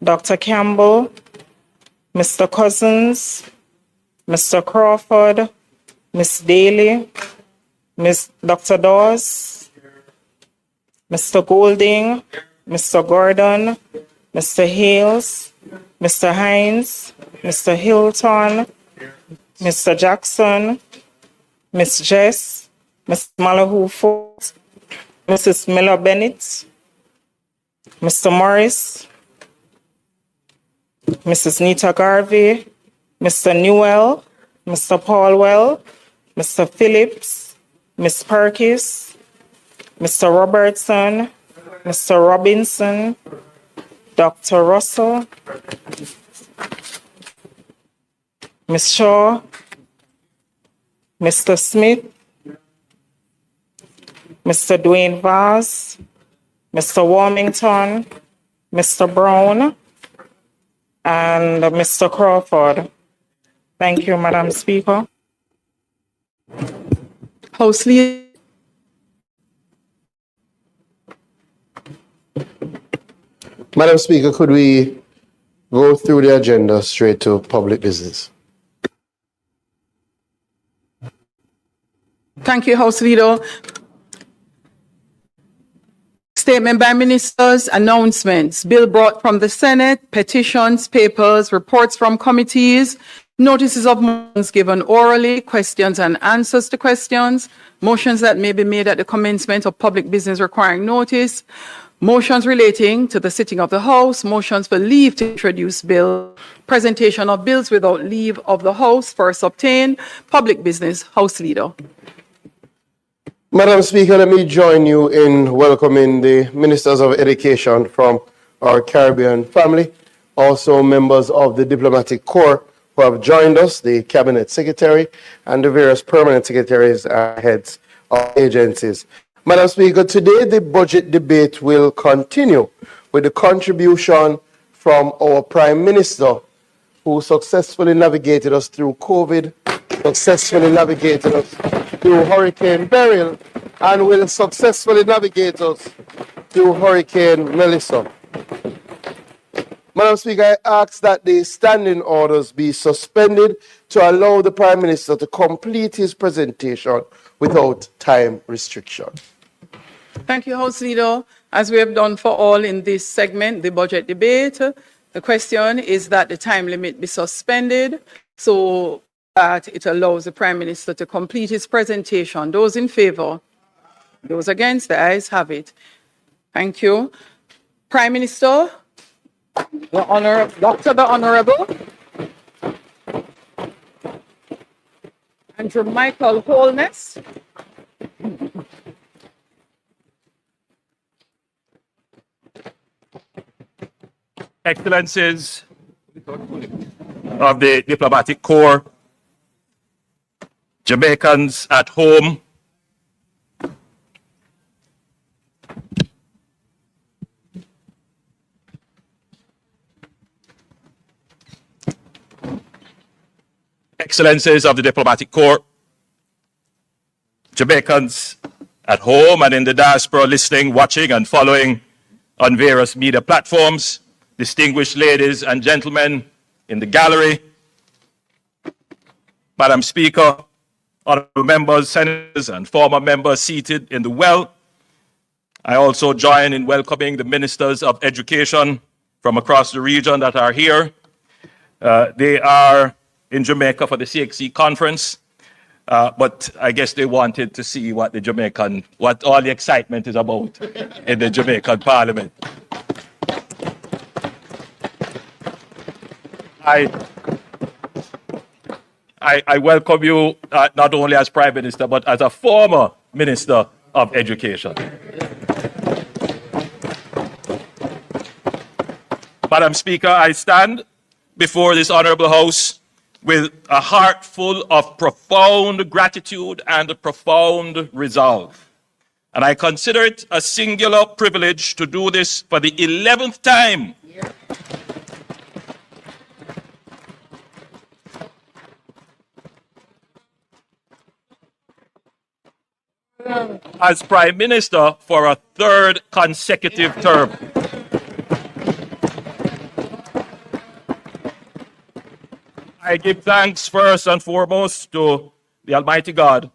Dr. Campbell, Mr. Cousins, Mr. Crawford, Miss Daly, Miss Dr. Dawes, Mr. Golding, Mr. Gordon, Mr. Hales, Mr. Hines, Mr. Hilton, Mr. Jackson, Miss Jess, Miss Malahoo Fox, Mrs. Miller Bennett, Mr. Morris, Mrs. Nita Garvey, Mr. Newell, Mr. Paulwell, Mr. Phillips, Miss Perkis, Mr. Robertson, Mr. Robinson, Dr. Russell, Miss Shaw, Mr. Smith, Mr. Dwayne Vaz, Mr. Warmington, Mr. Brown, and Mr. Crawford. Thank you, Madam Speaker. House Leader. Madam Speaker, could we go through the agenda straight to public business? Thank you, House Leader. Statement by ministers, announcements, bill brought from the Senate, petitions, papers, reports from committees, notices of motions given orally, questions and answers to questions, motions that may be made at the commencement of public business requiring notice, motions relating to the sitting of the House, motions for leave to introduce bill, presentation of bills without leave of the House first obtained, public business. House Leader. Madam Speaker, let me join you in welcoming the Ministers of Education from our Caribbean family, also members of the Diplomatic Corps who have joined us, the Cabinet Secretary, and the various permanent secretaries and heads of agencies. Madam Speaker, today the budget debate will continue with the contribution from our Prime Minister, who successfully navigated us through COVID, successfully navigated us through Hurricane Beryl, and will successfully navigate us through Hurricane Melissa. Madam Speaker, I ask that the standing orders be suspended to allow the Prime Minister to complete his presentation without time restriction. Thank you, House Leader. As we have done for all in this segment, the budget debate, the question is that the time limit be suspended so that it allows the Prime Minister to complete his presentation. Those in favor? Those against? The ayes have it. Thank you. Prime Minister, the Honorable Andrew Michael Holness. Excellencies of the Diplomatic Corps, Jamaicans at home, Excellencies of the Diplomatic Corps, Jamaicans at home and in the diaspora listening, watching and following on various media platforms, distinguished ladies and gentlemen in the gallery, Madam Speaker, honorable members, senators, and former members seated in the well. I also join in welcoming the ministers of education from across the region that are here. They are in Jamaica for the CXC conference, but I guess they wanted to see what what all the excitement is about in the Jamaican Parliament. I welcome you not only as Prime Minister, but as a former Minister of Education. Madam Speaker, I stand before this honorable House with a heart full of profound gratitude and a profound resolve. And I consider it a singular privilege to do this for the 11th time. As Prime Minister for a third consecutive term. I give thanks first and foremost to the Almighty God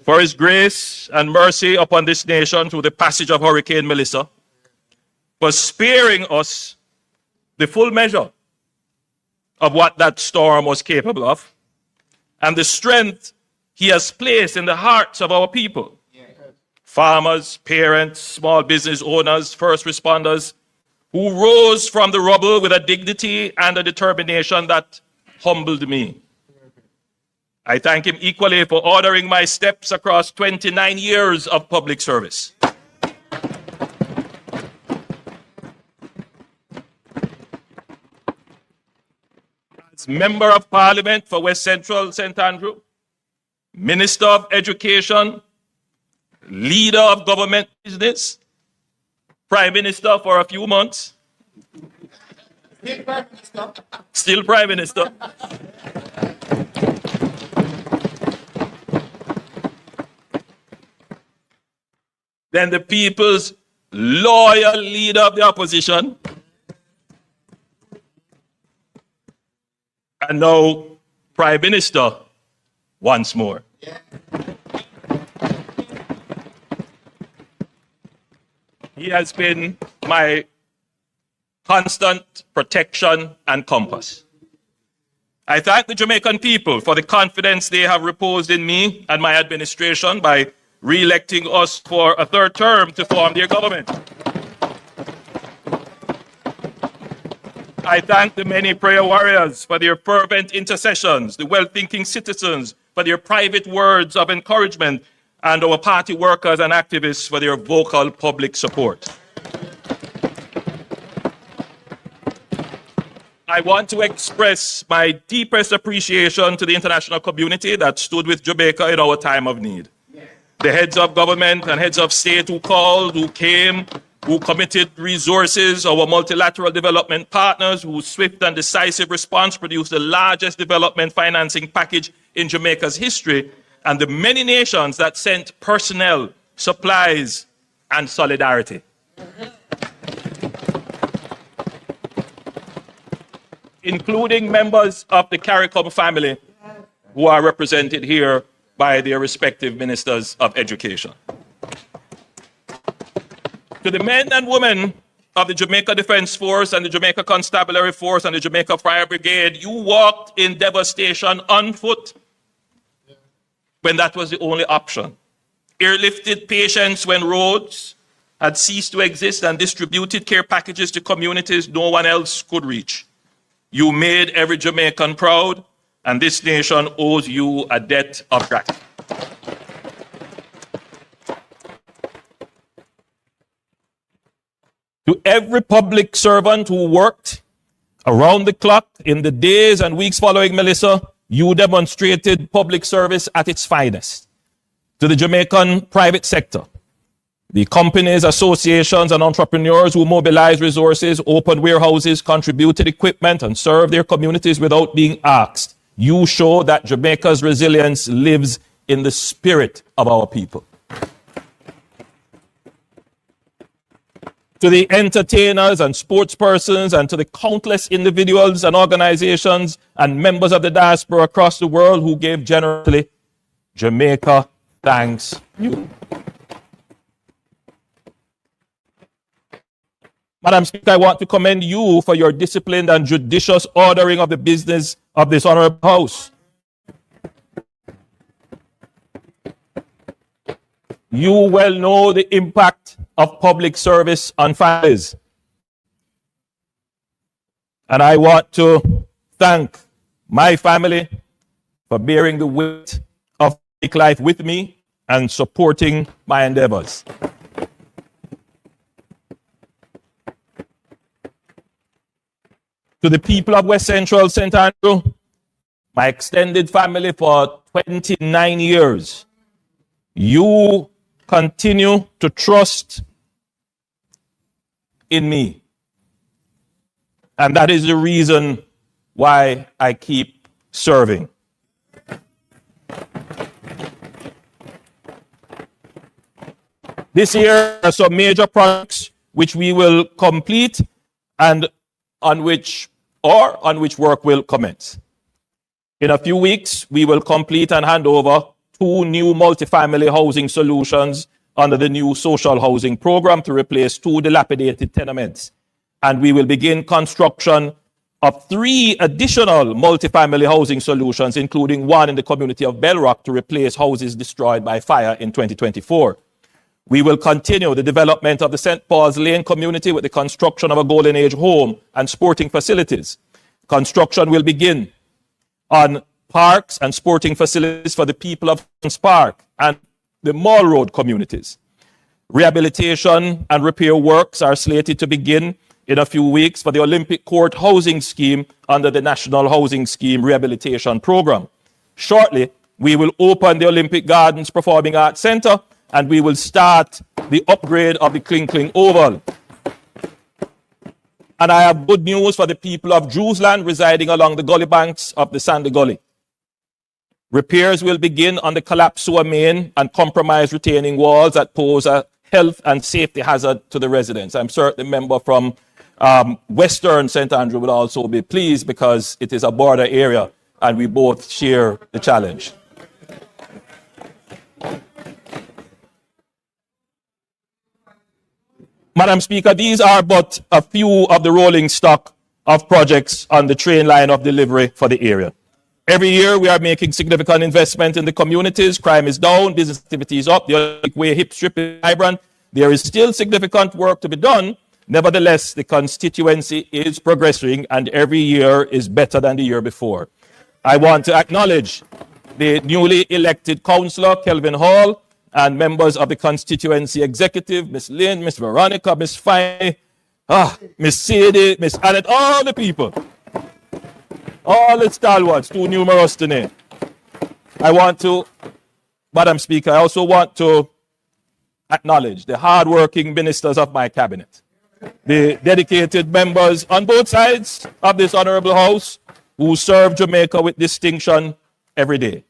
for his grace and mercy upon this nation through the passage of Hurricane Melissa, for sparing us the full measure of what that storm was capable of, and the strength he has placed in the hearts of our people. Farmers, parents, small business owners, first responders, who rose from the rubble with a dignity and a determination that humbled me. I thank him equally for ordering my steps across 29 years of public service. As Member of Parliament for West Central St. Andrew, Minister of Education, Leader of Government Business, Prime Minister for a few months, still Prime Minister. Then the people's loyal leader of the opposition, and now Prime Minister once more. He has been my constant protection and compass. I thank the Jamaican people for the confidence they have reposed in me and my administration by re-electing us for a third term to form their government. I thank the many prayer warriors for their fervent intercessions, the well-thinking citizens for their private words of encouragement, and our party workers and activists for their vocal public support. I want to express my deepest appreciation to the international community that stood with Jamaica in our time of need. The heads of government and heads of state who called, who came, who committed resources, our multilateral development partners whose swift and decisive response produced the largest development financing package in Jamaica's history, and the many nations that sent personnel, supplies, and solidarity. Including members of the CARICOM family who are represented here by their respective ministers of education. To the men and women of the Jamaica Defense Force and the Jamaica Constabulary Force and the Jamaica Fire Brigade, you walked in devastation on foot when that was the only option. Airlifted patients when roads had ceased to exist and distributed care packages to communities no one else could reach. You made every Jamaican proud, and this nation owes you a debt of gratitude. To every public servant who worked around the clock in the days and weeks following Melissa, you demonstrated public service at its finest. To the Jamaican private sector, the companies, associations, and entrepreneurs who mobilized resources, opened warehouses, contributed equipment, and served their communities without being asked, you show that Jamaica's resilience lives in the spirit of our people. To the entertainers and sportspersons, and to the countless individuals and organizations and members of the diaspora across the world who gave generously, Jamaica thanks you. Madam Speaker, I want to commend you for your disciplined and judicious ordering of the business of this honorable House. You well know the impact of public service on families. And I want to thank my family for bearing the weight of public life with me and supporting my endeavors. To the people of West Central St. Andrew, my extended family for 29 years, you continue to trust in me. And that is the reason why I keep serving. This year are some major projects which we will complete and on which work will commence. In a few weeks, we will complete and hand over 2 new multifamily housing solutions under the new social housing program to replace 2 dilapidated tenements. And we will begin construction of 3 additional multifamily housing solutions, including 1 in the community of Bell Rock to replace houses destroyed by fire in 2024. We will continue the development of the St. Paul's Lane community with the construction of a Golden Age home and sporting facilities. Construction will begin on parks and sporting facilities for the people of Queen's Park and the Mall Road communities. Rehabilitation and repair works are slated to begin in a few weeks for the Olympic Court housing scheme under the National Housing Scheme Rehabilitation Program. Shortly, we will open the Olympic Gardens Performing Arts Center and we will start the upgrade of the Kling Kling Oval. And I have good news for the people of Drewsland residing along the gully banks of the Sandy Gully. Repairs will begin on the collapsed sewer main and compromised retaining walls that pose a health and safety hazard to the residents. I'm certain the member from Western St. Andrew will also be pleased because it is a border area and we both share the challenge. Madam Speaker, these are but a few of the rolling stock of projects on the train line of delivery for the area. Every year, we are making significant investment in the communities. Crime is down, business activity is up, the Olympic Way hip strip is vibrant. There is still significant work to be done. Nevertheless, the constituency is progressing and every year is better than the year before. I want to acknowledge the newly elected councillor, Kelvin Hall, and members of the constituency executive, Miss Lynn, Miss Veronica, Miss Fine, Miss Sadie, Miss Annette, all the people. All the stalwarts, too numerous to name. I want to, Madam Speaker, I also want to acknowledge the hard-working ministers of my cabinet, the dedicated members on both sides of this honorable house who serve Jamaica with distinction every day.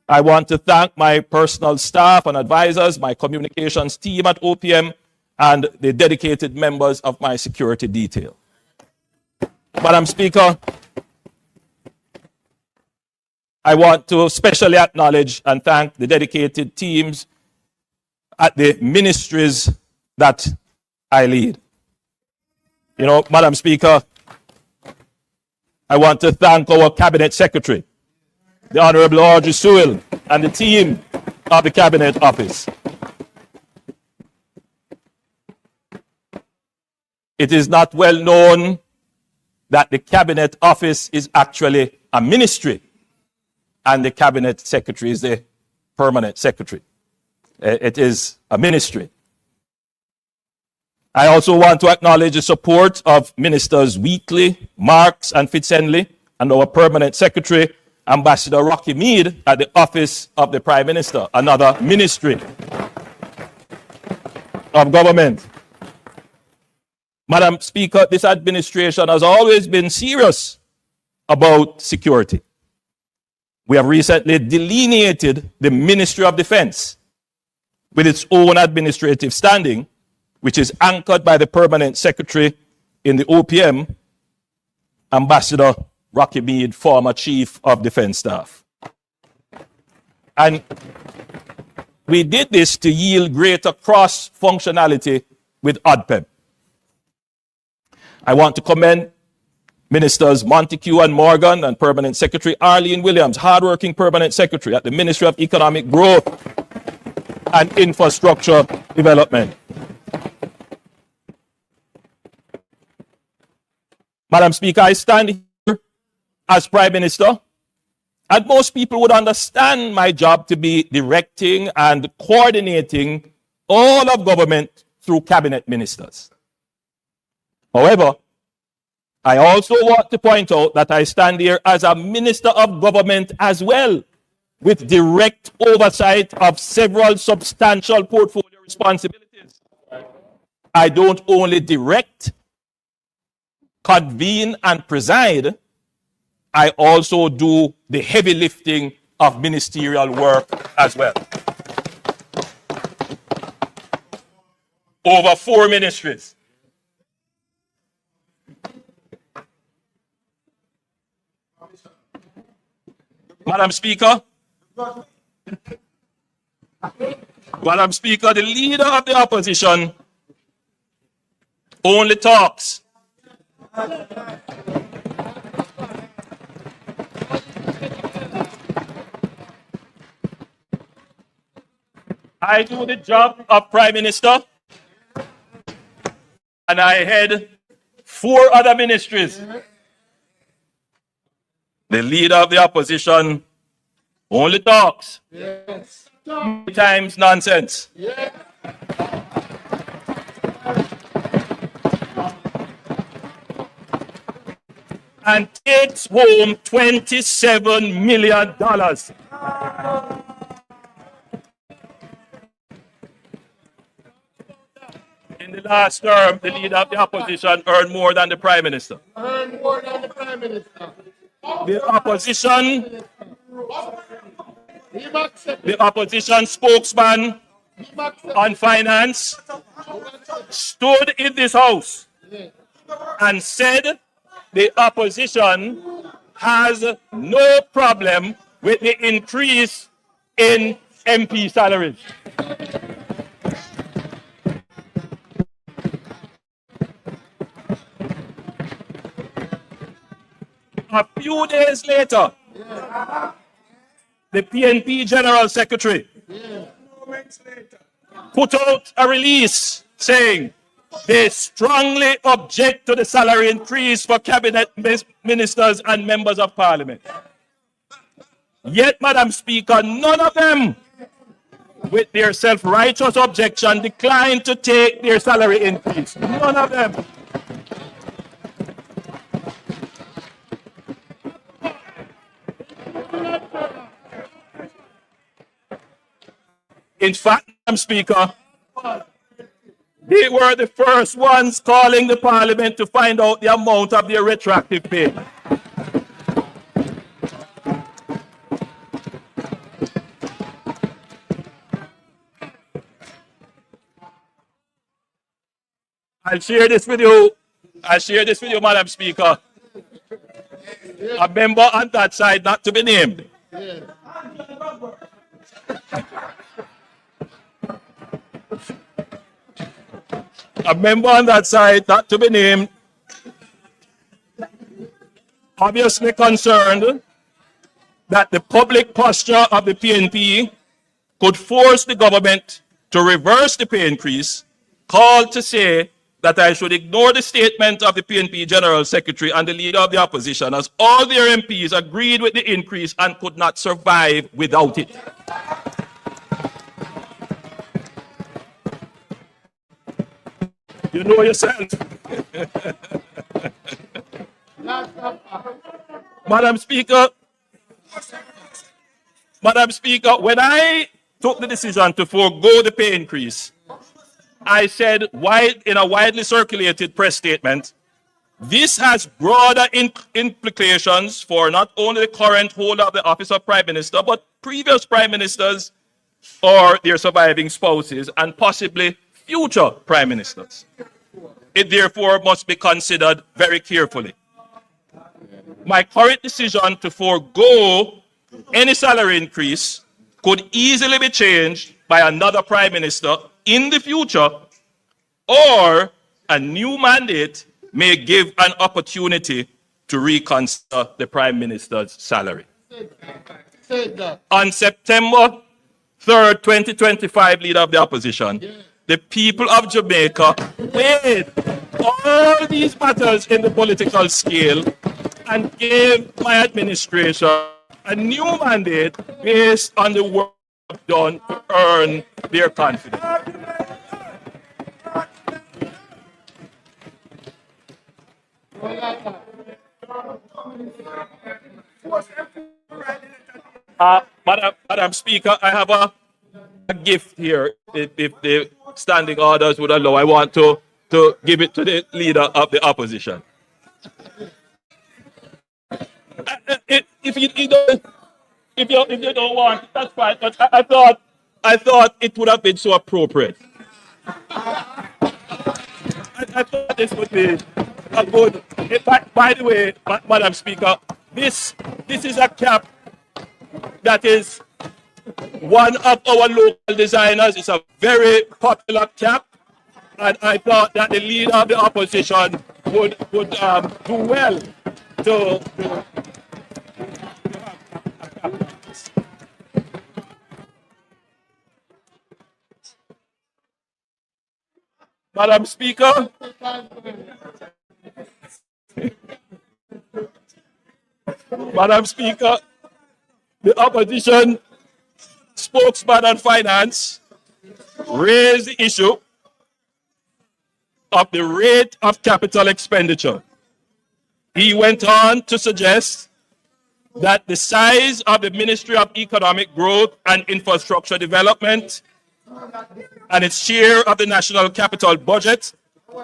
I want to thank my personal staff and advisors, my communications team at OPM, and the dedicated members of my security detail. Madam Speaker, I want to especially acknowledge and thank the dedicated teams at the ministries that I lead. You know, Madam Speaker, I want to thank our Cabinet Secretary, the Honorable Audrey Sewell, and the team of the Cabinet Office. It is not well known that the Cabinet Office is actually a ministry, and the Cabinet Secretary is the permanent secretary. It is a ministry. I also want to acknowledge the support of Ministers Wheatley, Marks, and Fitzhenley, and our permanent secretary, Ambassador Rocky Mead, at the Office of the Prime Minister, another ministry of government. Madam Speaker, this administration has always been serious about security. We have recently delineated the Ministry of Defense with its own administrative standing, which is anchored by the permanent secretary in the OPM, Ambassador Rocky Mead, former Chief of Defense Staff. And we did this to yield greater cross-functionality with ODPEM. I want to commend Ministers Montague and Morgan and Permanent Secretary Arlene Williams, hardworking Permanent Secretary at the Ministry of Economic Growth and Infrastructure Development. Madam Speaker, I stand here as Prime Minister, and most people would understand my job to be directing and coordinating all of government through cabinet ministers. However, I also want to point out that I stand here as a minister of government as well, with direct oversight of several substantial portfolio responsibilities. I don't only direct, convene, and preside, I also do the heavy lifting of ministerial work as well. Over 4 ministries. Madam Speaker, the leader of the opposition only talks. I do the job of Prime Minister, and I head 4 other ministries. The leader of the opposition only talks. Yes. Times nonsense. Yes. And takes home $27 million. In the last term, the leader of the opposition earned more than the Prime Minister. Earn more than the Prime Minister. The opposition spokesman on finance stood in this house and said the opposition has no problem with the increase in MP salaries. A few days later, the PNP General Secretary put out a release saying they strongly object to the salary increase for cabinet ministers and members of parliament. Yet, Madam Speaker, none of them, with their self-righteous objection, declined to take their salary increase. None of them. In fact, Madam Speaker, they were the first ones calling the Parliament to find out the amount of their retroactive pay. I'll share this with you, Madam Speaker. A member on that side, not to be named. A member on that side, not to be named, obviously concerned that the public posture of the PNP could force the government to reverse the pay increase, called to say that I should ignore the statement of the PNP General Secretary and the leader of the opposition, as all their MPs agreed with the increase and could not survive without it. You know yourself. Madam Speaker, when I took the decision to forego the pay increase, I said in a widely circulated press statement, this has broader implications for not only the current holder of the office of Prime Minister, but previous Prime Ministers or their surviving spouses and possibly future Prime Ministers. It therefore must be considered very carefully. My current decision to forego any salary increase could easily be changed by another Prime Minister in the future, or a new mandate may give an opportunity to reconsider the Prime Minister's salary. On September 3rd, 2025, leader of the opposition, the people of Jamaica weighed all these matters in the political scale and gave my administration a new mandate based on the work I've done to earn their confidence. Madam Speaker, I have a gift here. If the standing orders would allow, I want to give it to the leader of the opposition. If you don't want, that's fine. But I thought it would have been so appropriate. I thought this would be a good. In fact, by the way, Madam Speaker, this is a cap that is one of our local designers. It's a very popular cap, and I thought that the leader of the opposition would do well to Madam Speaker, Madam Speaker, the opposition spokesman on finance raised the issue of the rate of capital expenditure. He went on to suggest that the size of the Ministry of Economic Growth and Infrastructure Development and its share of the national capital budget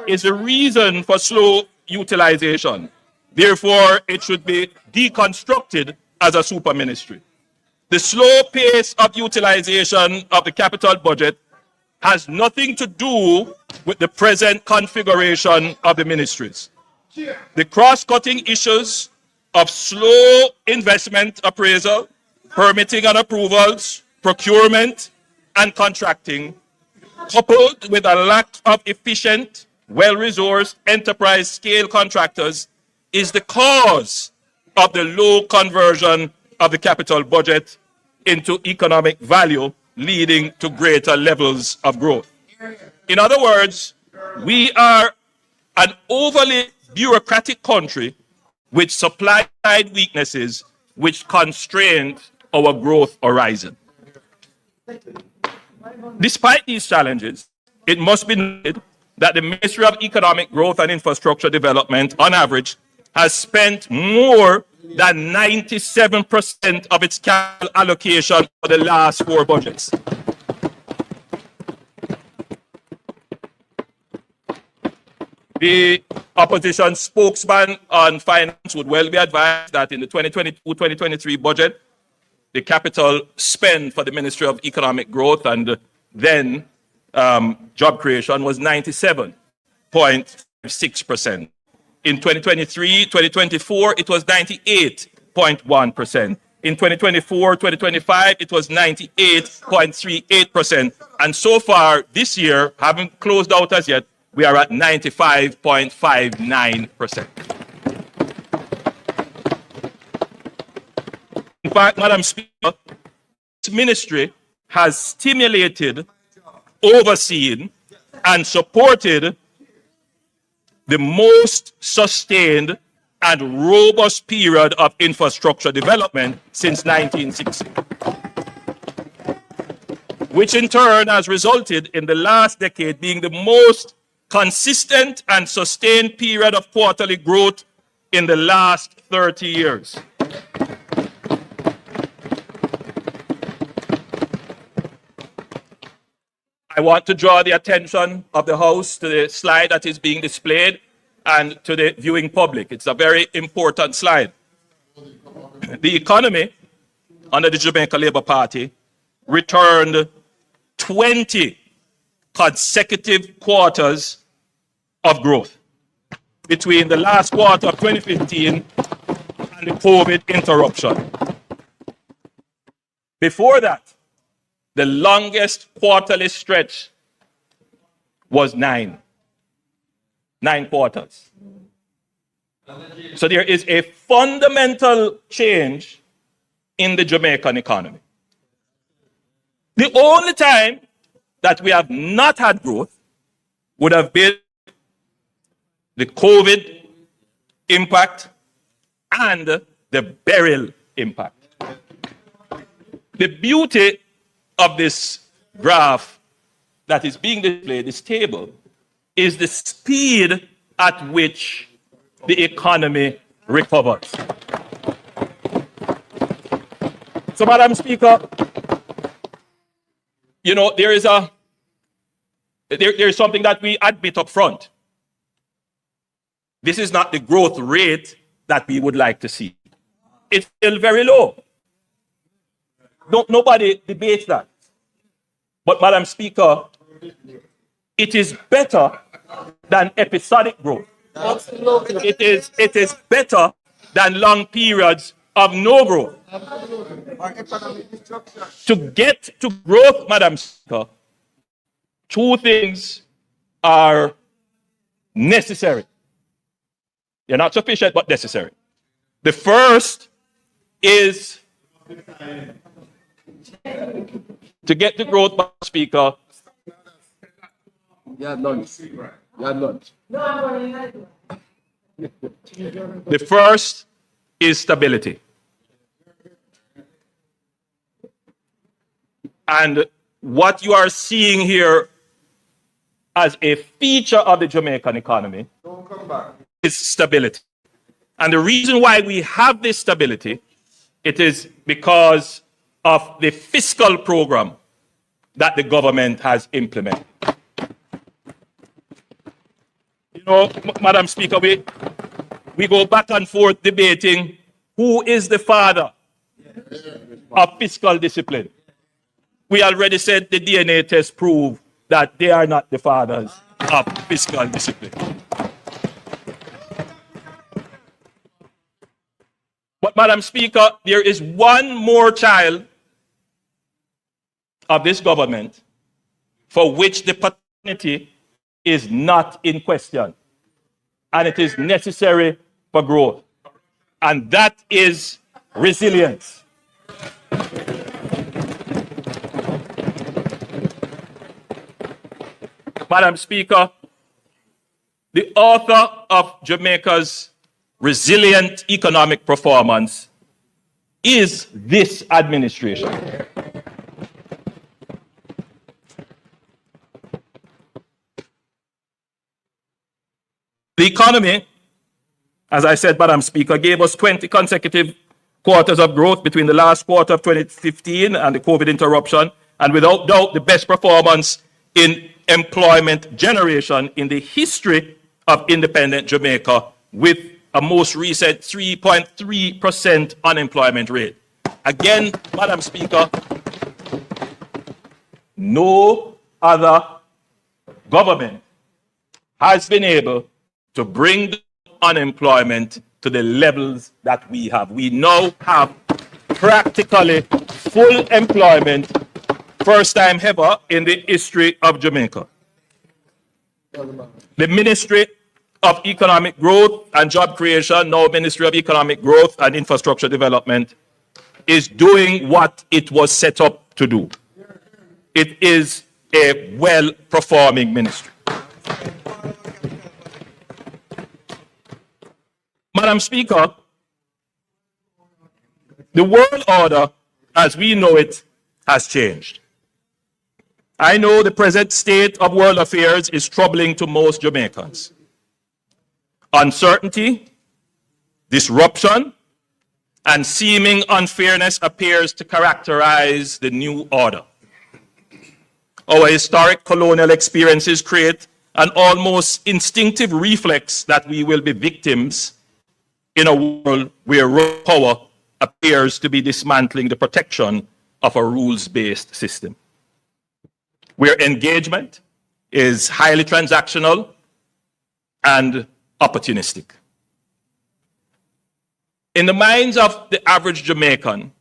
is the reason for slow utilization. Therefore, it should be deconstructed as a super ministry. The slow pace of utilization of the capital budget has nothing to do with the present configuration of the ministries. The cross-cutting issues of slow investment appraisal, permitting and approvals, procurement, and contracting, coupled with a lack of efficient, well-resourced enterprise-scale contractors, is the cause of the low conversion of the capital budget into economic value, leading to greater levels of growth. In other words, we are an overly bureaucratic country with supply-side weaknesses which constrain our growth horizon. Despite these challenges, it must be noted that the Ministry of Economic Growth and Infrastructure Development, on average, has spent more than 97% of its capital allocation for the last 4 budgets. The opposition spokesman on finance would well be advised that in the 2022-2023 budget, the capital spend for the Ministry of Economic Growth and then job creation was 97.6%. In 2023-2024, it was 98.1%. In 2024-2025, it was 98.38%. And so far this year, haven't closed out as yet, we are at 95.59%. In fact, Madam Speaker, this ministry has stimulated, overseen, and supported the most sustained and robust period of infrastructure development since 1960, which in turn has resulted in the last decade being the most consistent and sustained period of quarterly growth in the last 30 years. I want to draw the attention of the House to the slide that is being displayed and to the viewing public. It's a very important slide. The economy under the Jamaica Labour Party returned 20 consecutive quarters of growth between the last quarter of 2015 and the COVID interruption. Before that, the longest quarterly stretch was 9 quarters. So there is a fundamental change in the Jamaican economy. The only time that we have not had growth would have been the COVID impact and the burial impact. The beauty of this graph that is being displayed, this table, is the speed at which the economy recovers. So, Madam Speaker, you know, there is something that we admit up front. This is not the growth rate that we would like to see. It's still very low. Nobody debates that. But, Madam Speaker, it is better than episodic growth. It is better than long periods of no growth. To get to growth, Madam Speaker, two things are necessary. They're not sufficient, but necessary. The first is to get to growth, Madam Speaker. The first is stability. And what you are seeing here as a feature of the Jamaican economy is stability. And the reason why we have this stability, it is because of the fiscal program that the government has implemented. You know, Madam Speaker, we go back and forth debating who is the father of fiscal discipline. We already said the DNA tests prove that they are not the fathers of fiscal discipline. But, Madam Speaker, there is one more child of this government for which the paternity is not in question, and it is necessary for growth, and that is resilience. Madam Speaker, the author of Jamaica's resilient economic performance is this administration. The economy, as I said, Madam Speaker, gave us 20 consecutive quarters of growth between the last quarter of 2015 and the COVID interruption, and without doubt the best performance in employment generation in the history of independent Jamaica, with a most recent 3.3% unemployment rate. Again, Madam Speaker, no other government has been able to bring unemployment to the levels that we have. We now have practically full employment, first time ever in the history of Jamaica. The Ministry of Economic Growth and Job Creation, now Ministry of Economic Growth and Infrastructure Development, is doing what it was set up to do. It is a well-performing ministry. Madam Speaker, the world order as we know it has changed. I know the present state of world affairs is troubling to most Jamaicans. Uncertainty, disruption, and seeming unfairness appears to characterize the new order. Our historic colonial experiences create an almost instinctive reflex that we will be victims in a world where raw power appears to be dismantling the protection of a rules-based system, where engagement is highly transactional and opportunistic. In the minds of the average Jamaican,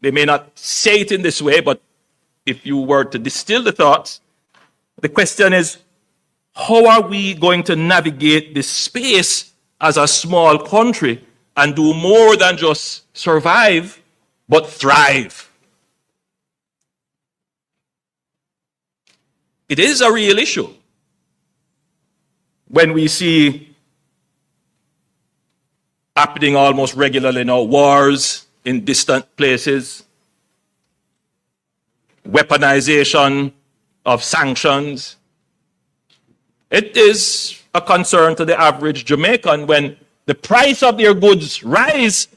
they may not say it in this way, but if you were to distill the thoughts, the question is, how are we going to navigate this space as a small country and do more than just survive, but thrive? It is a real issue when we see happening almost regularly now, wars in distant places, weaponization of sanctions. It is a concern to the average Jamaican when the price of their goods rise,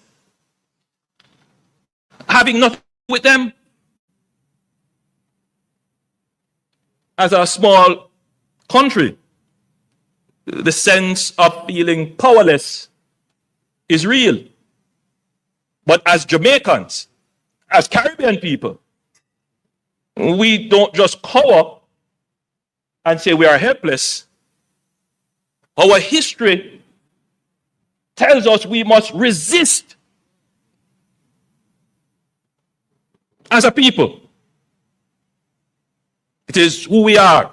having nothing to do with them. As a small country, the sense of feeling powerless is real. But as Jamaicans, as Caribbean people, we don't just cower and say we are helpless. Our history tells us we must resist as a people. It is who we are.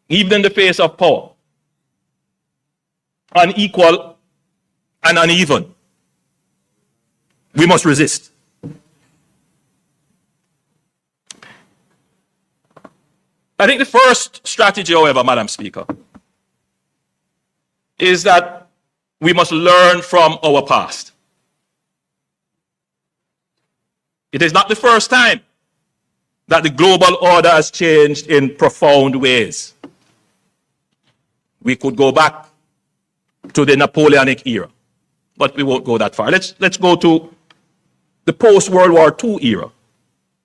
Even in the face of power, unequal and uneven, we must resist. I think the first strategy, however, Madam Speaker, is that we must learn from our past. It is not the first time that the global order has changed in profound ways. We could go back to the Napoleonic era, but we won't go that far. Let's go to the post-World War II era,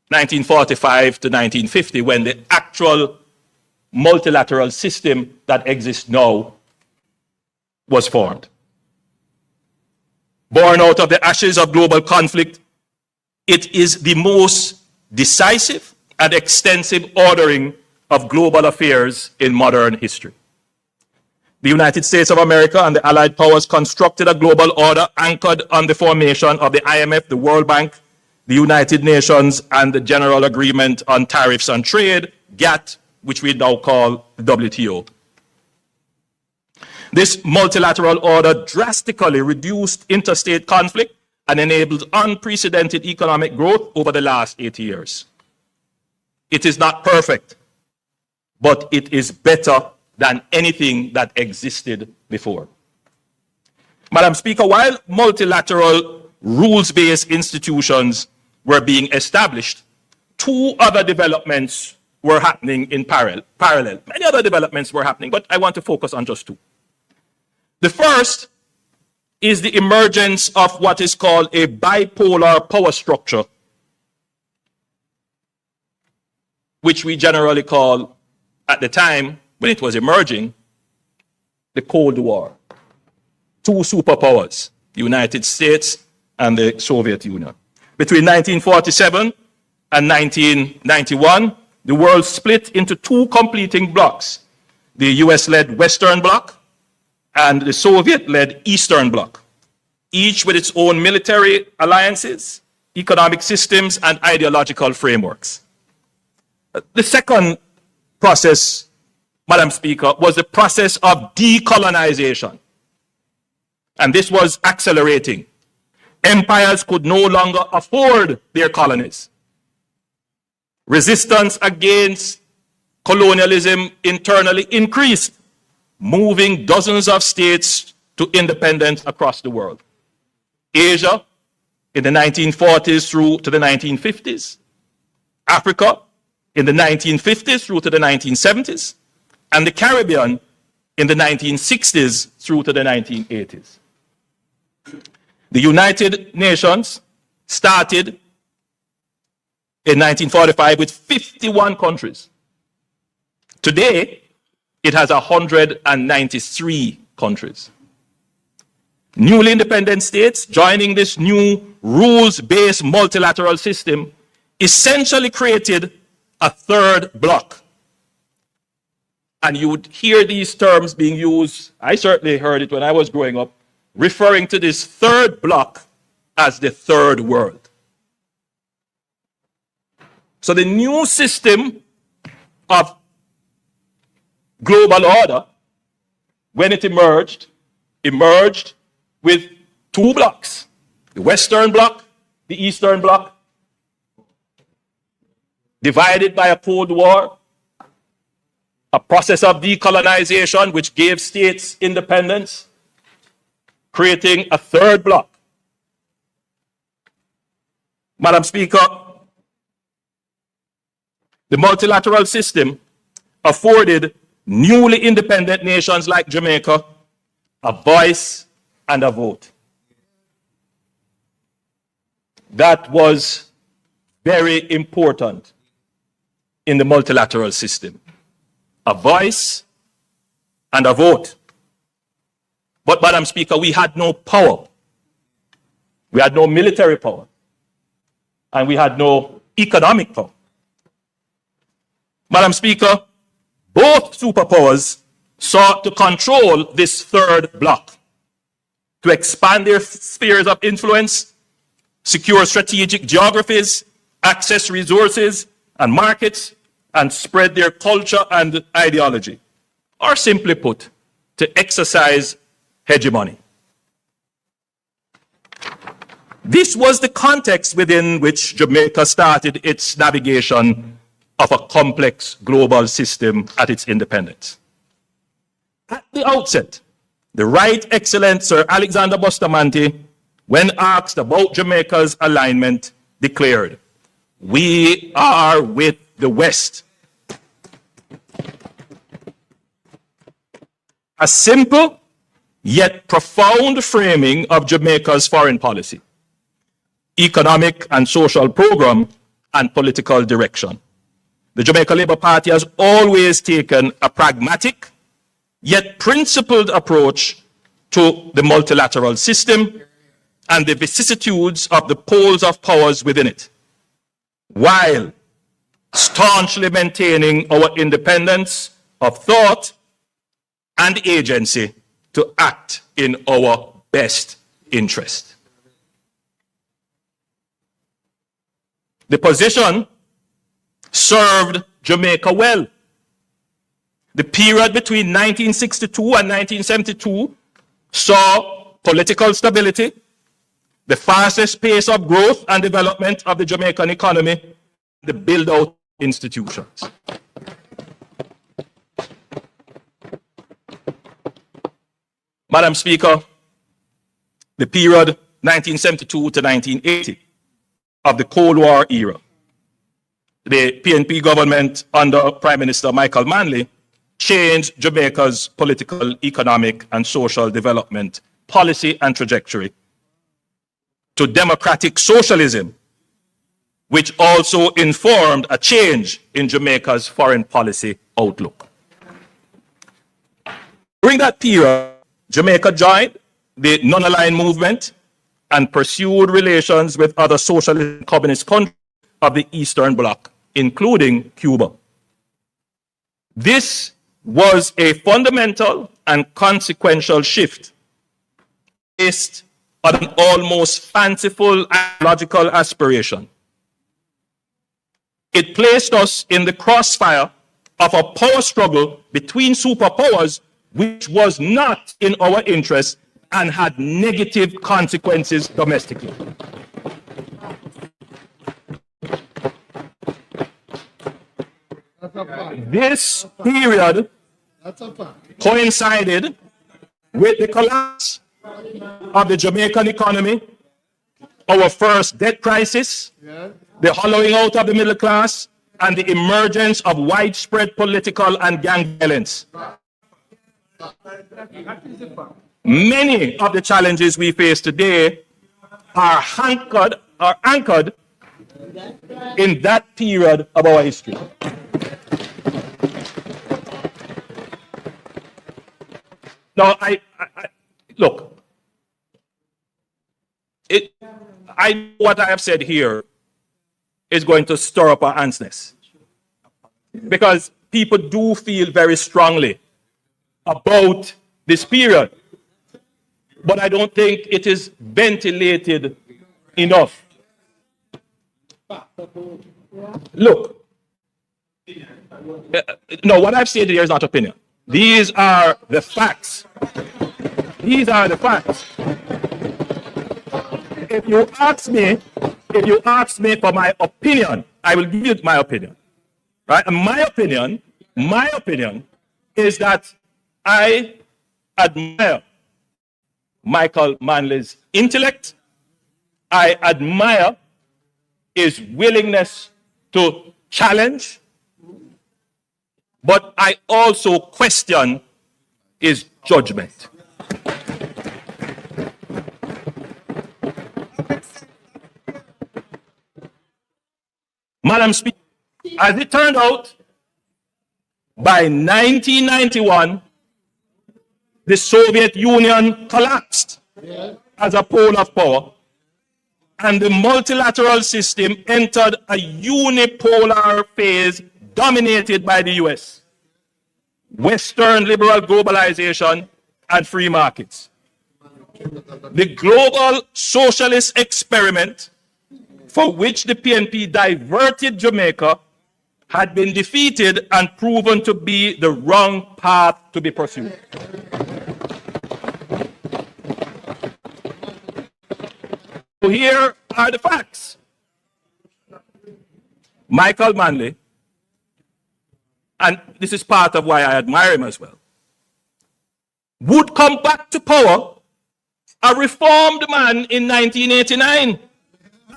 1945 to 1950, when the actual multilateral system that exists now was formed. Born out of the ashes of global conflict, it is the most decisive and extensive ordering of global affairs in modern history. The United States of America and the Allied powers constructed a global order anchored on the formation of the IMF, the World Bank, the United Nations, and the General Agreement on Tariffs on Trade, GATT, which we now call the WTO. This multilateral order drastically reduced interstate conflict and enabled unprecedented economic growth over the last 80 years. It is not perfect, but it is better than anything that existed before. Madam Speaker, while multilateral rules-based institutions were being established, two other developments were happening in parallel. Many other developments were happening, but I want to focus on just two. The first is the emergence of what is called a bipolar power structure, which we generally call, at the time when it was emerging, the Cold War. Two superpowers, the United States and the Soviet Union. Between 1947 and 1991, the world split into two completing blocks, the US-led Western Bloc and the Soviet-led Eastern Bloc, each with its own military alliances, economic systems, and ideological frameworks. The second process, Madam Speaker, was the process of decolonization. And this was accelerating. Empires could no longer afford their colonies. Resistance against colonialism internally increased, moving dozens of states to independence across the world. Asia in the 1940s through to the 1950s. Africa in the 1950s through to the 1970s. And the Caribbean in the 1960s through to the 1980s. The United Nations started in 1945 with 51 countries. Today, it has 193 countries. Newly independent states joining this new rules-based multilateral system essentially created a third bloc. And you would hear these terms being used, I certainly heard it when I was growing up, referring to this third bloc as the third world. So the new system of global order, when it emerged with two blocks, the Western Bloc, the Eastern Bloc, divided by a Cold War, a process of decolonization which gave states independence, creating a third bloc. Madam Speaker, the multilateral system afforded newly independent nations like Jamaica a voice and a vote. That was very important in the multilateral system. A voice and a vote. But, Madam Speaker, we had no power. We had no military power. And we had no economic power. Madam Speaker, both superpowers sought to control this third bloc, to expand their spheres of influence, secure strategic geographies, access resources and markets, and spread their culture and ideology, or simply put, to exercise hegemony. This was the context within which Jamaica started its navigation of a complex global system at its independence. At the outset, the Right Excellent Sir Alexander Bustamante, when asked about Jamaica's alignment, declared, "We are with the West." A simple yet profound framing of Jamaica's foreign policy, economic and social program, and political direction. The Jamaica Labour Party has always taken a pragmatic yet principled approach to the multilateral system and the vicissitudes of the poles of powers within it, while staunchly maintaining our independence of thought and agency to act in our best interest. The position served Jamaica well. The period between 1962 and 1972 saw political stability, the fastest pace of growth and development of the Jamaican economy, the build-out institutions. Madam Speaker, the period 1972 to 1980 of the Cold War era, the PNP government under Prime Minister Michael Manley changed Jamaica's political, economic, and social development policy and trajectory to democratic socialism, which also informed a change in Jamaica's foreign policy outlook. During that period, Jamaica joined the non-aligned movement and pursued relations with other socialist and communist countries of the Eastern Bloc, including Cuba. This was a fundamental and consequential shift based on an almost fanciful and logical aspiration. It placed us in the crossfire of a power struggle between superpowers which was not in our interest and had negative consequences domestically. This period coincided with the collapse of the Jamaican economy, our first debt crisis, the hollowing out of the middle class, and the emergence of widespread political and gang violence. Many of the challenges we face today are anchored in that period of our history. Now, look, what I have said here is going to stir up our antsness, because people do feel very strongly about this period, but I don't think it is ventilated enough. Look, no, what I've said here is not opinion. These are the facts. These are the facts. If you ask me for my opinion, I will give you my opinion. Right? And my opinion is that I admire Michael Manley's intellect. I admire his willingness to challenge, but I also question his judgment. Madam Speaker, as it turned out, by 1991, the Soviet Union collapsed as a pole of power, and the multilateral system entered a unipolar phase dominated by the US, Western liberal globalization, and free markets. The global socialist experiment for which the PNP diverted Jamaica had been defeated and proven to be the wrong path to be pursued. So here are the facts. Michael Manley, and this is part of why I admire him as well, would come back to power a reformed man in 1989,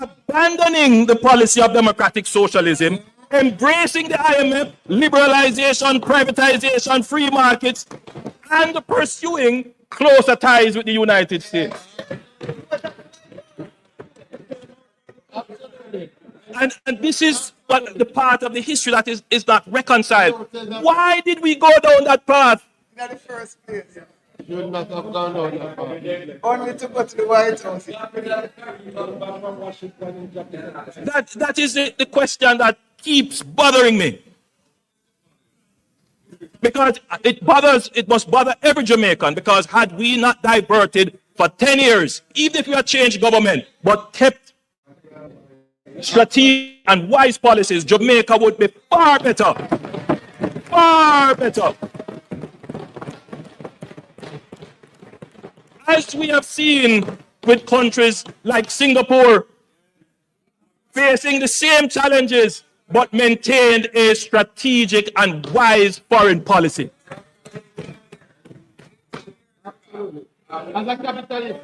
abandoning the policy of democratic socialism, embracing the IMF, liberalization, privatization, free markets, and pursuing closer ties with the United States. And this is what the part of the history that is not reconciled. Why did we go down that path? In the first place. Should not have gone down that path. Only to go to the White House. That is the question that keeps bothering me. Because it must bother every Jamaican, because had we not diverted for 10 years, even if we had changed government, but kept strategic and wise policies, Jamaica would be far better. Far better. As we have seen with countries like Singapore, facing the same challenges, but maintained a strategic and wise foreign policy. As a capitalist,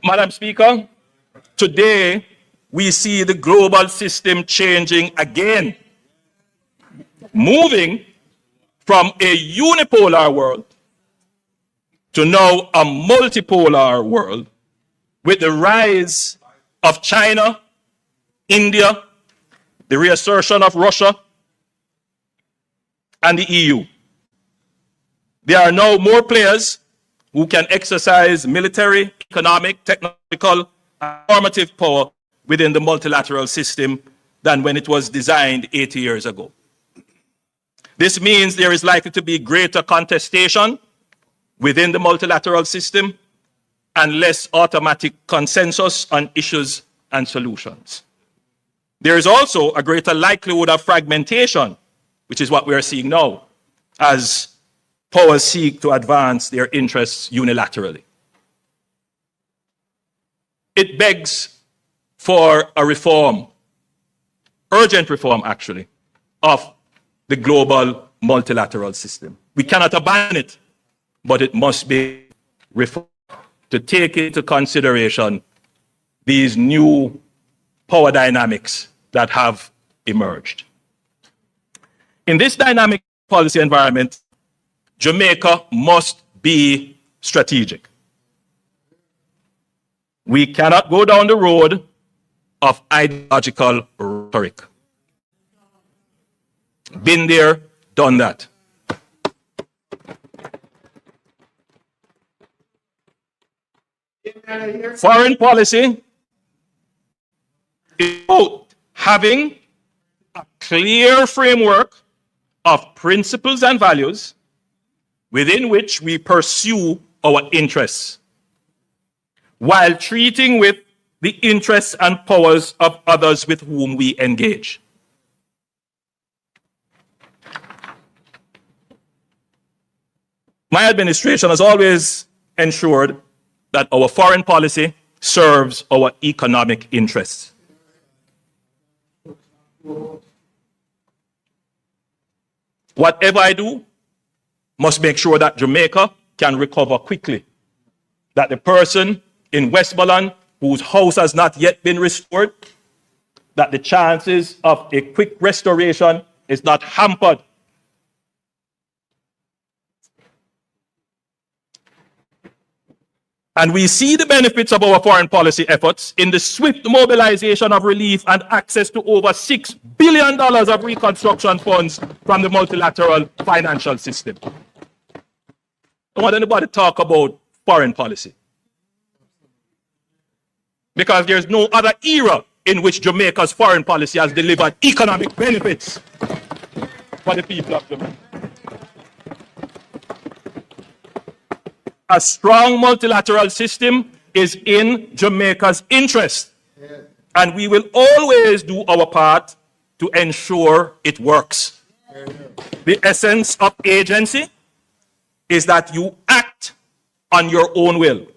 Madam Speaker, today we see the global system changing again, moving from a unipolar world to now a multipolar world, with the rise of China, India, the reassertion of Russia, and the EU. There are now more players who can exercise military, economic, technological, and normative power within the multilateral system than when it was designed 80 years ago. This means there is likely to be greater contestation within the multilateral system and less automatic consensus on issues and solutions. There is also a greater likelihood of fragmentation, which is what we are seeing now, as powers seek to advance their interests unilaterally. It begs for a reform, urgent reform actually, of the global multilateral system. We cannot abandon it, but it must be reformed to take into consideration these new power dynamics that have emerged. In this dynamic policy environment, Jamaica must be strategic. We cannot go down the road of ideological rhetoric. Been there, done that. Foreign policy is about having a clear framework of principles and values within which we pursue our interests, while treating with the interests and powers of others with whom we engage. My administration has always ensured that our foreign policy serves our economic interests. Whatever I do must make sure that Jamaica can recover quickly, that the person in Westmoreland whose house has not yet been restored, that the chances of a quick restoration is not hampered. And we see the benefits of our foreign policy efforts in the swift mobilization of relief and access to over $6 billion of reconstruction funds from the multilateral financial system. I don't want anybody to talk about foreign policy, because there's no other era in which Jamaica's foreign policy has delivered economic benefits for the people of Jamaica. a strong multilateral system is in Jamaica's interest. And we will always do our part to ensure it works. The essence of agency is that you act on your own will.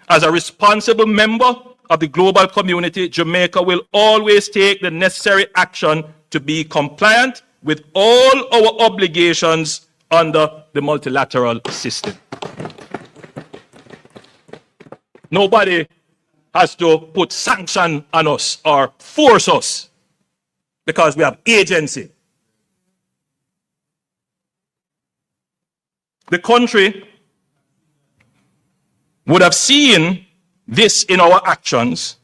As a responsible member of the global community, Jamaica will always take the necessary action to be compliant with all our obligations under the multilateral system. Nobody has to put sanction on us or force us because we have agency. The country would have seen this in our actions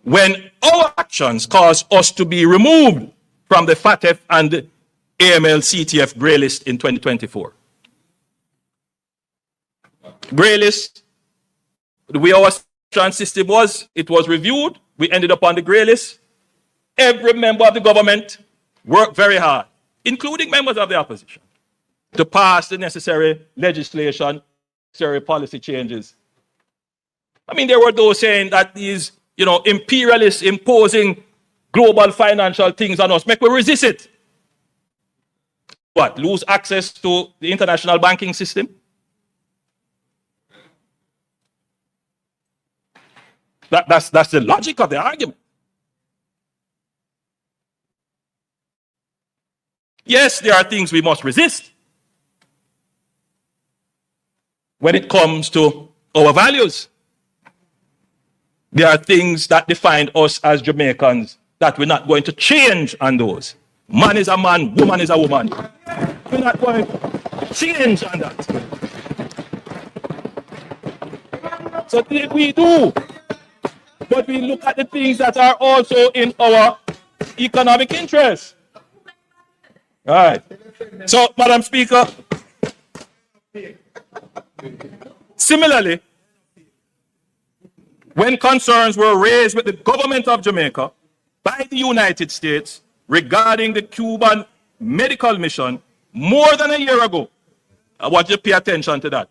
when our actions caused us to be removed from the FATF and the AML-CTF grey list in 2024. Grey list, the way our trans system was, it was reviewed. We ended up on the grey list. Every member of the government worked very hard, including members of the opposition, to pass the necessary legislation, necessary policy changes. I mean, there were those saying that these, imperialists imposing global financial things on us, make we resist it. What, lose access to the international banking system? That's the logic of the argument. Yes, there are things we must resist when it comes to our values. There are things that define us as Jamaicans that we're not going to change on those. Man is a man, woman is a woman. We're not going to change on that. So we do. But we look at the things that are also in our economic interest. All right. So, Madam Speaker, similarly, when concerns were raised with the government of Jamaica by the United States regarding the Cuban medical mission more than a year ago, I want you to pay attention to that.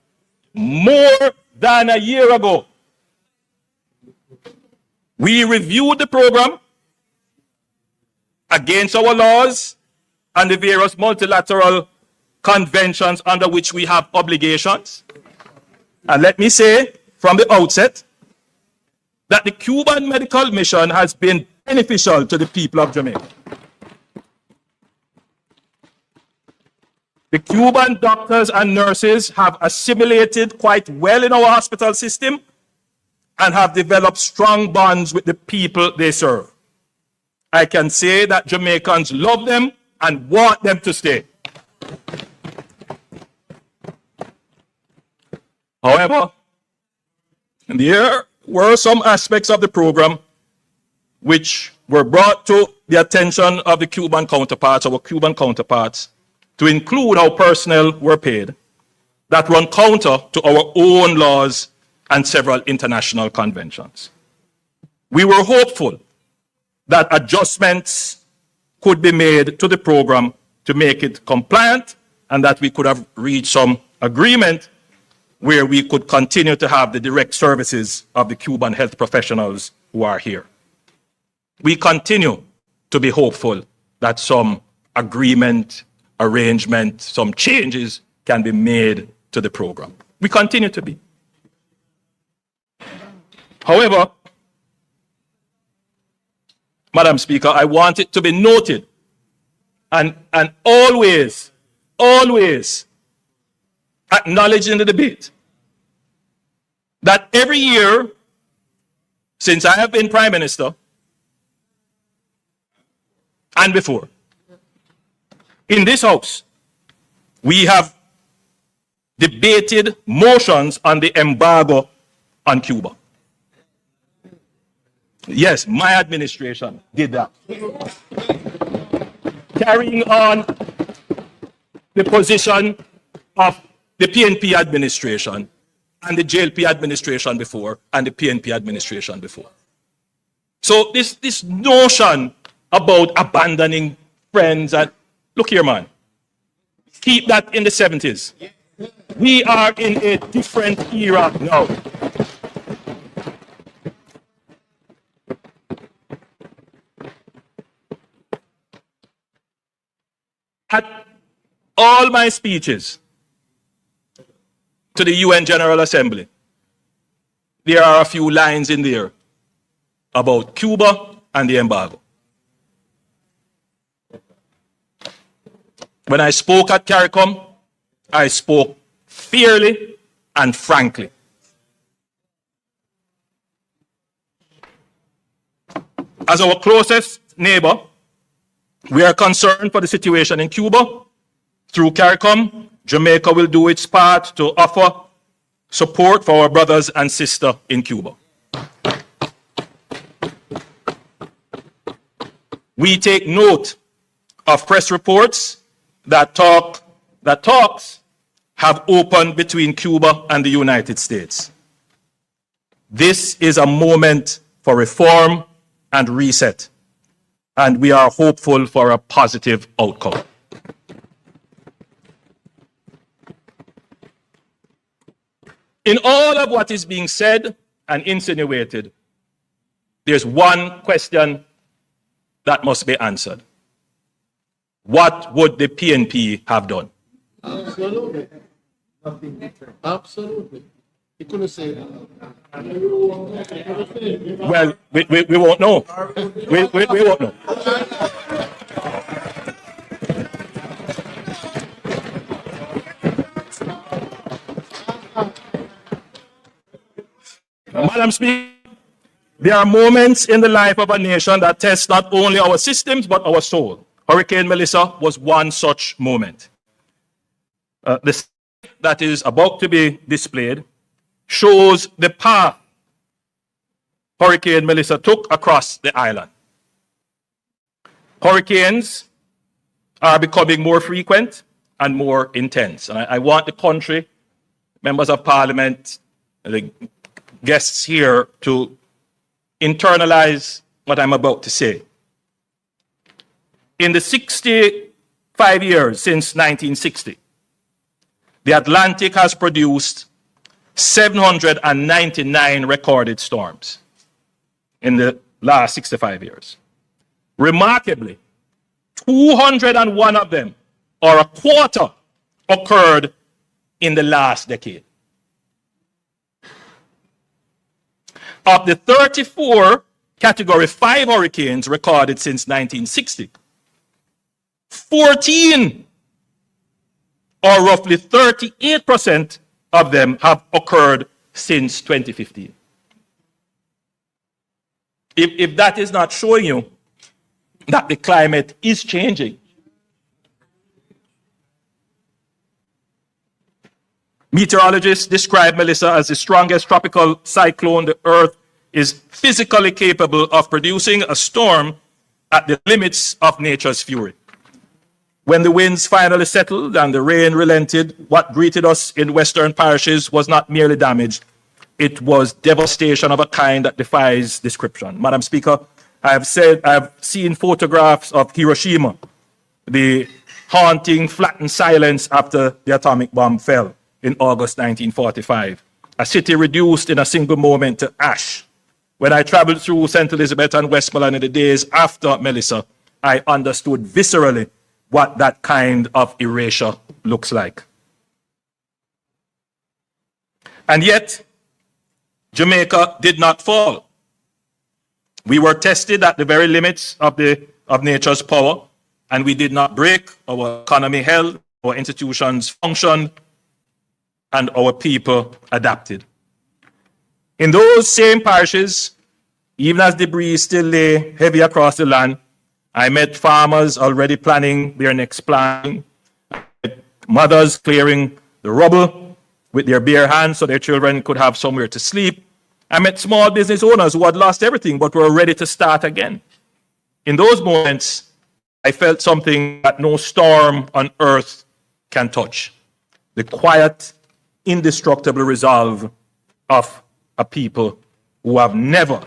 More than a year ago, we reviewed the program against our laws and the various multilateral conventions under which we have obligations. And let me say from the outset that the Cuban medical mission has been beneficial to the people of Jamaica. The Cuban doctors and nurses have assimilated quite well in our hospital system and have developed strong bonds with the people they serve. I can say that Jamaicans love them and want them to stay. However, there were some aspects of the program which were brought to the attention of the Cuban counterparts, our Cuban counterparts, to include how personnel were paid, that run counter to our own laws and several international conventions. We were hopeful that adjustments could be made to the program to make it compliant and that we could have reached some agreement where we could continue to have the direct services of the Cuban health professionals who are here. We continue to be hopeful that some agreement, arrangement, some changes can be made to the program. We continue to be. However, Madam Speaker, I want it to be noted and always acknowledged in the debate that every year since I have been Prime Minister and before, in this House, we have debated motions on the embargo on Cuba. Yes, my administration did that. Carrying on the position of the PNP administration and the JLP administration before and the PNP administration before. So this notion about abandoning friends and look here, man, keep that in the 70s. We are in a different era now. At all my speeches to the UN General Assembly, there are a few lines in there about Cuba and the embargo. When I spoke at CARICOM, I spoke fairly and frankly. As our closest neighbor, we are concerned for the situation in Cuba. Through CARICOM, Jamaica will do its part to offer support for our brothers and sisters in Cuba. We take note of press reports that talks have opened between Cuba and the United States. This is a moment for reform and reset, and we are hopeful for a positive outcome. In all of what is being said and insinuated, there's one question that must be answered. What would the PNP have done? Absolutely. Absolutely. He couldn't say that. Well, we won't know. We won't know. Madam Speaker, there are moments in the life of a nation that test not only our systems but our soul. Hurricane Melissa was one such moment. The slide that is about to be displayed shows the path Hurricane Melissa took across the island. Hurricanes are becoming more frequent and more intense. And I want the country, members of parliament, the guests here to internalize what I'm about to say. In the 65 years since 1960, the Atlantic has produced 799 recorded storms in the last 65 years. Remarkably, 201 of them, or a quarter, occurred in the last decade. Of the 34 Category 5 hurricanes recorded since 1960, 14, or roughly 38% of them, have occurred since 2015. If that is not showing you that the climate is changing, meteorologists describe Melissa as the strongest tropical cyclone the Earth is physically capable of producing, a storm at the limits of nature's fury. When the winds finally settled and the rain relented, what greeted us in western parishes was not merely damage, it was devastation of a kind that defies description. Madam Speaker, I have seen photographs of Hiroshima, the haunting, flattened silence after the atomic bomb fell in August 1945. A city reduced in a single moment to ash. When I traveled through St. Elizabeth and Westmoreland in the days after Melissa, I understood viscerally what that kind of erasure looks like. And yet, Jamaica did not fall. We were tested at the very limits of nature's power, and we did not break. Our economy held, our institutions functioned, and our people adapted. In those same parishes, even as debris still lay heavy across the land, I met farmers already planning their next planting, mothers clearing the rubble with their bare hands so their children could have somewhere to sleep. I met small business owners who had lost everything but were ready to start again. In those moments, I felt something that no storm on earth can touch: the quiet, indestructible resolve of a people who have never,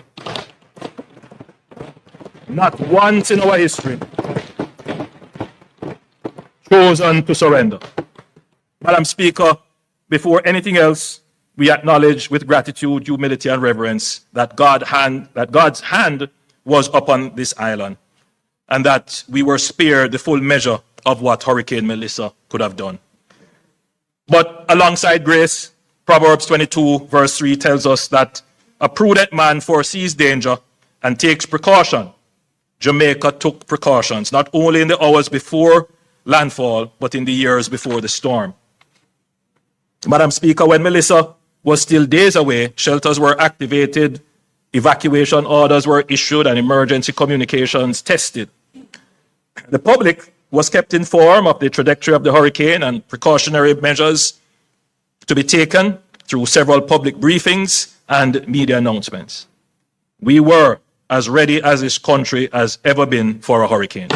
not once in our history, chosen to surrender. Madam Speaker, before anything else, we acknowledge with gratitude, humility, and reverence that God's hand was upon this island, and that we were spared the full measure of what Hurricane Melissa could have done. But alongside grace, Proverbs 22, verse 3 tells us that a prudent man foresees danger and takes precaution. Jamaica took precautions, not only in the hours before landfall, but in the years before the storm. Madam Speaker, when Melissa was still days away, shelters were activated, evacuation orders were issued, and emergency communications tested. The public was kept informed of the trajectory of the hurricane and precautionary measures to be taken through several public briefings and media announcements. We were as ready as this country has ever been for a hurricane.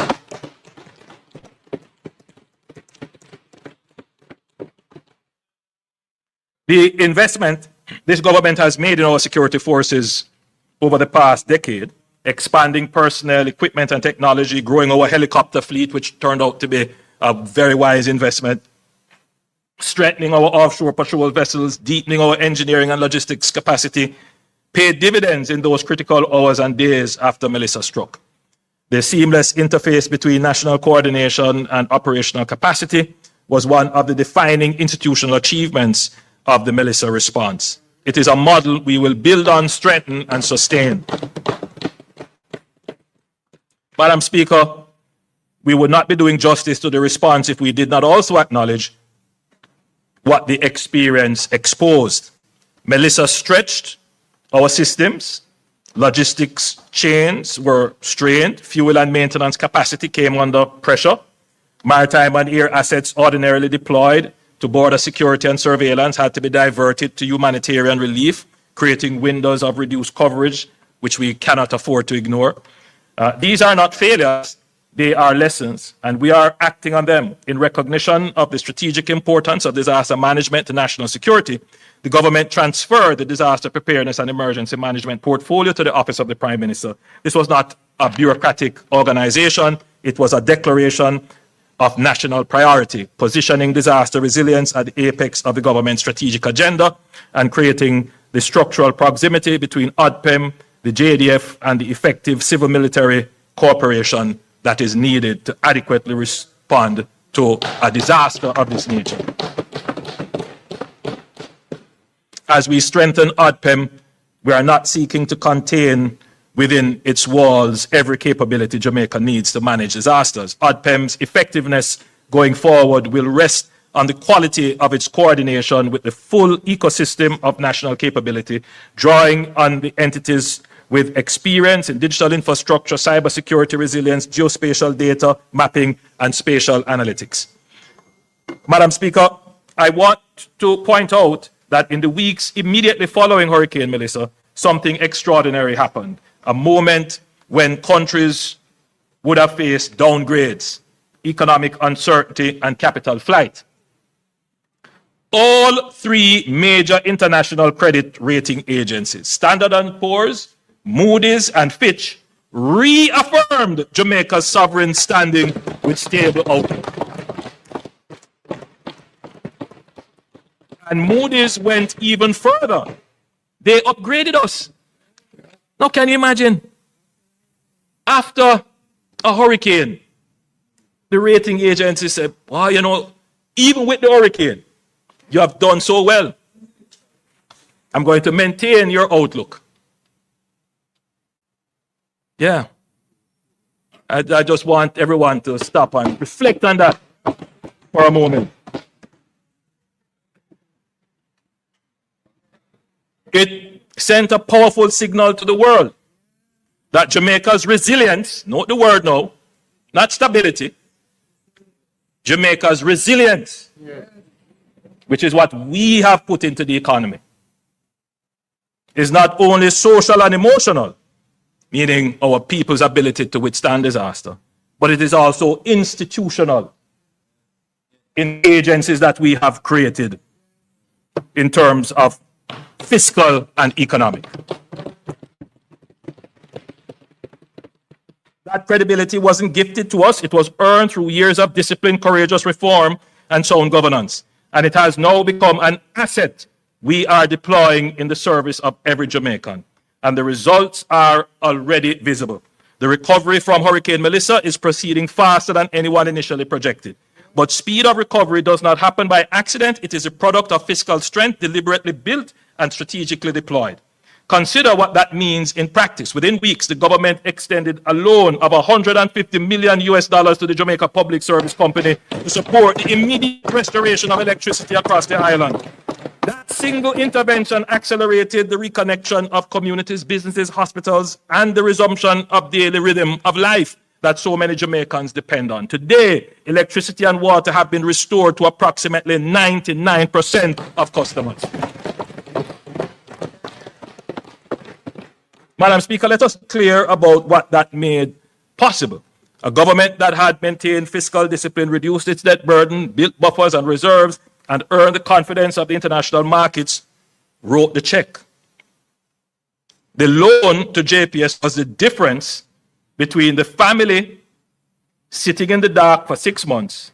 The investment this government has made in our security forces over the past decade, expanding personnel, equipment, and technology, growing our helicopter fleet, which turned out to be a very wise investment, strengthening our offshore patrol vessels, deepening our engineering and logistics capacity, paid dividends in those critical hours and days after Melissa struck. The seamless interface between national coordination and operational capacity was one of the defining institutional achievements of the Melissa response. It is a model we will build on, strengthen, and sustain. Madam Speaker, we would not be doing justice to the response if we did not also acknowledge what the experience exposed. Melissa stretched our systems, logistics chains were strained, fuel and maintenance capacity came under pressure, maritime and air assets ordinarily deployed to border security and surveillance had to be diverted to humanitarian relief, creating windows of reduced coverage, which we cannot afford to ignore. These are not failures, they are lessons, and we are acting on them. In recognition of the strategic importance of disaster management to national security, the government transferred the disaster preparedness and emergency management portfolio to the Office of the Prime Minister. This was not a bureaucratic organization, it was a declaration of national priority, positioning disaster resilience at the apex of the government's strategic agenda and creating the structural proximity between ODPEM, the JDF, and the effective civil-military cooperation that is needed to adequately respond to a disaster of this nature. As we strengthen ODPEM, we are not seeking to contain within its walls every capability Jamaica needs to manage disasters. ODPEM's effectiveness going forward will rest on the quality of its coordination with the full ecosystem of national capability, drawing on the entities with experience in digital infrastructure, cybersecurity resilience, geospatial data mapping, and spatial analytics. Madam Speaker, I want to point out that in the weeks immediately following Hurricane Melissa, something extraordinary happened. A moment when countries would have faced downgrades, economic uncertainty, and capital flight. All three major international credit rating agencies, Standard & Poor's, Moody's, and Fitch, reaffirmed Jamaica's sovereign standing with stable outlook. And Moody's went even further. They upgraded us. Now, can you imagine? After a hurricane, the rating agency said, well, you know, even with the hurricane, you have done so well. I'm going to maintain your outlook. Yeah. I just want everyone to stop and reflect on that for a moment. It sent a powerful signal to the world that Jamaica's resilience, note the word now, not stability, Jamaica's resilience, which is what we have put into the economy, is not only social and emotional, meaning our people's ability to withstand disaster, but it is also institutional in agencies that we have created in terms of fiscal and economic. That credibility wasn't gifted to us, it was earned through years of discipline, courageous reform, and sound governance. and it has now become an asset we are deploying in the service of every Jamaican. And the results are already visible. The recovery from Hurricane Melissa is proceeding faster than anyone initially projected. But speed of recovery does not happen by accident. It is a product of fiscal strength deliberately built and strategically deployed. Consider what that means in practice. Within weeks, the government extended a loan of $150 million to the Jamaica Public Service Company to support the immediate restoration of electricity across the island. That single intervention accelerated the reconnection of communities, businesses, hospitals, and the resumption of daily rhythm of life that so many Jamaicans depend on. Today, electricity and water have been restored to approximately 99% of customers. Madam Speaker, let us be clear about what that made possible. A government that had maintained fiscal discipline, reduced its debt burden, built buffers and reserves, and earned the confidence of the international markets, wrote the check. The loan to JPS was the difference between the family sitting in the dark for 6 months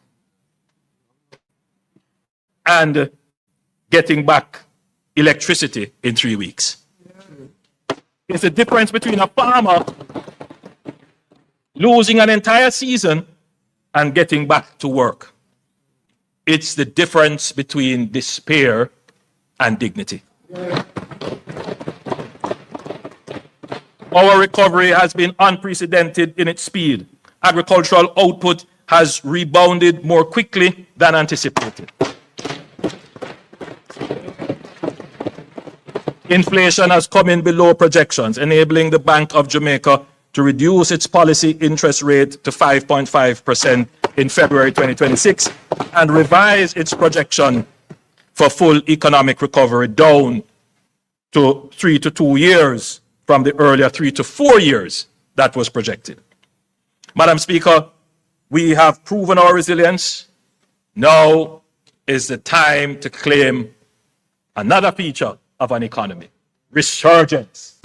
and getting back electricity in 3 weeks. It's the difference between a farmer losing an entire season and getting back to work. It's the difference between despair and dignity. Our recovery has been unprecedented in its speed. Agricultural output has rebounded more quickly than anticipated. Inflation has come in below projections, enabling the Bank of Jamaica to reduce its policy interest rate to 5.5% in February 2026 and revise its projection for full economic recovery down to 3 to 2 years from the earlier 3 to 4 years that was projected. Madam Speaker, we have proven our resilience. Now is the time to claim another feature of an economy: resurgence.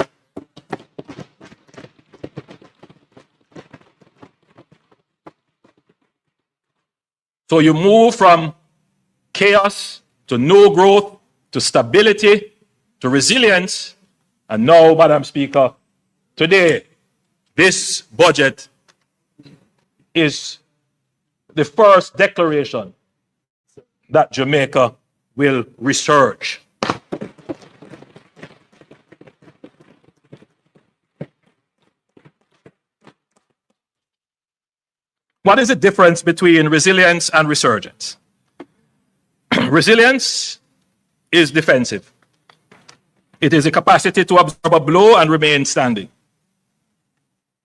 So you move from chaos to no growth to stability to resilience. And now, Madam Speaker, today, this budget is the first declaration that Jamaica will resurge. What is the difference between resilience and resurgence? Resilience is defensive. It is a capacity to absorb a blow and remain standing.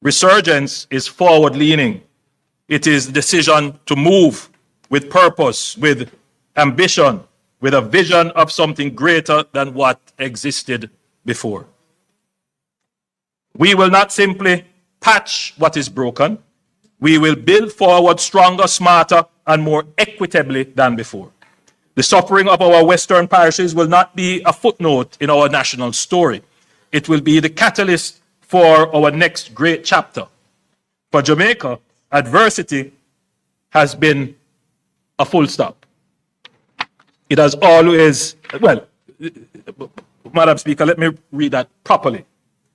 Resurgence is forward-leaning. It is the decision to move with purpose, with ambition, with a vision of something greater than what existed before. We will not simply patch what is broken. We will build forward stronger, smarter, and more equitably than before. The suffering of our Western parishes will not be a footnote in our national story. It will be the catalyst for our next great chapter. For Jamaica, adversity has been a full stop. It has always, well, Madam Speaker, let me read that properly.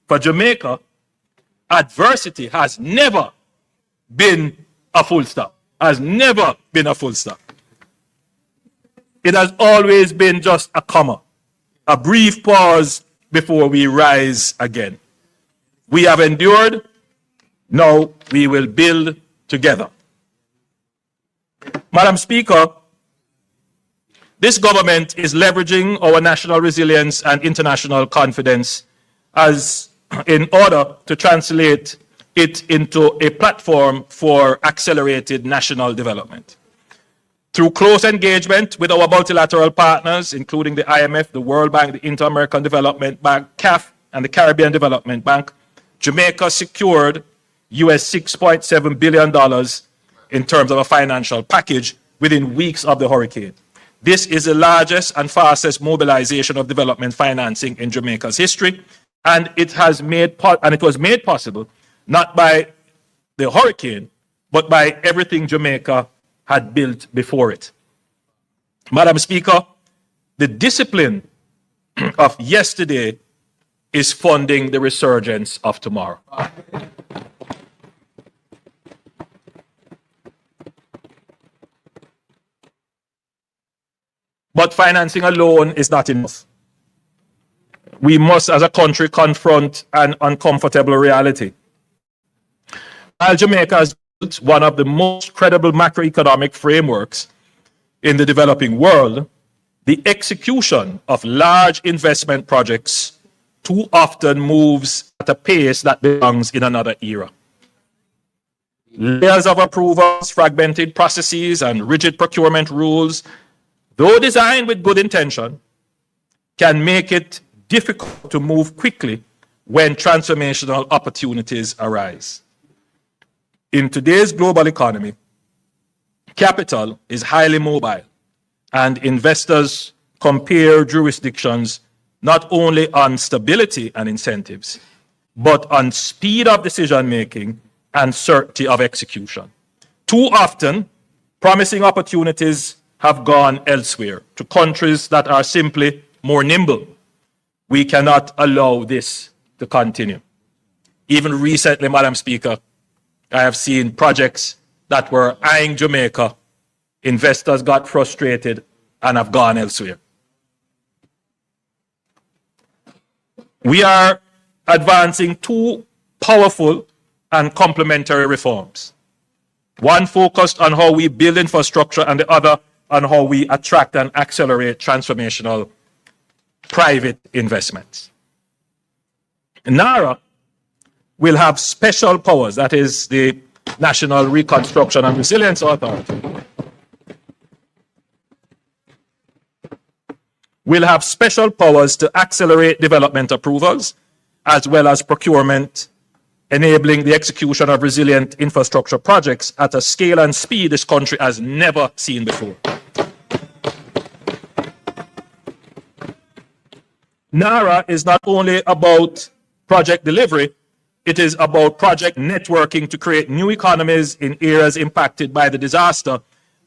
For Jamaica, adversity has never been a full stop. Has never been a full stop. It has always been just a comma, a brief pause before we rise again. We have endured, now we will build together. Madam Speaker, this government is leveraging our national resilience and international confidence as in order to translate it into a platform for accelerated national development. Through close engagement with our multilateral partners, including the IMF, the World Bank, the Inter-American Development Bank, CAF, and the Caribbean Development Bank, Jamaica secured US $6.7 billion in terms of a financial package within weeks of the hurricane. This is the largest and fastest mobilization of development financing in Jamaica's history, and it was made possible not by the hurricane, but by everything Jamaica had built before it. Madam Speaker, the discipline of yesterday is funding the resurgence of tomorrow. But financing alone is not enough. We must, as a country, confront an uncomfortable reality. While Jamaica has built one of the most credible macroeconomic frameworks in the developing world, the execution of large investment projects too often moves at a pace that belongs in another era. Layers of approvals, fragmented processes, and rigid procurement rules, though designed with good intention, can make it difficult to move quickly when transformational opportunities arise. In today's global economy, capital is highly mobile, and investors compare jurisdictions not only on stability and incentives, but on speed of decision-making and certainty of execution. Too often, promising opportunities have gone elsewhere, to countries that are simply more nimble. We cannot allow this to continue. Even recently, Madam Speaker, I have seen projects that were eyeing Jamaica. Investors got frustrated and have gone elsewhere. We are advancing two powerful and complementary reforms. One focused on how we build infrastructure and the other on how we attract and accelerate transformational private investments. NARA will have special powers, that is the National Reconstruction and Resilience Authority, will have special powers to accelerate development approvals as well as procurement, enabling the execution of resilient infrastructure projects at a scale and speed this country has never seen before. NARA is not only about project delivery, it is about project networking to create new economies in areas impacted by the disaster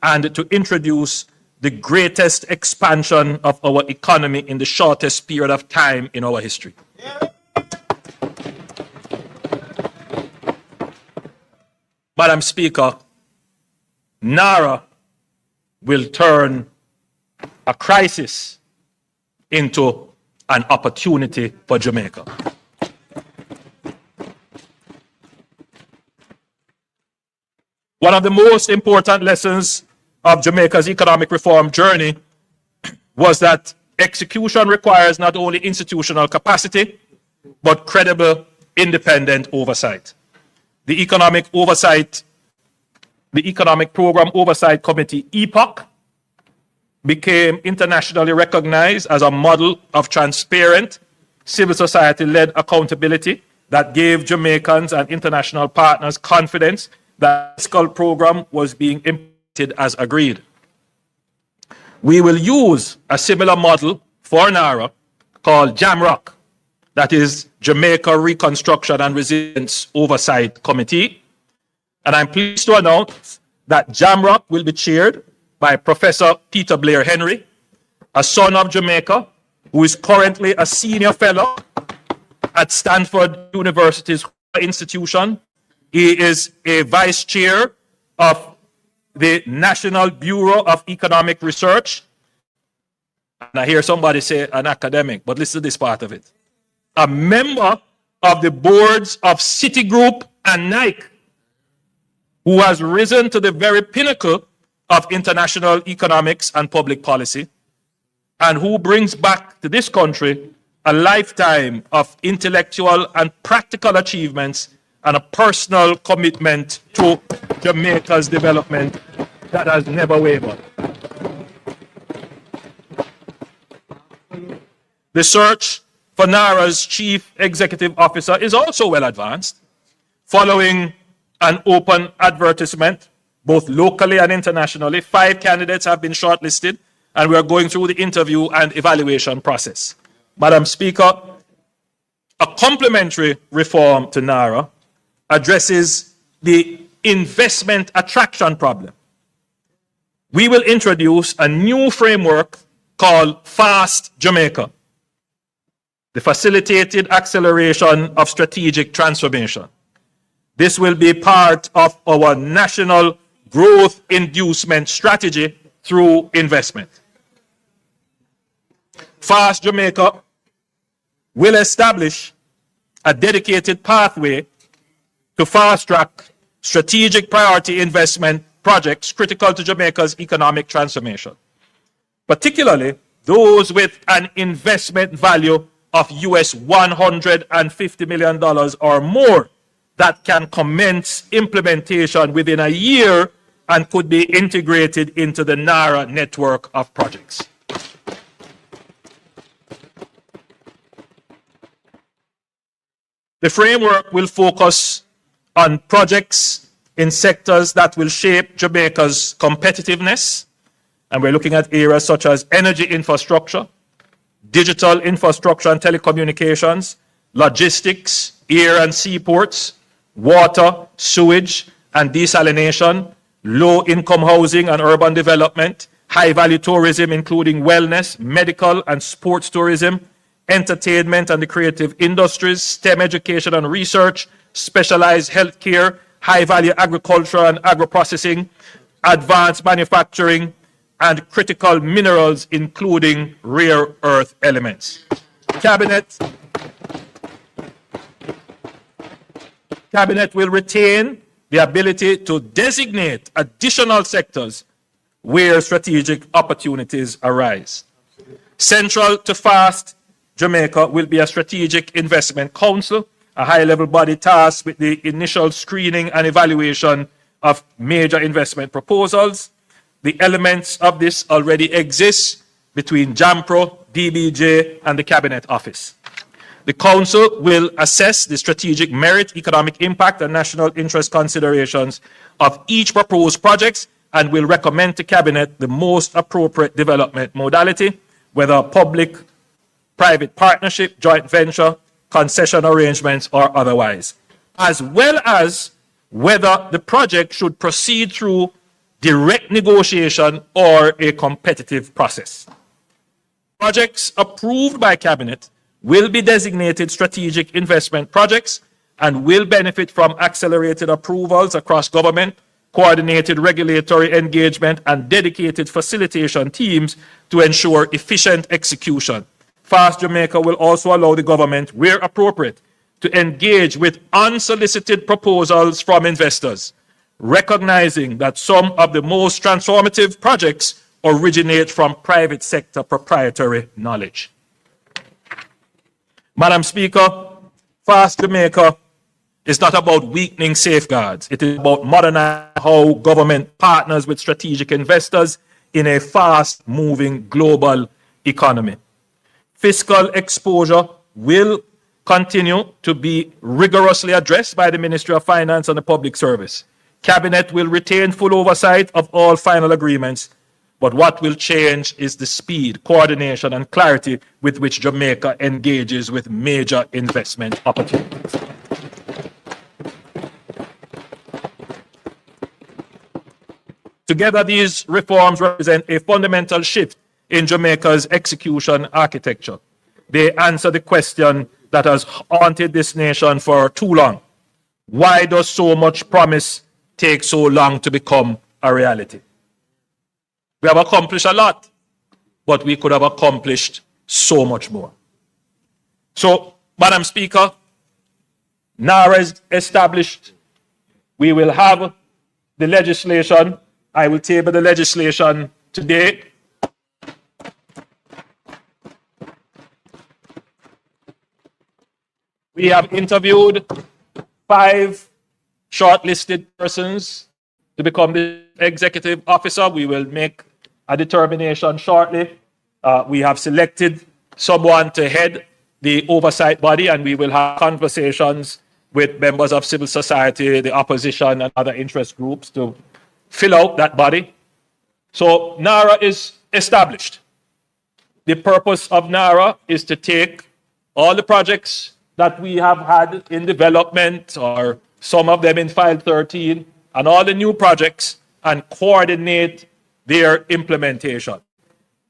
and to introduce the greatest expansion of our economy in the shortest period of time in our history. Madam Speaker, NARA will turn a crisis into an opportunity for Jamaica. One of the most important lessons of Jamaica's economic reform journey was that execution requires not only institutional capacity, but credible, independent oversight. The Economic Program Oversight Committee, EPOC, became internationally recognized as a model of transparent, civil society-led accountability that gave Jamaicans and international partners confidence that the fiscal program was being implemented as agreed. We will use a similar model for NARA called JAMROC, that is Jamaica Reconstruction and Resilience Oversight Committee. And I'm pleased to announce that JAMROC will be chaired by Professor Peter Blair Henry, a son of Jamaica, who is currently a senior fellow at Stanford University's institution. He is a vice chair of the National Bureau of Economic Research. And I hear somebody say an academic, but listen to this part of it. A member of the boards of Citigroup and Nike, who has risen to the very pinnacle of international economics and public policy, and who brings back to this country a lifetime of intellectual and practical achievements and a personal commitment to Jamaica's development that has never wavered. The search for NARA's chief executive officer is also well advanced. Following an open advertisement, both locally and internationally, 5 candidates have been shortlisted, and we are going through the interview and evaluation process. Madam Speaker, a complementary reform to NARA addresses the investment attraction problem. we will introduce a new framework called Fast Jamaica, the facilitated acceleration of strategic transformation. This will be part of our national growth inducement strategy through investment. Fast Jamaica will establish a dedicated pathway to fast-track strategic priority investment projects critical to Jamaica's economic transformation, particularly those with an investment value of US $150 million or more that can commence implementation within a year and could be integrated into the NARA network of projects. The framework will focus on projects in sectors that will shape Jamaica's competitiveness, and we're looking at areas such as energy infrastructure, digital infrastructure and telecommunications, logistics, air and seaports, water, sewage and desalination, low-income housing and urban development, high-value tourism including wellness, medical and sports tourism, entertainment and the creative industries, STEM education and research, specialized healthcare, high-value agriculture and agro-processing, advanced manufacturing, and critical minerals, including rare earth elements. Cabinet will retain the ability to designate additional sectors where strategic opportunities arise. Central to Fast Jamaica will be a strategic investment council, a high-level body tasked with the initial screening and evaluation of major investment proposals. The elements of this already exist between JAMPRO, DBJ, and the Cabinet Office. The Council will assess the strategic merit, economic impact, and national interest considerations of each proposed project and will recommend to Cabinet the most appropriate development modality, whether public-private partnership, joint venture, concession arrangements, or otherwise, as well as whether the project should proceed through direct negotiation or a competitive process. Projects approved by Cabinet will be designated strategic investment projects and will benefit from accelerated approvals across government, coordinated regulatory engagement, and dedicated facilitation teams to ensure efficient execution. Fast Jamaica will also allow the government, where appropriate, to engage with unsolicited proposals from investors, recognizing that some of the most transformative projects originate from private sector proprietary knowledge. Madam Speaker, Fast Jamaica is not about weakening safeguards. It is about modernizing how government partners with strategic investors in a fast-moving global economy. Fiscal exposure will continue to be rigorously addressed by the Ministry of Finance and the Public Service. Cabinet will retain full oversight of all final agreements, but what will change is the speed, coordination, and clarity with which Jamaica engages with major investment opportunities. Together, these reforms represent a fundamental shift in Jamaica's execution architecture. They answer the question that has haunted this nation for too long. Why does so much promise take so long to become a reality? We have accomplished a lot, but we could have accomplished so much more. So, Madam Speaker, NARA is established. We will have the legislation. I will table the legislation today. We have interviewed 5 shortlisted persons to become the executive officer. We will make a determination shortly. We have selected someone to head the oversight body, and we will have conversations with members of civil society, the opposition, and other interest groups to fill out that body. So NARA is established. The purpose of NARA is to take all the projects that we have had in development, or some of them in File 13, and all the new projects, and coordinate their implementation.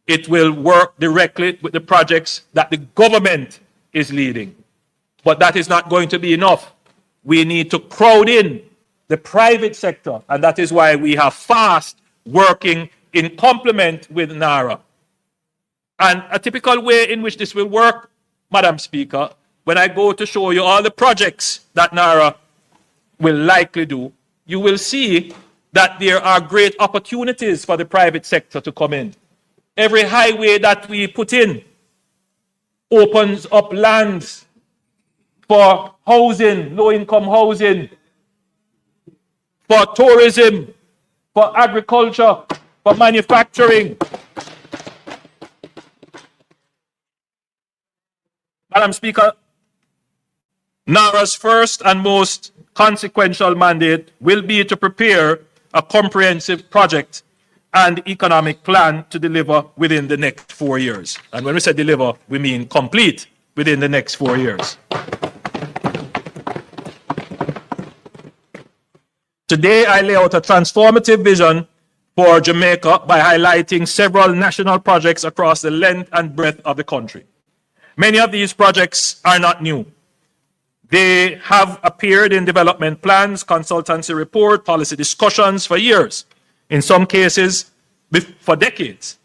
It will work directly with the projects that the government is leading. But that is not going to be enough. We need to crowd in the private sector, and that is why we have FAST working in complement with NARA. And a typical way in which this will work, Madam Speaker, when I go to show you all the projects that NARA will likely do, you will see that there are great opportunities for the private sector to come in. Every highway that we put in opens up lands for housing, low-income housing, for tourism, for agriculture, for manufacturing. Madam Speaker, NARA's first and most consequential mandate will be to prepare a comprehensive project and economic plan to deliver within the next 4 years. And when we say deliver, we mean complete within the next 4 years. Today, I lay out a transformative vision for Jamaica by highlighting several national projects across the length and breadth of the country. Many of these projects are not new. They have appeared in development plans, consultancy report, policy discussions for years, in some cases for decades.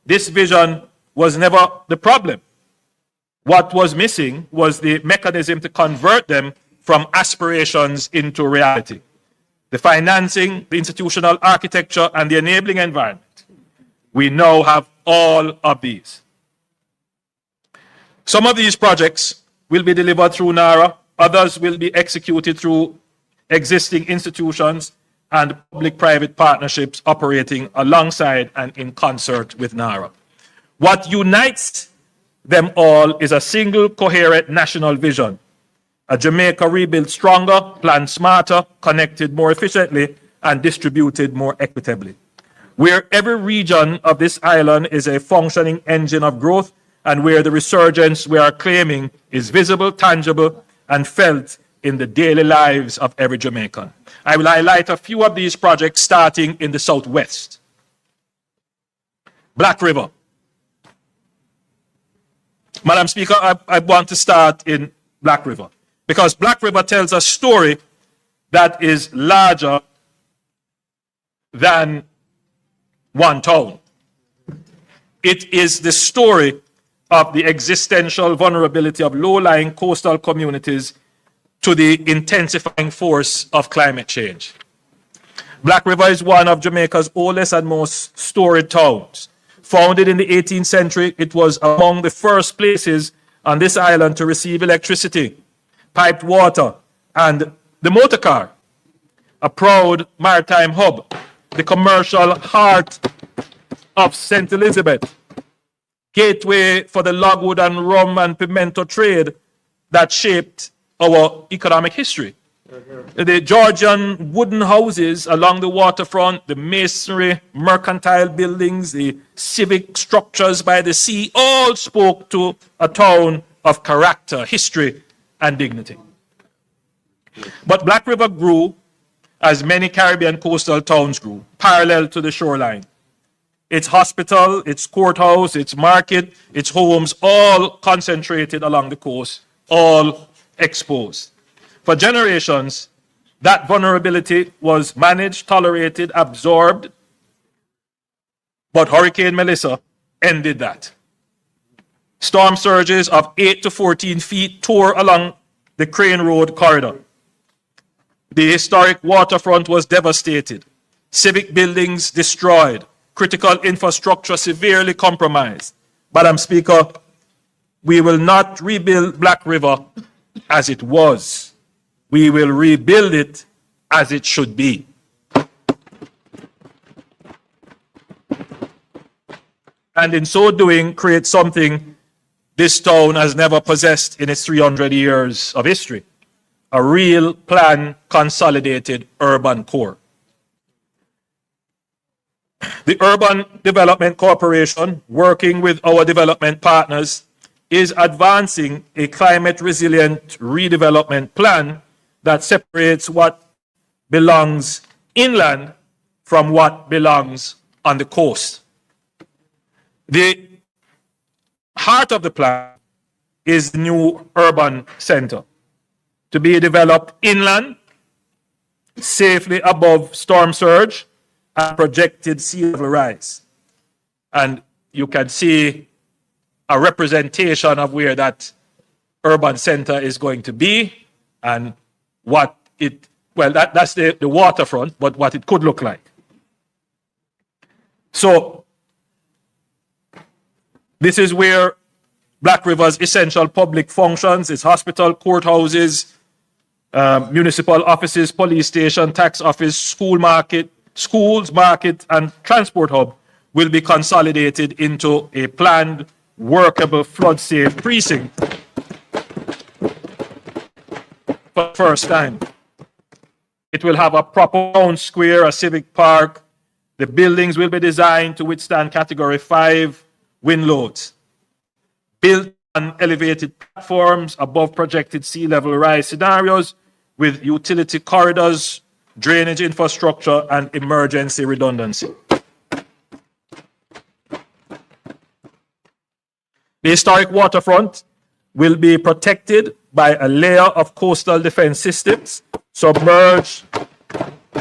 This vision was never the problem. What was missing was the mechanism to convert them from aspirations into reality. The financing, the institutional architecture, and the enabling environment. We now have all of these. Some of these projects will be delivered through NARA, others will be executed through existing institutions and public-private partnerships operating alongside and in concert with NARA. What unites them all is a single coherent national vision. A Jamaica rebuilt stronger, planned smarter, connected more efficiently, and distributed more equitably. Where every region of this island is a functioning engine of growth, and where the resurgence we are claiming is visible, tangible, and felt in the daily lives of every Jamaican. I will highlight a few of these projects starting in the southwest. Black River. Madam Speaker, I want to start in Black River, because Black River tells a story that is larger than one town. It is the story of the existential vulnerability of low-lying coastal communities to the intensifying force of climate change. Black River is one of Jamaica's oldest and most storied towns. Founded in the 18th century, it was among the first places on this island to receive electricity, piped water, and the motor car, a proud maritime hub, the commercial heart of St. Elizabeth, gateway for the logwood and rum and pimento trade that shaped our economic history. The Georgian wooden houses along the waterfront, the masonry, mercantile buildings, the civic structures by the sea, all spoke to a town of character, history, and dignity. But Black River grew as many Caribbean coastal towns grew, parallel to the shoreline. Its hospital, its courthouse, its market, its homes, all concentrated along the coast, all exposed. For generations, that vulnerability was managed, tolerated, absorbed, but Hurricane Melissa ended that. Storm surges of 8 to 14 feet tore along the Crane Road corridor. The historic waterfront was devastated, civic buildings destroyed, critical infrastructure severely compromised. Madam Speaker, we will not rebuild Black River as it was. We will rebuild it as it should be. And in so doing, create something this town has never possessed in its 300 years of history: a real planned, consolidated urban core. The Urban Development Corporation, working with our development partners, is advancing a climate-resilient redevelopment plan that separates what belongs inland from what belongs on the coast. The heart of the plan is the new urban center to be developed inland, safely above storm surge and projected sea level rise. And you can see a representation of where that urban center is going to be and what it, well, that's the waterfront, but what it could look like. So this is where Black River's essential public functions, its hospital, courthouses, municipal offices, police station, tax office, schools, market, and transport hub will be consolidated into a planned, workable, flood-safe precinct for the first time. It will have a proper town square, a civic park. The buildings will be designed to withstand Category 5 wind loads. Built on elevated platforms above projected sea level rise scenarios with utility corridors, drainage infrastructure, and emergency redundancy. The historic waterfront will be protected by a layer of coastal defense systems, submerged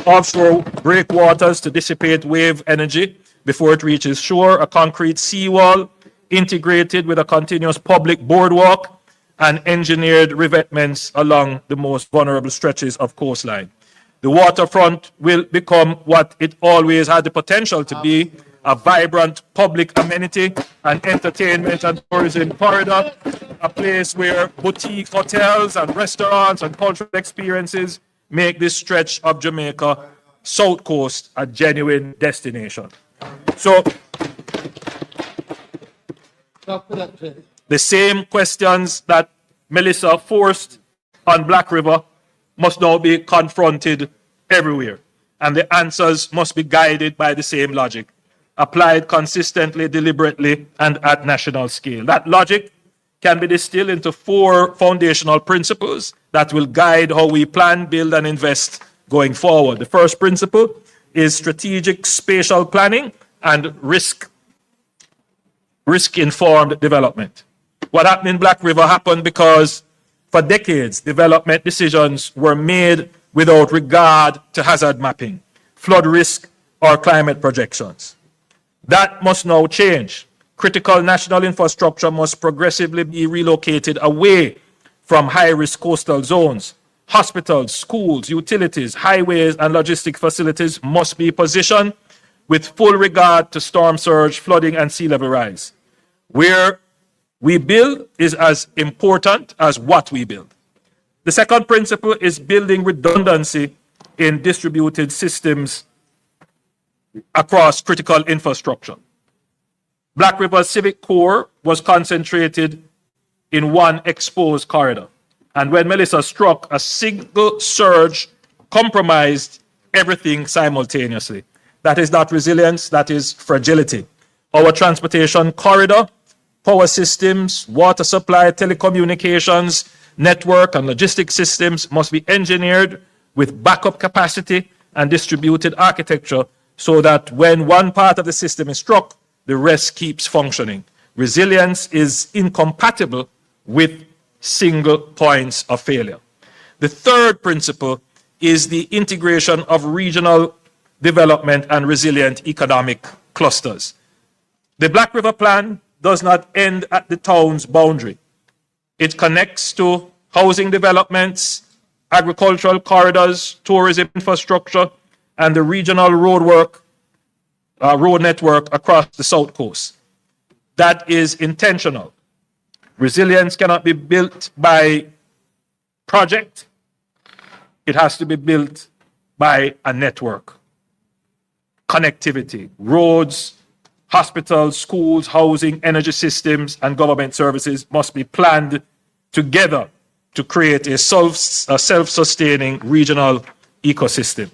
offshore breakwaters to dissipate wave energy before it reaches shore, a concrete seawall integrated with a continuous public boardwalk and engineered revetments along the most vulnerable stretches of coastline. The waterfront will become what it always had the potential to be, a vibrant public amenity and entertainment and tourism corridor, a place where boutique hotels and restaurants and cultural experiences make this stretch of Jamaica South Coast a genuine destination. So, the same questions that Melissa forced on Black River must now be confronted everywhere, and the answers must be guided by the same logic, applied consistently, deliberately, and at national scale. That logic can be distilled into 4 foundational principles that will guide how we plan, build, and invest going forward. The first principle is strategic spatial planning and risk-informed development. What happened in Black River happened because for decades, development decisions were made without regard to hazard mapping, flood risk, or climate projections. That must now change. Critical national infrastructure must progressively be relocated away from high-risk coastal zones. Hospitals, schools, utilities, highways, and logistic facilities must be positioned with full regard to storm surge, flooding, and sea level rise. Where we build is as important as what we build. The second principle is building redundancy in distributed systems across critical infrastructure. Black River's civic core was concentrated in one exposed corridor. And when Melissa struck, a single surge compromised everything simultaneously. That is not resilience, that is fragility. Our transportation corridor, power systems, water supply, telecommunications, network, and logistic systems must be engineered with backup capacity and distributed architecture so that when one part of the system is struck, the rest keeps functioning. Resilience is incompatible with single points of failure. The third principle is the integration of regional development and resilient economic clusters. The Black River Plan does not end at the town's boundary. It connects to housing developments, agricultural corridors, tourism infrastructure, and the regional road network across the South Coast. That is intentional. Resilience cannot be built by project. It has to be built by a network. Connectivity, roads, hospitals, schools, housing, energy systems, and government services must be planned together to create a self-sustaining regional ecosystem.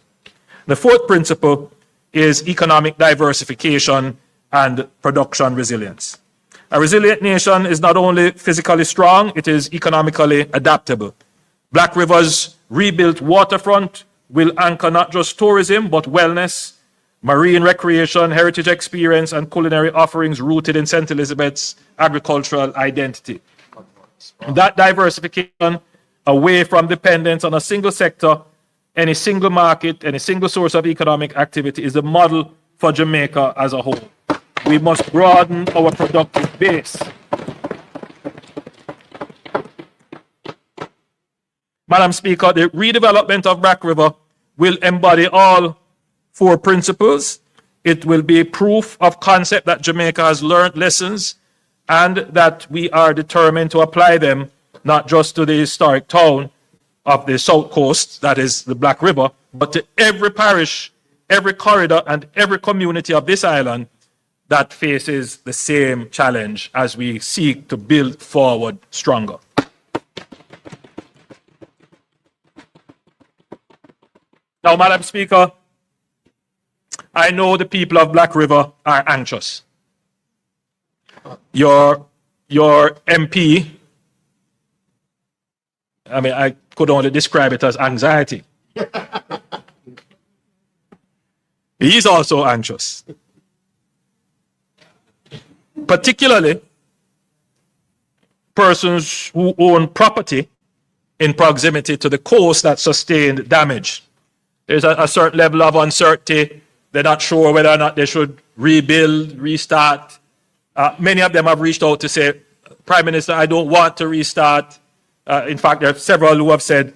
The fourth principle is economic diversification and production resilience. A resilient nation is not only physically strong, it is economically adaptable. Black River's rebuilt waterfront will anchor not just tourism, but wellness, marine recreation, heritage experience, and culinary offerings rooted in St. Elizabeth's agricultural identity. That diversification away from dependence on a single sector, any single market, any single source of economic activity is the model for Jamaica as a whole. We must broaden our productive base. Madam Speaker, the redevelopment of Black River will embody all 4 principles. It will be proof of concept that Jamaica has learned lessons and that we are determined to apply them not just to the historic town of the South Coast, that is the Black River, but to every parish, every corridor, and every community of this island that faces the same challenge as we seek to build forward stronger. Now, Madam Speaker, I know the people of Black River are anxious. Your MP, I mean, I could only describe it as anxiety. He's also anxious. Particularly persons who own property in proximity to the coast that sustained damage. There's a certain level of uncertainty. They're not sure whether or not they should rebuild, restart. Many of them have reached out to say, Prime Minister, I don't want to restart. In fact, there are several who have said,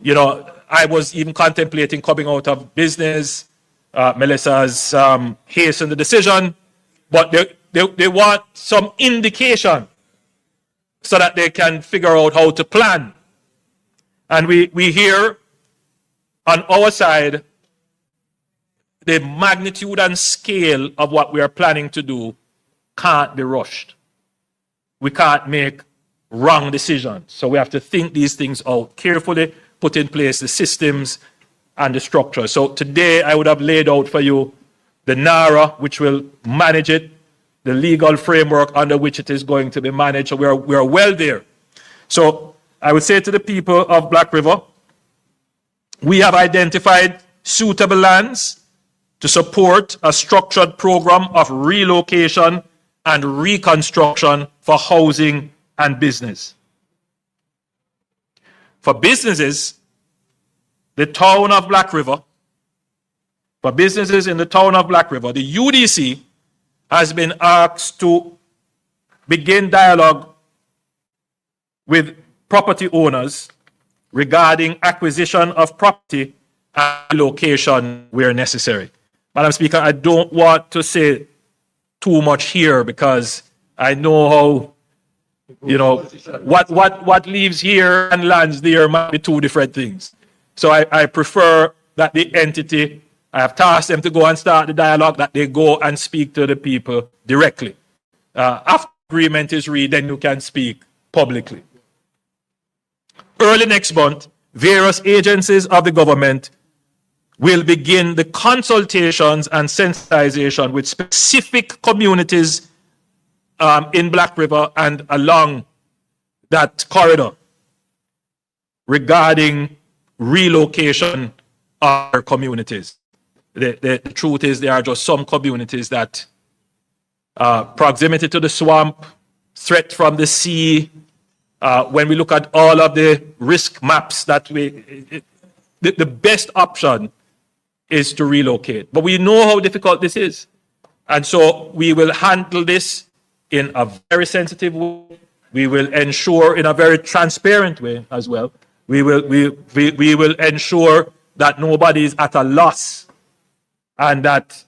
you know, I was even contemplating coming out of business. Melissa's hastened the decision, but they want some indication so that they can figure out how to plan. And we hear on our side the magnitude and scale of what we are planning to do can't be rushed. We can't make wrong decisions. So we have to think these things out carefully, put in place the systems and the structure. So today I would have laid out for you the NARA, which will manage it, the legal framework under which it is going to be managed. So we are well there. So I would say to the people of Black River, we have identified suitable lands to support a structured program of relocation and reconstruction for housing and business. For businesses, the town of Black River, for businesses in the town of Black River, the UDC has been asked to begin dialogue with property owners regarding acquisition of property and location where necessary. Madam Speaker, I don't want to say too much here because I know how, you know, what leaves here and lands there might be 2 different things. So I prefer that the entity, I have tasked them to go and start the dialogue, that they go and speak to the people directly. After agreement is reached, then you can speak publicly. Early next month, various agencies of the government will begin the consultations and sensitization with specific communities in Black River and along that corridor regarding relocation of our communities. The truth is there are just some communities that proximity to the swamp, threat from the sea, when we look at all of the risk maps that the best option is to relocate. But we know how difficult this is. And so we will handle this in a very sensitive way. We will ensure in a very transparent way as well. We will ensure that nobody is at a loss and that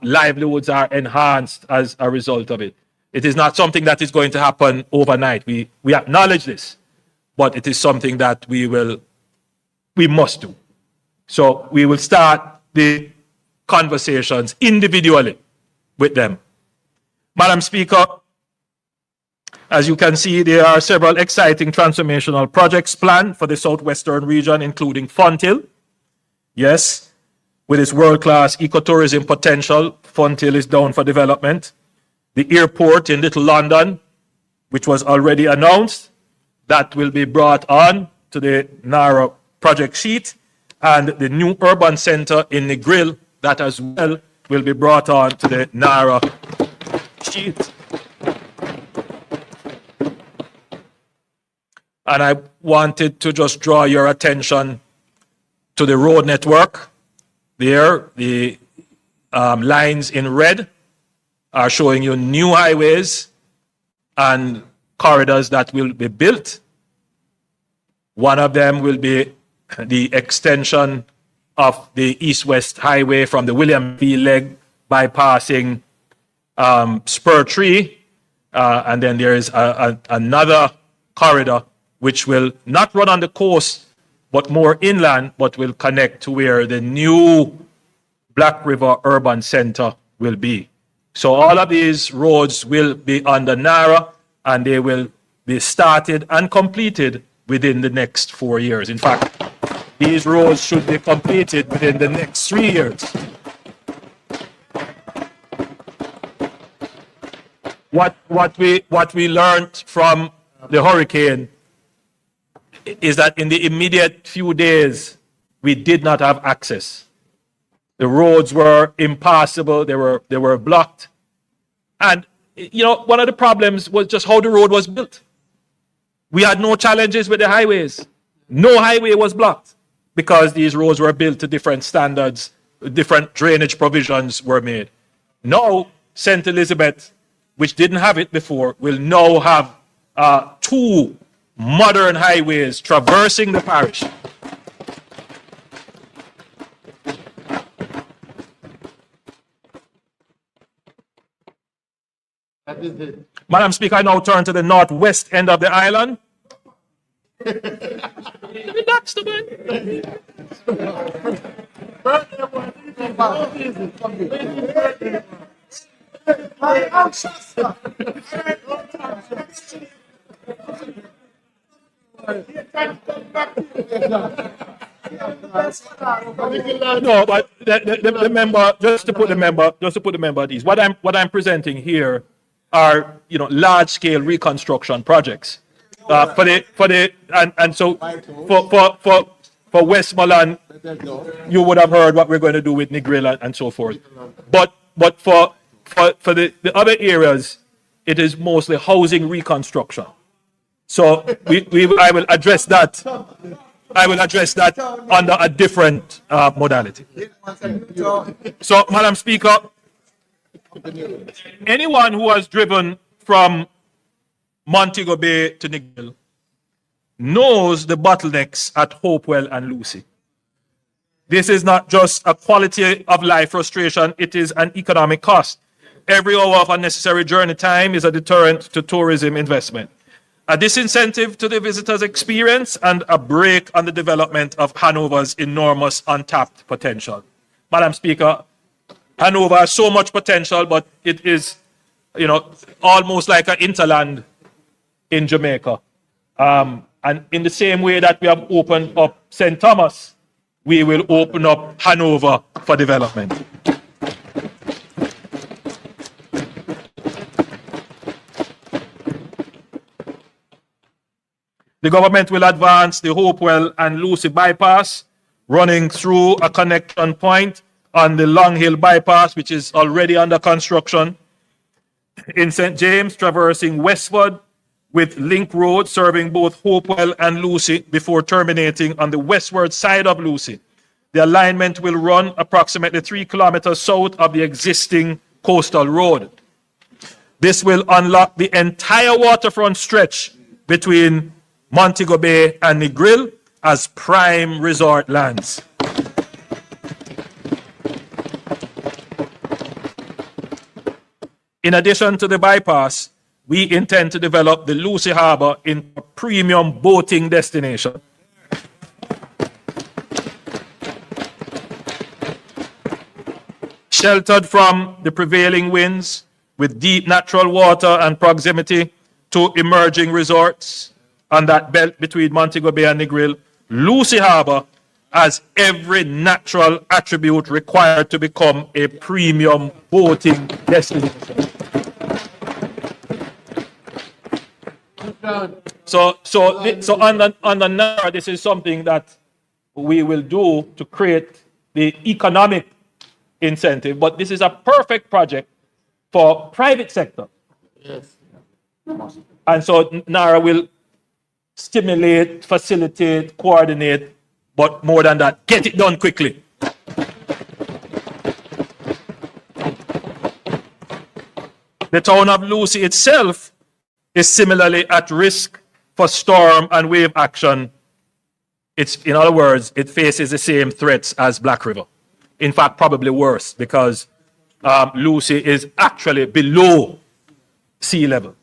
livelihoods are enhanced as a result of it. It is not something that is going to happen overnight. We acknowledge this, but it is something that we must do. So we will start the conversations individually with them. Madam Speaker, as you can see, there are several exciting transformational projects planned for the southwestern region, including Fonthill. Yes, with its world-class ecotourism potential, Fonthill is down for development. The airport in Little London, which was already announced, that will be brought on to the NARA project sheet, and the new urban center in Negril, that as well will be brought on to the NARA sheet. And I wanted to just draw your attention to the road network. There, the lines in red are showing you new highways and corridors that will be built. One of them will be the extension of the east-west highway from the William P. leg bypassing Spur Tree. And then there is another corridor which will not run on the coast, but more inland, but will connect to where the new Black River Urban Center will be. So all of these roads will be under NARA, and they will be started and completed within the next 4 years. In fact, these roads should be completed within the next 3 years. What we learned from the hurricane is that in the immediate few days, we did not have access. The roads were impassable, they were blocked. And, you know, one of the problems was just how the road was built. We had no challenges with the highways. No highway was blocked because these roads were built to different standards, different drainage provisions were made. Now, St. Elizabeth, which didn't have it before, will now have 2 modern highways traversing the parish. Madam Speaker, I now turn to the northwest end of the island. Relax, man. No, but the member, just to put the member at ease. What I'm presenting here are, you know, large-scale reconstruction projects. For Westmoreland, you would have heard what we're going to do with Negril and so forth. But for the other areas, it is mostly housing reconstruction. So I will address that. I will address that under a different modality. So, Madam Speaker, anyone who has driven from Montego Bay to Negril knows the bottlenecks at Hopewell and Lucy. This is not just a quality of life frustration, it is an economic cost. Every hour of unnecessary journey time is a deterrent to tourism investment, a disincentive to the visitor's experience, and a brake on the development of Hanover's enormous untapped potential. Madam Speaker, Hanover has so much potential, but it is, you know, almost like an interland in Jamaica. And in the same way that we have opened up St. Thomas, we will open up Hanover for development. The government will advance the Hopewell and Lucy bypass, running through a connection point on the Long Hill bypass, which is already under construction. In St. James, traversing Westford with Link Road serving both Hopewell and Lucy before terminating on the westward side of Lucy. The alignment will run approximately 3 kilometers south of the existing coastal road. This will unlock the entire waterfront stretch between Montego Bay and Negril as prime resort lands. In addition to the bypass, we intend to develop the Lucy Harbour into a premium boating destination. Sheltered from the prevailing winds, with deep natural water and proximity to emerging resorts on that belt between Montego Bay and Negril, Lucy Harbour has every natural attribute required to become a premium boating destination. So under NARA, this is something that we will do to create the economic incentive, but this is a perfect project for private sector. Yes. And so NARA will stimulate, facilitate, coordinate, but more than that, get it done quickly. The town of Lucy itself is similarly at risk for storm and wave action. In other words, it faces the same threats as Black River. In fact, probably worse, because Lucy is actually below sea level.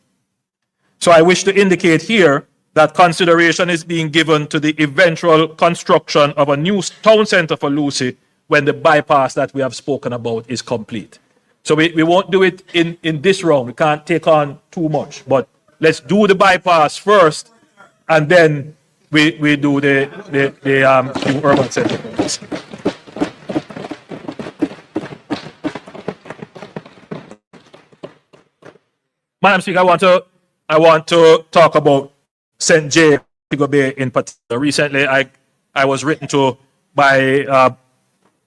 So I wish to indicate here that consideration is being given to the eventual construction of a new town center for Lucy when the bypass that we have spoken about is complete. So we won't do it in this round. We can't take on too much, but let's do the bypass first, and then we do the new urban center. Madam Speaker, I want to talk about St. James, Montego Bay in particular. Recently, I was written to by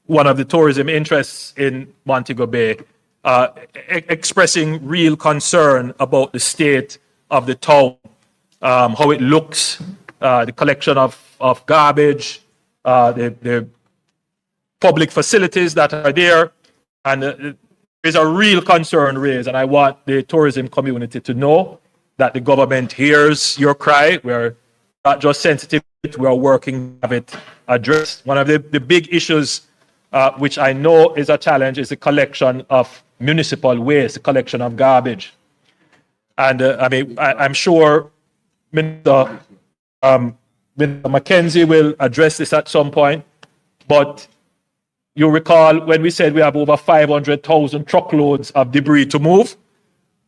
one of the tourism interests in Montego Bay, expressing real concern about the state of the town, how it looks, the collection of garbage, the public facilities that are there, and there's a real concern raised, and I want the tourism community to know that the government hears your cry. We're not just sensitive, we are working to have it addressed. One of the big issues, which I know is a challenge, is the collection of municipal waste, the collection of garbage. And I'm sure Minister Mackenzie will address this at some point, but you recall when we said we have over 500,000 truckloads of debris to move.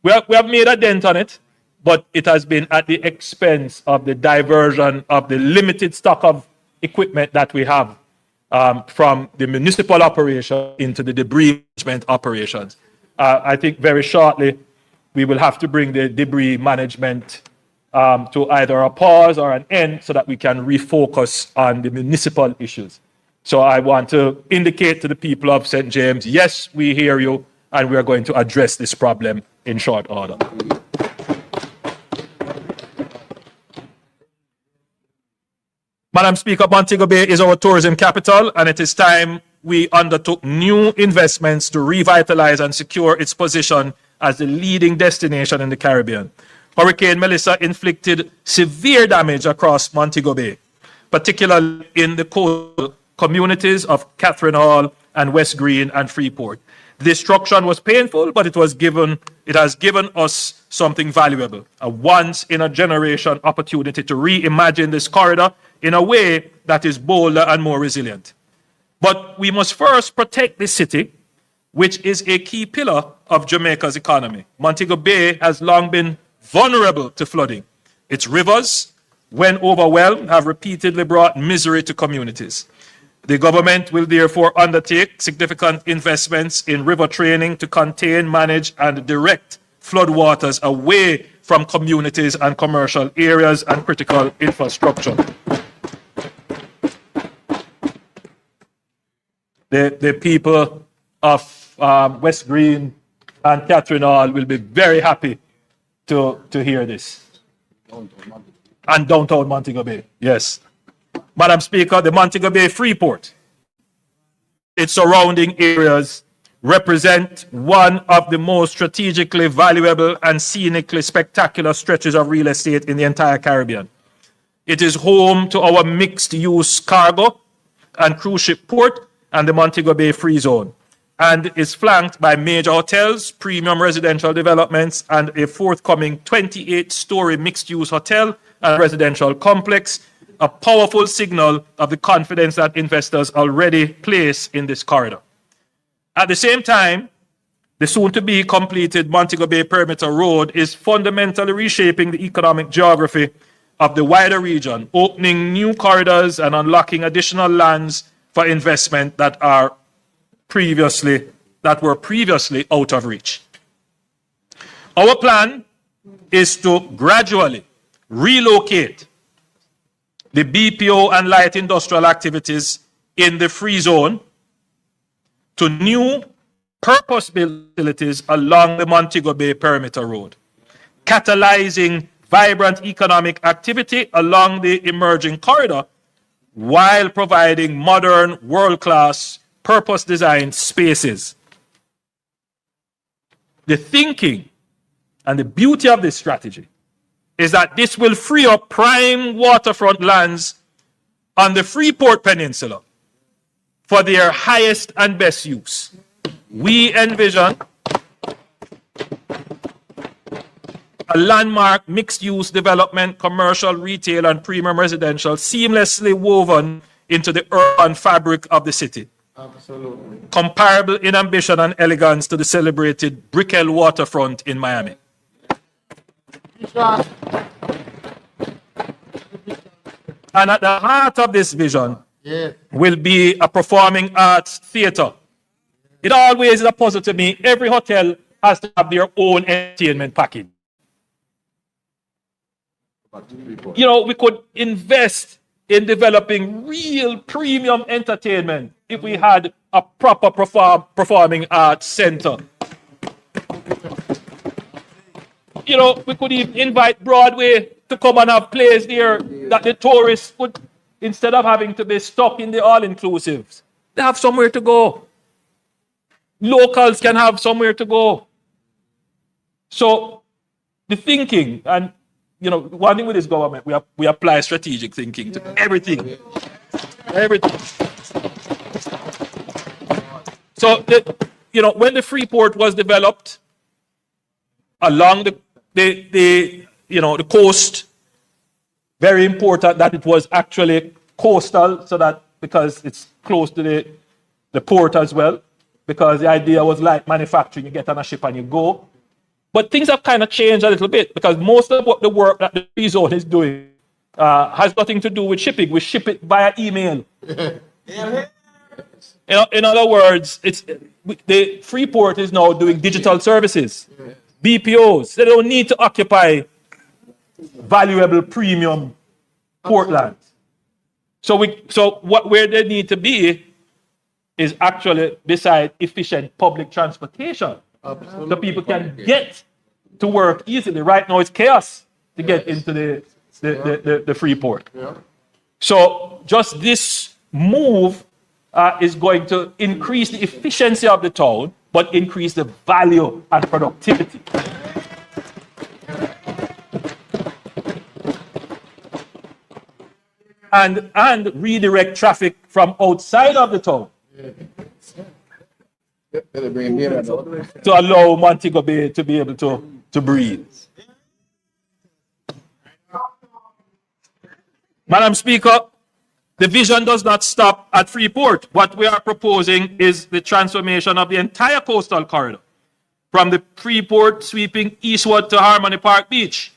We have made a dent on it, but it has been at the expense of the diversion of the limited stock of equipment that we have from the municipal operation into the debris management operations. I think very shortly we will have to bring the debris management to either a pause or an end so that we can refocus on the municipal issues. So I want to indicate to the people of St. James, yes, we hear you, and we are going to address this problem in short order. Madam Speaker, Montego Bay is our tourism capital, and it is time we undertook new investments to revitalize and secure its position as the leading destination in the Caribbean. Hurricane Melissa inflicted severe damage across Montego Bay, particularly in the coastal communities of Catherine Hall and West Green and Freeport. The destruction was painful, but it has given us something valuable, a once-in-a-generation opportunity to reimagine this corridor in a way that is bolder and more resilient. But we must first protect this city, which is a key pillar of Jamaica's economy. Montego Bay has long been vulnerable to flooding. Its rivers, when overwhelmed, have repeatedly brought misery to communities. The government will therefore undertake significant investments in river training to contain, manage, and direct floodwaters away from communities and commercial areas and critical infrastructure. The people of West Green and Catherine Hall will be very happy to hear this. And downtown Montego Bay, yes. Madam Speaker, the Montego Bay Freeport, its surrounding areas represent one of the most strategically valuable and scenically spectacular stretches of real estate in the entire Caribbean. It is home to our mixed-use cargo and cruise ship port and the Montego Bay Free Zone, and is flanked by major hotels, premium residential developments, and a forthcoming 28-story mixed-use hotel and residential complex, a powerful signal of the confidence that investors already place in this corridor. At the same time, the soon-to-be completed Montego Bay Perimeter Road is fundamentally reshaping the economic geography of the wider region, opening new corridors and unlocking additional lands for investment that were previously out of reach. Our plan is to gradually relocate the BPO and light industrial activities in the free zone to new purpose-built facilities along the Montego Bay Perimeter Road, catalyzing vibrant economic activity along the emerging corridor while providing modern, world-class, purpose-designed spaces. The thinking and the beauty of this strategy is that this will free up prime waterfront lands on the Freeport Peninsula for their highest and best use. We envision a landmark mixed-use development, commercial, retail, and premium residential seamlessly woven into the urban fabric of the city. Absolutely. Comparable in ambition and elegance to the celebrated Brickell waterfront in Miami. And at the heart of this vision will be a performing arts theater. It always is a puzzle to me. Every hotel has to have their own entertainment package. You know, we could invest in developing real premium entertainment if we had a proper performing arts center. You know, we could even invite Broadway to come and have plays there that the tourists would, instead of having to be stuck in the all-inclusives, they have somewhere to go. Locals can have somewhere to go. So the thinking, and you know, one thing with this government, we apply strategic thinking to everything. Everything. So, you know, when the Freeport was developed along the coast, very important that it was actually coastal, so that because it's close to the port as well, because the idea was like manufacturing, you get on a ship and you go. But things have kind of changed a little bit, because most of what the work that the free zone is doing has nothing to do with shipping. We ship it via email. In other words, the Freeport is now doing digital services, BPOs. They don't need to occupy valuable premium port lands. So where they need to be is actually beside efficient public transportation. Absolutely. So people can get to work easily. Right now it's chaos to get into the Freeport. Yeah. So just this move is going to increase the efficiency of the town, but increase the value and productivity. And redirect traffic from outside of the town. To allow Montego Bay to be able to breathe. Madam Speaker, the vision does not stop at Freeport. What we are proposing is the transformation of the entire coastal corridor, from the Freeport sweeping eastward to Harmony Park Beach,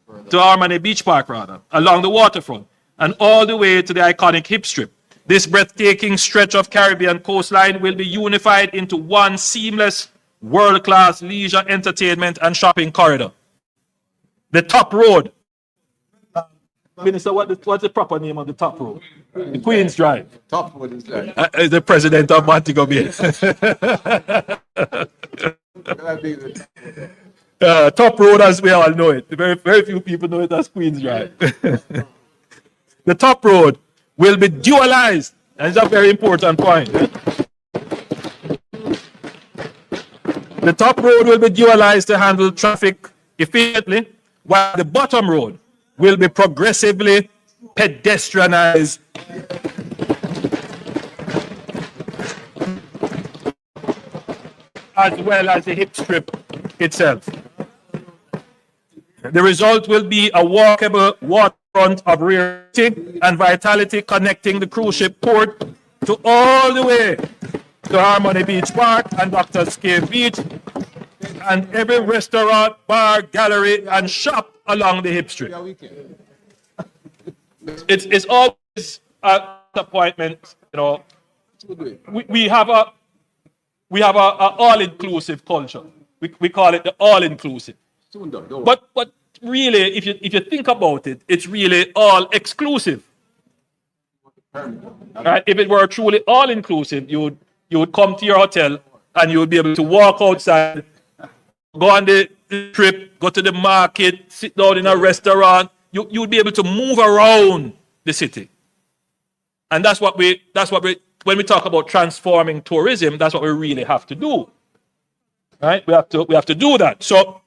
along the waterfront, and all the way to the iconic hip strip. This breathtaking stretch of Caribbean coastline will be unified into one seamless, world-class leisure, entertainment, and shopping corridor. The top road. Minister, what's the proper name of the top road? The Queen's Drive. Top road is like. The president of Montego Bay. Top road, as we all know it. Very, very few people know it as Queen's Drive. The top road will be dualized, and it's a very important point. The top road will be dualized to handle traffic efficiently, while the bottom road will be progressively pedestrianized as well as the hip strip itself. The result will be a walkable waterfront of rarity and vitality, connecting the cruise ship port to all the way to Harmony Beach Park and Doctor's Cave Beach, and every restaurant, bar, gallery, and shop along the hip strip. It's always a disappointment, you know. We have a all-inclusive culture. We call it the all-inclusive. But really, if you think about it, it's really all exclusive. Right? If it were truly all inclusive, you You would come to your hotel and you would be able to walk outside, go on the trip, go to the market, sit down in a restaurant. You would be able to move around the city. And that's what we, when we talk about transforming tourism, that's what we really have to do. Right? We have to do that. So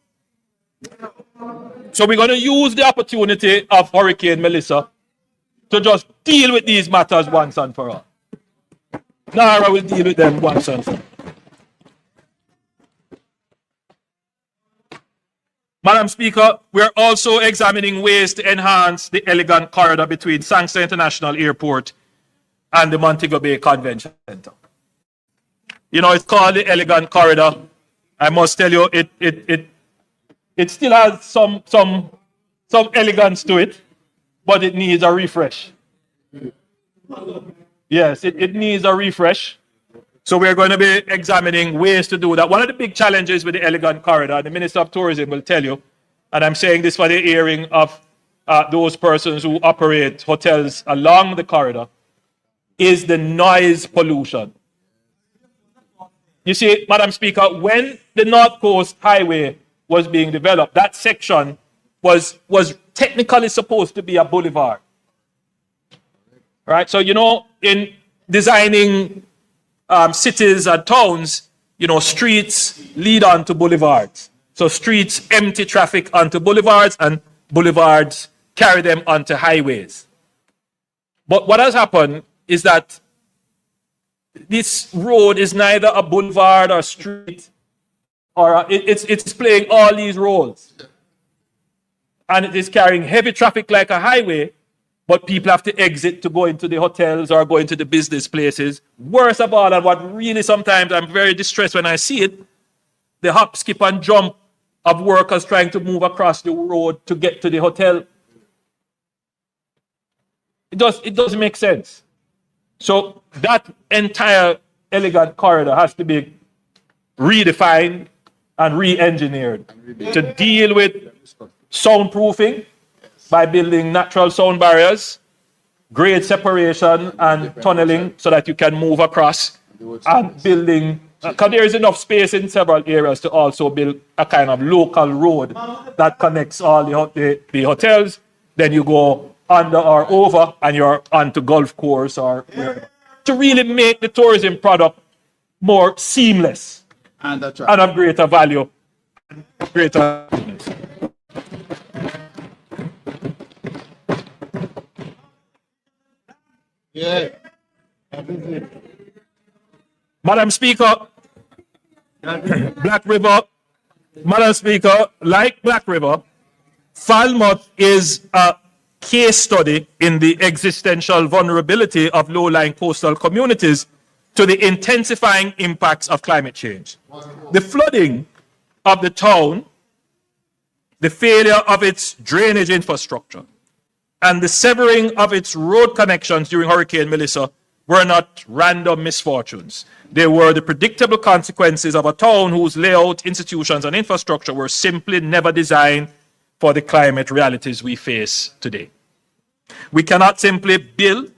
we're going to use the opportunity of Hurricane Melissa to just deal with these matters once and for all. Nara will deal with them once and for all. Madam Speaker, we're also examining ways to enhance the elegant corridor between Sangster International Airport and the Montego Bay Convention Center. You know, it's called the elegant corridor. I must tell you, it still has some elegance to it, but it needs a refresh. Yes, it needs a refresh. So we're going to be examining ways to do that. One of the big challenges with the elegant corridor, the Minister of Tourism will tell you, and I'm saying this for the hearing of those persons who operate hotels along the corridor, is the noise pollution. You see, Madam Speaker, when the North Coast Highway was being developed, that section was technically supposed to be a boulevard. Right? So, you know, in designing cities and towns, you know, streets lead on to boulevards. So streets empty traffic onto boulevards and boulevards carry them onto highways. But what has happened is that this road is neither a boulevard or street, or it's playing all these roles. And it is carrying heavy traffic like a highway, but people have to exit to go into the hotels or go into the business places. Worst of all, and what really sometimes I'm very distressed when I see it, the hop, skip, and jump of workers trying to move across the road to get to the hotel. It doesn't make sense. So that entire elegant corridor has to be redefined and re-engineered to deal with soundproofing by building natural sound barriers, grade separation and tunneling so that you can move across, and building, because there is enough space in several areas to also build a kind of local road that connects all the hotels. Then you go under or over and you're onto golf course or wherever, to really make the tourism product more seamless and of greater value, greater business. Yeah. Madam Speaker, Black River, Madam Speaker, like Black River, Falmouth is a case study in the existential vulnerability of low-lying coastal communities to the intensifying impacts of climate change. The flooding of the town, the failure of its drainage infrastructure, and the severing of its road connections during Hurricane Melissa were not random misfortunes. They were the predictable consequences of a town whose layout, institutions, and infrastructure were simply never designed for the climate realities we face today. We cannot simply rebuild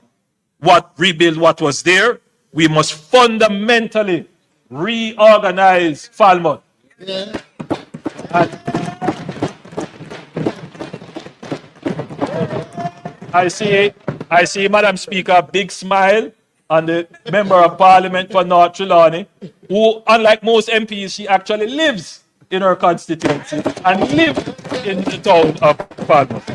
what was there. We must fundamentally reorganize Falmouth. Yeah. I see, Madam Speaker, big smile on the Member of Parliament for North Trelawney, who, unlike most MPs, she actually lives in her constituency and lived in the town of Falmouth.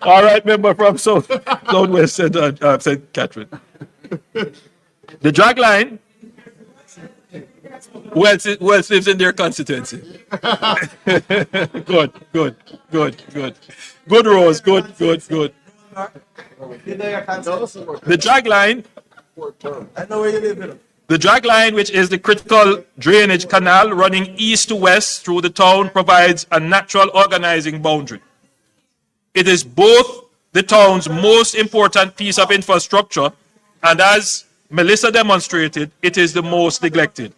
All right, member from Southwest St. Catherine. The drag line, who else lives in their constituency? Good. Good, Rose. Good. The drag line. I know where you live. The drag line, which is the critical drainage canal running east to west through the town, provides a natural organizing boundary. It is both the town's most important piece of infrastructure, and as Melissa demonstrated, it is the most neglected.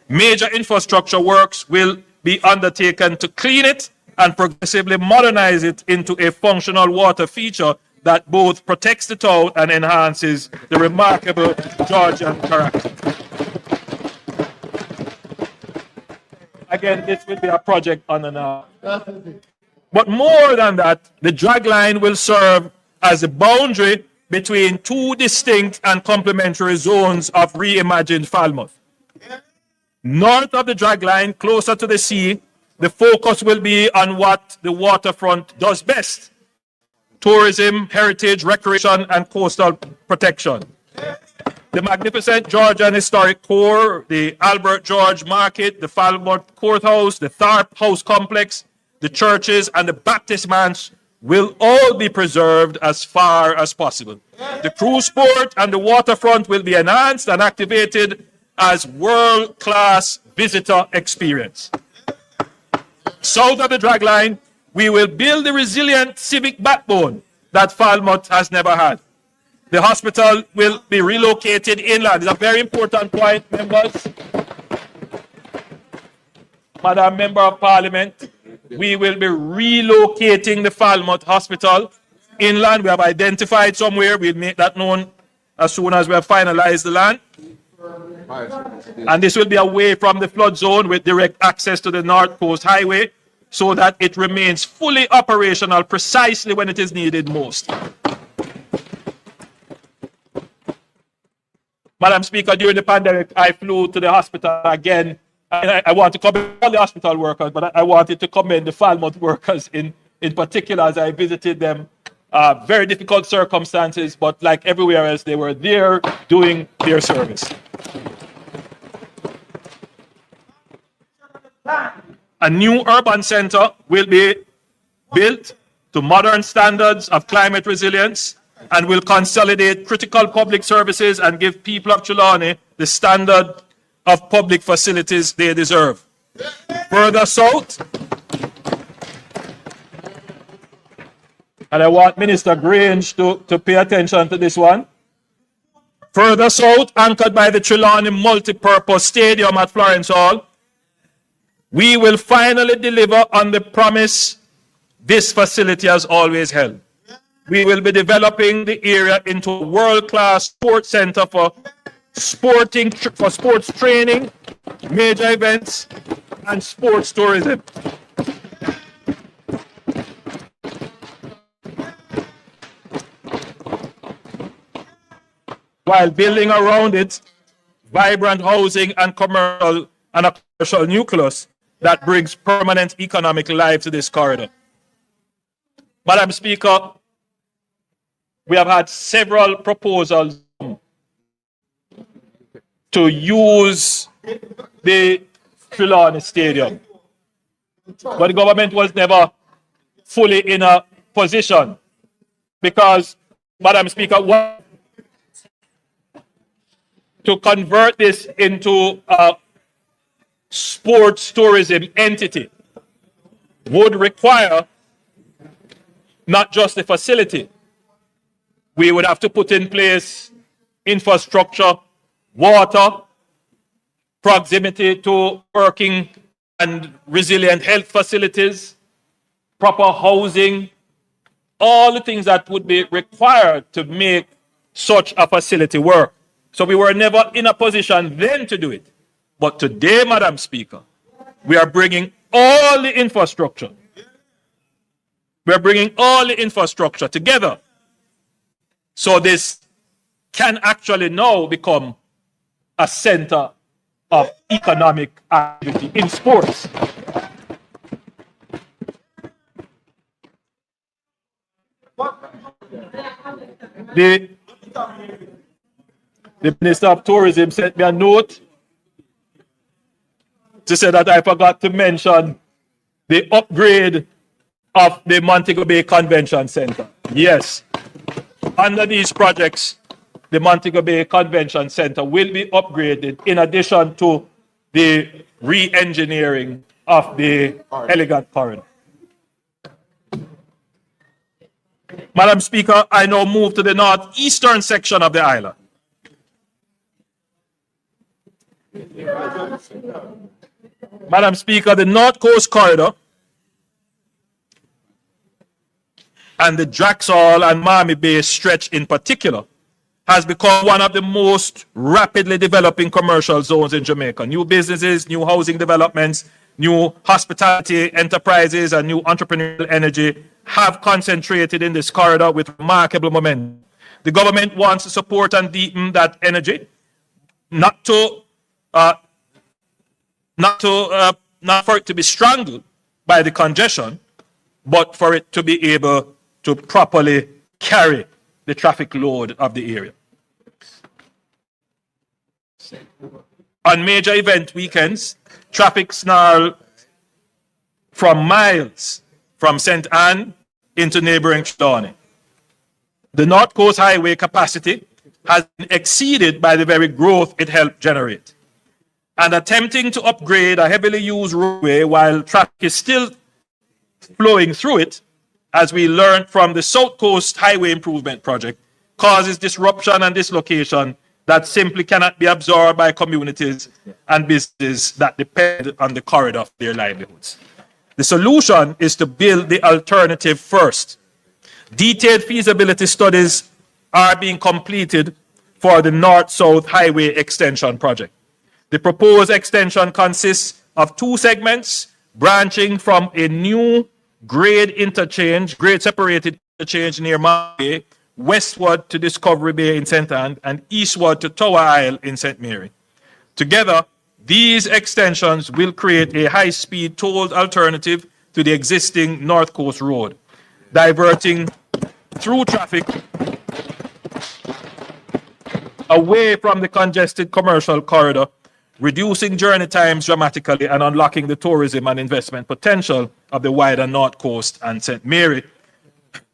Major infrastructure works will be undertaken to clean it and progressively modernize it into a functional water feature that both protects the town and enhances the remarkable Georgian character. Again, this will be a project on and off. But more than that, the dragline will serve as a boundary between two distinct and complementary zones of reimagined Falmouth. North of the dragline, closer to the sea, the focus will be on what the waterfront does best: tourism, heritage, recreation, and coastal protection. The magnificent Georgian historic core, the Albert George Market, the Falmouth Courthouse, the Tharp House Complex, the churches, and the Baptist Manse will all be preserved as far as possible. The cruise port and the waterfront will be enhanced and activated as world-class visitor experience. South of the dragline, we will build a resilient civic backbone that Falmouth has never had. The hospital will be relocated inland. It's a very important point, members. Madam Member of Parliament, we will be relocating the Falmouth Hospital inland. We have identified somewhere. We'll make that known as soon as we have finalized the land. And this will be away from the flood zone with direct access to the North Coast Highway so that it remains fully operational precisely when it is needed most. Madam Speaker, during the pandemic, I flew to the hospital again. And I want to commend all the hospital workers, but I wanted to commend the Falmouth workers in particular as I visited them. Very difficult circumstances, but like everywhere else, they were there doing their service. A new urban center will be built to modern standards of climate resilience and will consolidate critical public services and give people of Trelawney the standard of public facilities they deserve. Further south, and I want Minister Grange to pay attention to this one. Further south, anchored by the Trelawney Multipurpose Stadium at Florence Hall, we will finally deliver on the promise this facility has always held. We will be developing the area into a world-class sports center for sports training, major events, and sports tourism. While building around it vibrant housing and a commercial nucleus that brings permanent economic life to this corridor. Madam Speaker, we have had several proposals to use the Trelawney Stadium, but the government was never fully in a position because, Madam Speaker, to convert this into a sports tourism entity would require not just the facility. We would have to put in place infrastructure, water, proximity to working and resilient health facilities, proper housing, all the things that would be required to make such a facility work. So we were never in a position then to do it. But today, Madam Speaker, we are bringing all the infrastructure. We are bringing all the infrastructure together. So this can actually now become a center of economic activity in sports. The Minister of Tourism sent me a note to say that I forgot to mention the upgrade of the Montego Bay Convention Center. Yes, under these projects, the Montego Bay Convention Center will be upgraded in addition to the re-engineering of the elegant corridor. Madam Speaker, I now move to the northeastern section of the island. Madam Speaker, the North Coast Corridor and the Draxall and Miami Bay stretch in particular has become one of the most rapidly developing commercial zones in Jamaica. New businesses, new housing developments, new hospitality enterprises, and new entrepreneurial energy have concentrated in this corridor with remarkable momentum. The government wants to support and deepen that energy, not for it to be strangled by the congestion, but for it to be able to properly carry the traffic load of the area. On major event weekends, traffic snarl from miles from St. Anne into neighboring Trelawney. The North Coast Highway capacity has been exceeded by the very growth it helped generate. And attempting to upgrade a heavily used roadway while traffic is still flowing through it, as we learned from the South Coast Highway Improvement Project, causes disruption and dislocation that simply cannot be absorbed by communities and businesses that depend on the corridor for their livelihoods. The solution is to build the alternative first. Detailed feasibility studies are being completed for the North-South Highway Extension Project. The proposed extension consists of 2 segments branching from a new grade separated interchange near Miami, westward to Discovery Bay in St. Anne, and eastward to Tower Isle in St. Mary. Together, these extensions will create a high-speed tolled alternative to the existing North Coast Road, diverting through traffic away from the congested commercial corridor, reducing journey times dramatically and unlocking the tourism and investment potential of the wider North Coast and St. Mary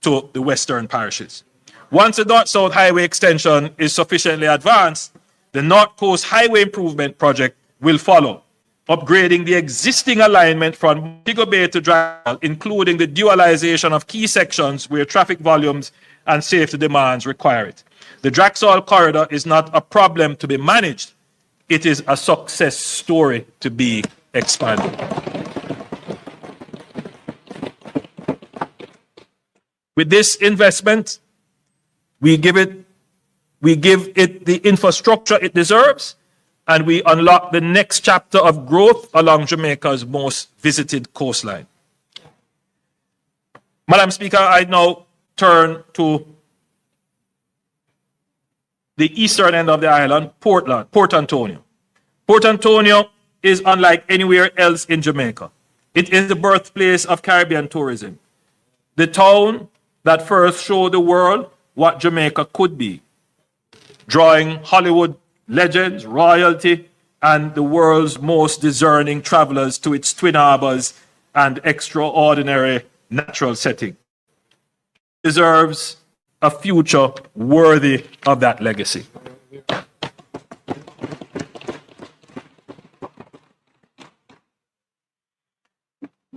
to the western parishes. Once the North-South Highway extension is sufficiently advanced, the North Coast Highway Improvement Project will follow, upgrading the existing alignment from Montego Bay to Draxall, including the dualization of key sections where traffic volumes and safety demands require it. The Draxall corridor is not a problem to be managed. It is a success story to be expanded. With this investment, we give it the infrastructure it deserves, and we unlock the next chapter of growth along Jamaica's most visited coastline. Madam Speaker, I now turn to the eastern end of the island, Port Antonio. Port Antonio is unlike anywhere else in Jamaica. It is the birthplace of Caribbean tourism, the town that first showed the world what Jamaica could be, drawing Hollywood legends, royalty, and the world's most discerning travelers to its twin harbors and extraordinary natural setting. It deserves a future worthy of that legacy.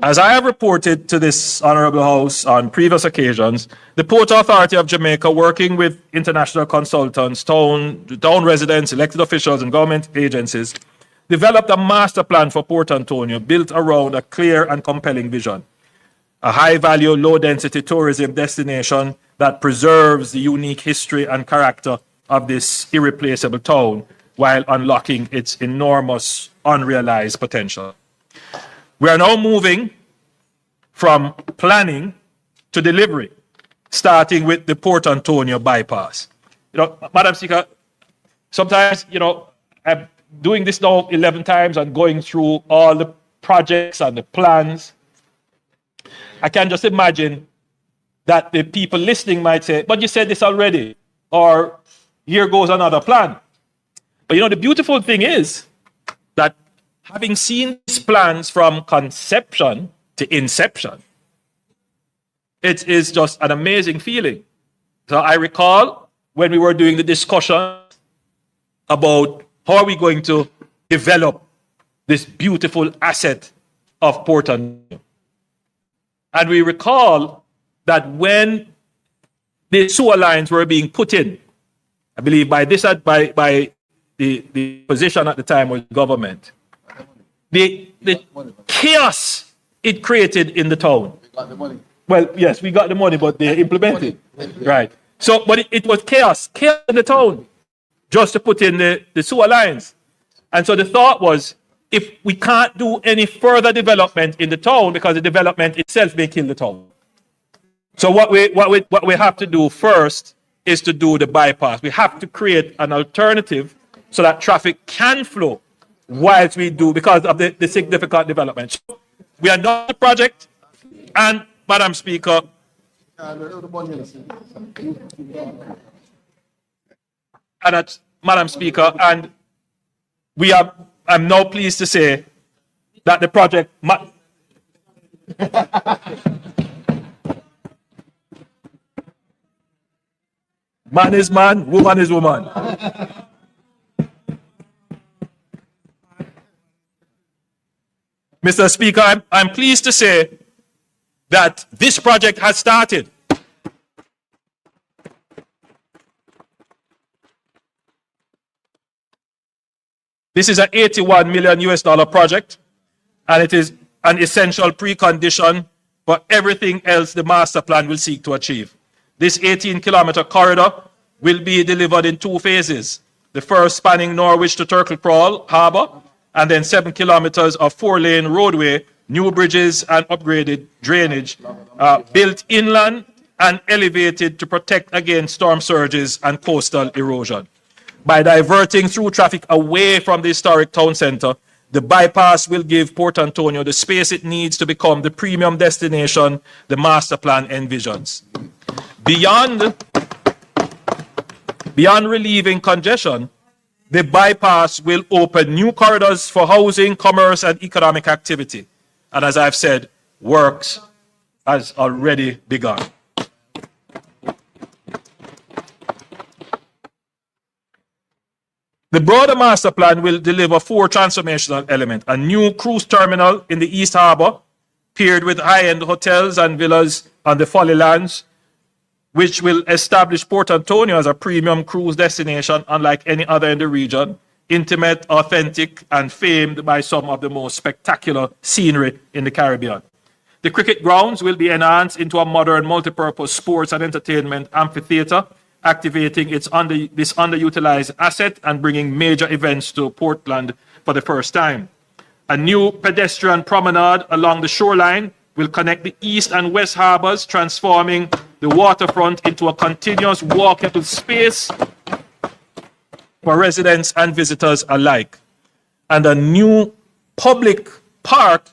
As I have reported to this Honorable House on previous occasions, the Port Authority of Jamaica, working with international consultants, town residents, elected officials, and government agencies, developed a master plan for Port Antonio built around a clear and compelling vision. A high-value, low-density tourism destination that preserves the unique history and character of this irreplaceable town while unlocking its enormous unrealized potential. We are now moving from planning to delivery, starting with the Port Antonio bypass. Madam Speaker, sometimes, I'm doing this now 11 times and going through all the projects and the plans. I can just imagine that the people listening might say, but you said this already, or here goes another plan. But the beautiful thing is that having seen these plans from conception to inception, it is just an amazing feeling. So I recall when we were doing the discussion about how are we going to develop this beautiful asset of Port Antonio. And we recall that when the sewer lines were being put in, I believe by the position at the time was government, the chaos it created in the town. Well, yes, we got the money, but they implemented. Right. So, but it was chaos in the town, just to put in the sewer lines. And so the thought was, if we can't do any further development in the town, because the development itself may kill the town. So what we have to do first is to do the bypass. We have to create an alternative so that traffic can flow whilst we do, because of the significant development. So we are done the project, and Madam Speaker, and I'm now pleased to say that the project man is man, woman is woman. Mr. Speaker, I'm pleased to say that this project has started. This is an $81 million project, and it is an essential precondition for everything else the master plan will seek to achieve. This 18-kilometer corridor will be delivered in 2 phases. The first spanning Norwich to Turtle Crawl Harbour, and then 7 kilometers of 4-lane roadway, new bridges and upgraded drainage, built inland and elevated to protect against storm surges and coastal erosion. By diverting through traffic away from the historic town centre, the bypass will give Port Antonio the space it needs to become the premium destination the master plan envisions. Beyond relieving congestion, the bypass will open new corridors for housing, commerce, and economic activity. And as I've said, works has already begun. The broader master plan will deliver 4 transformational elements: a new cruise terminal in the East Harbour, paired with high-end hotels and villas on the Folly Lands, which will establish Port Antonio as a premium cruise destination unlike any other in the region, intimate, authentic, and famed by some of the most spectacular scenery in the Caribbean. The cricket grounds will be enhanced into a modern multi-purpose sports and entertainment amphitheatre, activating this underutilized asset and bringing major events to Portland for the first time. A new pedestrian promenade along the shoreline will connect the east and west harbors, transforming the waterfront into a continuous walkable space for residents and visitors alike. And a new public park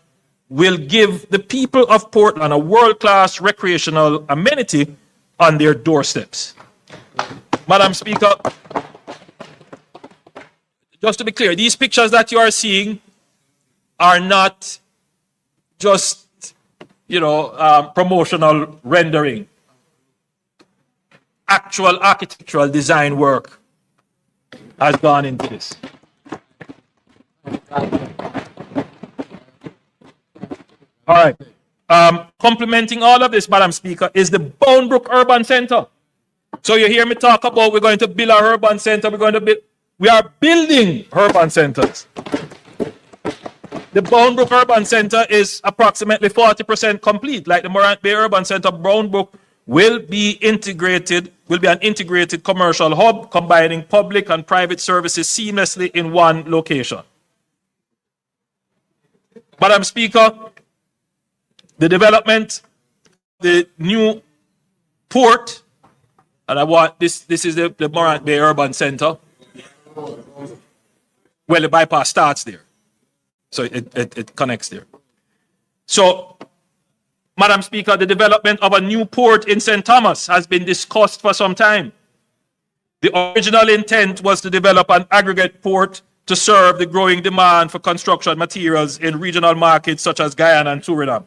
will give the people of Portland a world-class recreational amenity on their doorsteps. Madam Speaker, just to be clear, these pictures that you are seeing are not just, promotional rendering. Actual architectural design work has gone into this. All right. Complementing all of this, Madam Speaker, is the Boundbrook Urban Center. So you hear me talk about we're going to build our urban center. We are building urban centers. The Boundbrook Urban Center is approximately 40% complete. Like the Morant Bay Urban Center, Boundbrook will be an integrated commercial hub combining public and private services seamlessly in one location. Madam Speaker, the development, the new port, and I want this is the Morant Bay Urban Center. Well, the bypass starts there. So it connects there. So, Madam Speaker, the development of a new port in St. Thomas has been discussed for some time. The original intent was to develop an aggregate port to serve the growing demand for construction materials in regional markets such as Guyana and Suriname.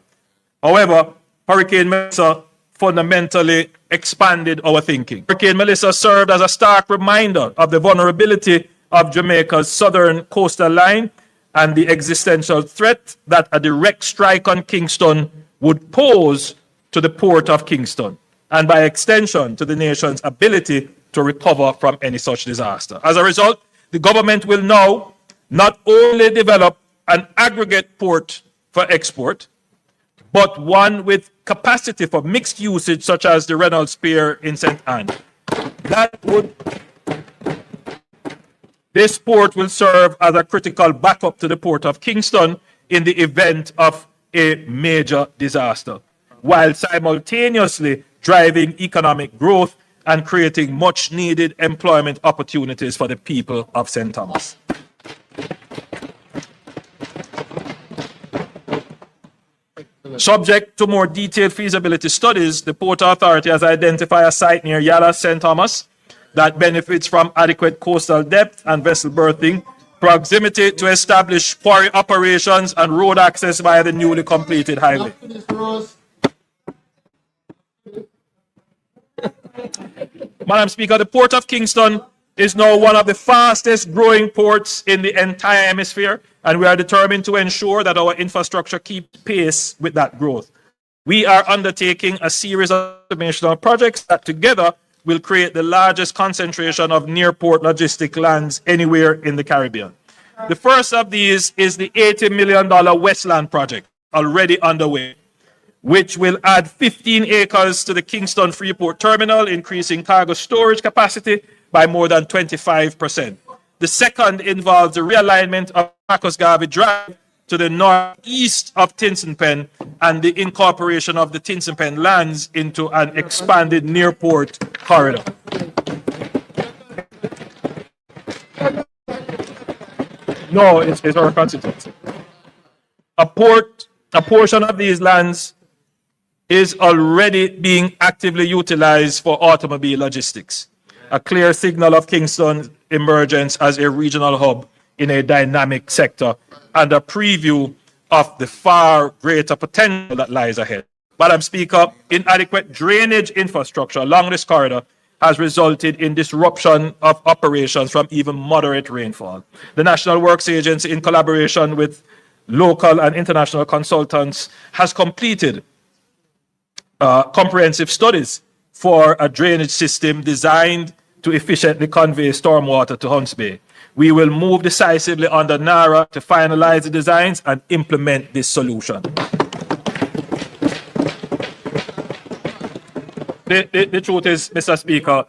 However, Hurricane Melissa fundamentally expanded our thinking. Hurricane Melissa served as a stark reminder of the vulnerability of Jamaica's southern coastal line and the existential threat that a direct strike on Kingston would pose to the port of Kingston, and by extension to the nation's ability to recover from any such disaster. As a result, the government will now not only develop an aggregate port for export, but one with capacity for mixed usage, such as the Reynolds Pier in St. Anne. This port will serve as a critical backup to the Port of Kingston in the event of a major disaster, while simultaneously driving economic growth and creating much needed employment opportunities for the people of St. Thomas. Subject to more detailed feasibility studies, the Port Authority has identified a site near Yala, St. Thomas, that benefits from adequate coastal depth and vessel berthing, proximity to established quarry operations, and road access via the newly completed highway. Madam Speaker, the Port of Kingston is now one of the fastest growing ports in the entire hemisphere, and we are determined to ensure that our infrastructure keeps pace with that growth. We are undertaking a series of transformational projects that together will create the largest concentration of near-port logistic lands anywhere in the Caribbean. The first of these is the $80 million Westland project, already underway, which will add 15 acres to the Kingston Freeport Terminal, increasing cargo storage capacity by more than 25%. The second involves the realignment of Marcus Garvey Drive to the northeast of Tinson-Pen and the incorporation of the Tinson-Pen lands into an expanded near-port corridor. No, it's our constituency. A portion of these lands is already being actively utilized for automobile logistics, a clear signal of Kingston's emergence as a regional hub in a dynamic sector and a preview of the far greater potential that lies ahead. Madam Speaker, inadequate drainage infrastructure along this corridor has resulted in disruption of operations from even moderate rainfall. The National Works Agency, in collaboration with local and international consultants, has completed comprehensive studies for a drainage system designed to efficiently convey stormwater to Hunts Bay. We will move decisively under NARA to finalize the designs and implement this solution. The truth is, Mr. Speaker,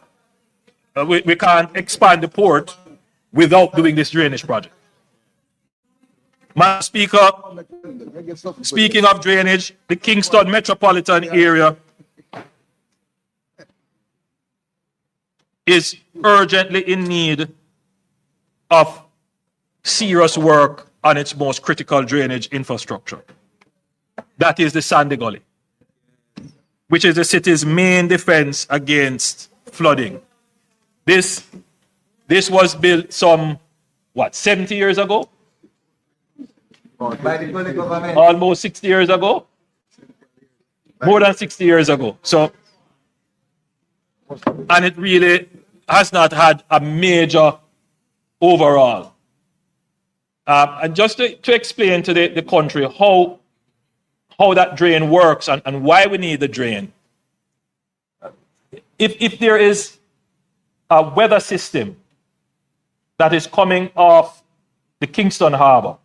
we can't expand the port without doing this drainage project. Madam Speaker, speaking of drainage, the Kingston metropolitan area is urgently in need of serious work on its most critical drainage infrastructure. That is the Sandy Gully, which is the city's main defense against flooding. This was built some, 70 years ago? Almost 60 years ago? More than 60 years ago. So, and it really has not had a major overall. And just to explain to the country how that drain works and why we need the drain. If there is a weather system that is coming off the Kingston Harbor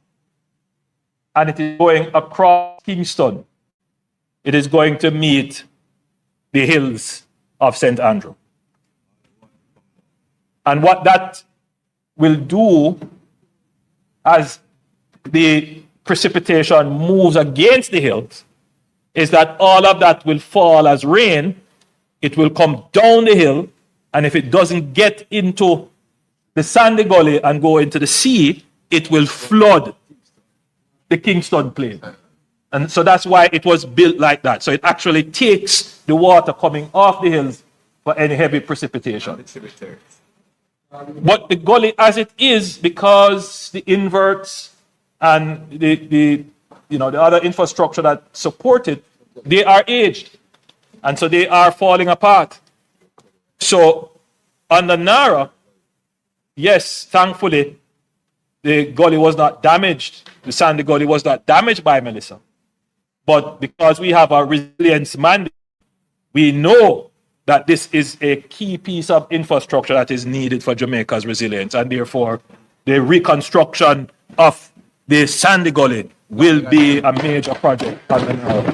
and it is going across Kingston, it is going to meet the hills of St. Andrew. And what that will do as the precipitation moves against the hills is that all of that will fall as rain. It will come down the hill, and if it doesn't get into the Sandy Gully and go into the sea, it will flood the Kingston Plain. And so that's why it was built like that. So it actually takes the water coming off the hills for any heavy precipitation. But the gully as it is, because the inverts and the other infrastructure that support it, they are aged. And so they are falling apart. So under NARA, yes, thankfully, the gully was not damaged. The Sandy Gully was not damaged by Melissa. But because we have a resilience mandate, we know that this is a key piece of infrastructure that is needed for Jamaica's resilience. And therefore, the reconstruction of the Sandy Gully will be a major project on the Nile.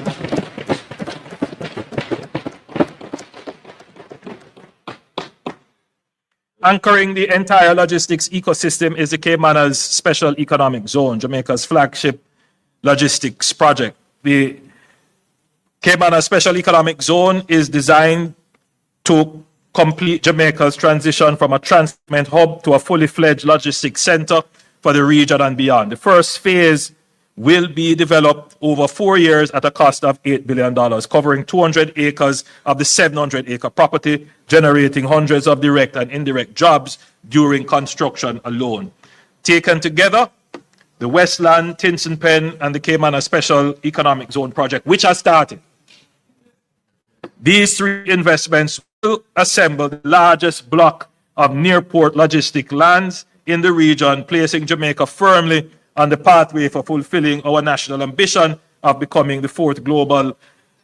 Anchoring the entire logistics ecosystem is the Caymanas Special Economic Zone, Jamaica's flagship logistics project. The Caymanas Special Economic Zone is designed to complete Jamaica's transition from a transshipment hub to a fully fledged logistics center for the region and beyond. The first phase will be developed over 4 years at a cost of $8 billion, covering 200 acres of the 700-acre property, generating hundreds of direct and indirect jobs during construction alone. Taken together, the Westland, Tinson Pen, and the Caymanas Special Economic Zone project, which has started. These three investments will assemble the largest block of near-port logistic lands in the region, placing Jamaica firmly on the pathway for fulfilling our national ambition of becoming the fourth global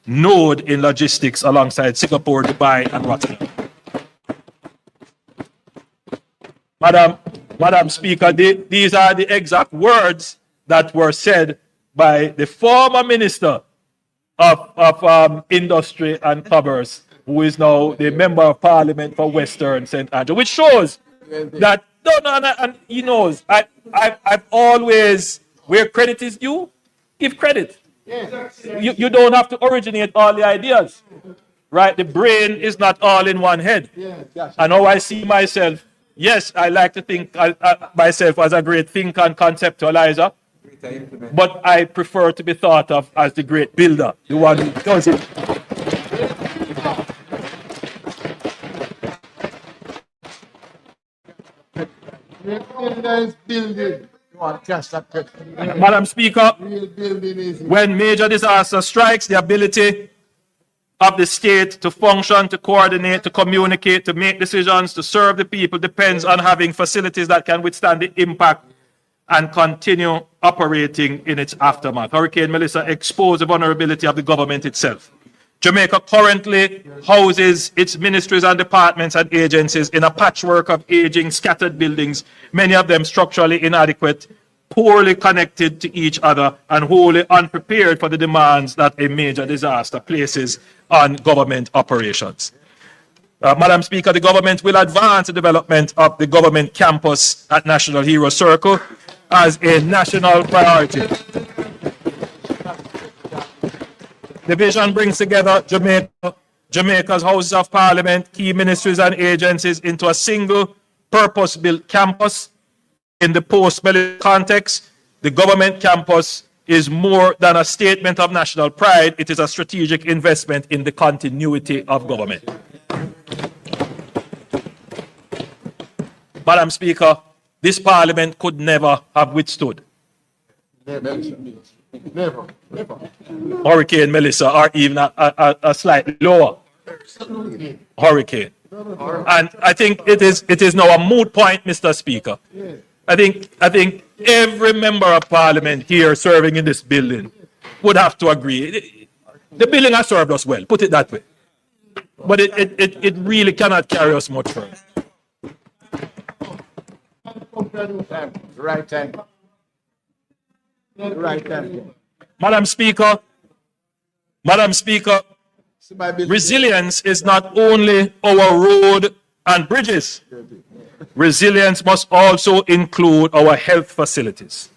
node in logistics alongside Singapore, Dubai, and Rotterdam. Madam Speaker, these are the exact words that were said by the former Minister of Industry and Commerce, who is now the Member of Parliament for Western St. Andrew, which shows that, and he knows, I've always, where credit is due, give credit. You don't have to originate all the ideas, right? The brain is not all in one head. And how I see myself, yes, I like to think myself as a great thinker and conceptualizer, but I prefer to be thought of as the great builder, the one who does it. Madam Speaker, when major disaster strikes, the ability of the state to function, to coordinate, to communicate, to make decisions, to serve the people depends on having facilities that can withstand the impact and continue operating in its aftermath. Hurricane Melissa exposed the vulnerability of the government itself. Jamaica currently houses its ministries and departments and agencies in a patchwork of aging, scattered buildings, many of them structurally inadequate, poorly connected to each other, and wholly unprepared for the demands that a major disaster places on government operations. Madam Speaker, the government will advance the development of the government campus at National Hero Circle as a national priority. The vision brings together Jamaica's Houses of Parliament, key ministries and agencies into a single purpose-built campus. In the post-military context, the government campus is more than a statement of national pride. It is a strategic investment in the continuity of government. Madam Speaker, this Parliament could never have withstood Hurricane Melissa, or even a slightly lower hurricane. And I think it is now a moot point, Mr. Speaker. I think every member of Parliament here serving in this building would have to agree. The building has served us well, put it that way. But it really cannot carry us much further. Right time. Right time. Madam Speaker, resilience is not only our road and bridges. Resilience must also include our health facilities.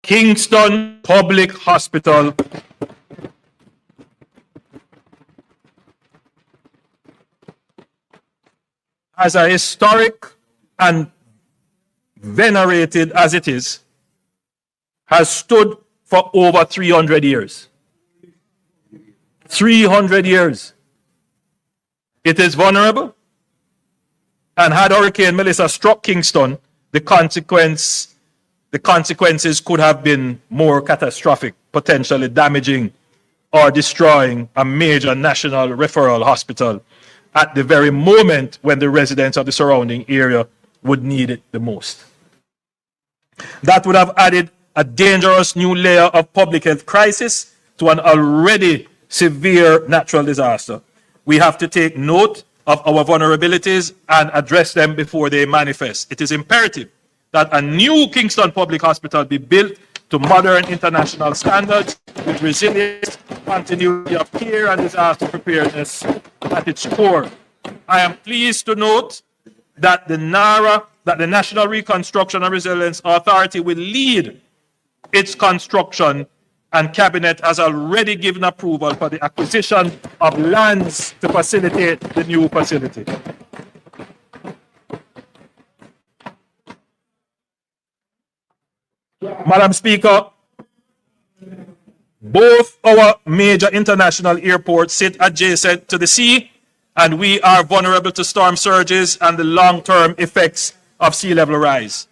Kingston Public Hospital as a historic and venerated as it is, has stood for over 300 years. 300 years. It is vulnerable, and had Hurricane Melissa struck Kingston, the consequences could have been more catastrophic, potentially damaging or destroying a major national referral hospital at the very moment when the residents of the surrounding area would need it the most. That would have added a dangerous new layer of public health crisis to an already severe natural disaster. We have to take note of our vulnerabilities and address them before they manifest. It is imperative that a new Kingston Public Hospital be built to modern international standards with resilience, continuity of care, and disaster preparedness at its core. I am pleased to note that the National Reconstruction and Resilience Authority will lead its construction, and Cabinet has already given approval for the acquisition of lands to facilitate the new facility. Madam Speaker, both our major international airports sit adjacent to the sea, and we are vulnerable to storm surges and the long-term effects of sea level rise.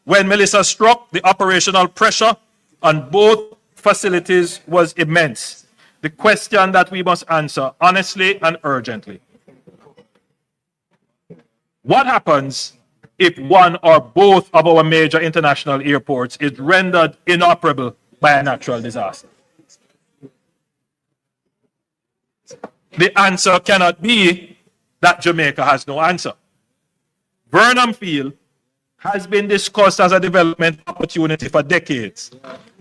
When Melissa struck, the operational pressure on both facilities was immense. The question that we must answer honestly and urgently: what happens if one or both of our major international airports is rendered inoperable by a natural disaster? The answer cannot be that Jamaica has no answer. Burnham Field has been discussed as a development opportunity for decades.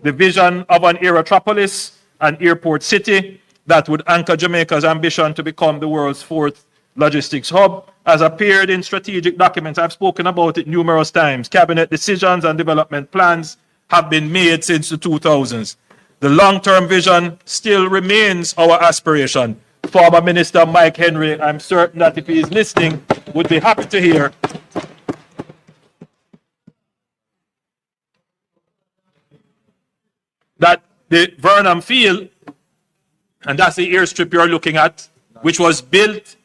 The vision of an aerotropolis, an airport city that would anchor Jamaica's ambition to become the world's fourth logistics hub has appeared in strategic documents. I've spoken about it numerous times. Cabinet decisions and development plans have been made since the 2000s. The long-term vision still remains our aspiration. Former Minister Mike Henry, I'm certain that if he is listening, would be happy to hear that the Burnham Field, and that's the airstrip you're looking at, which was built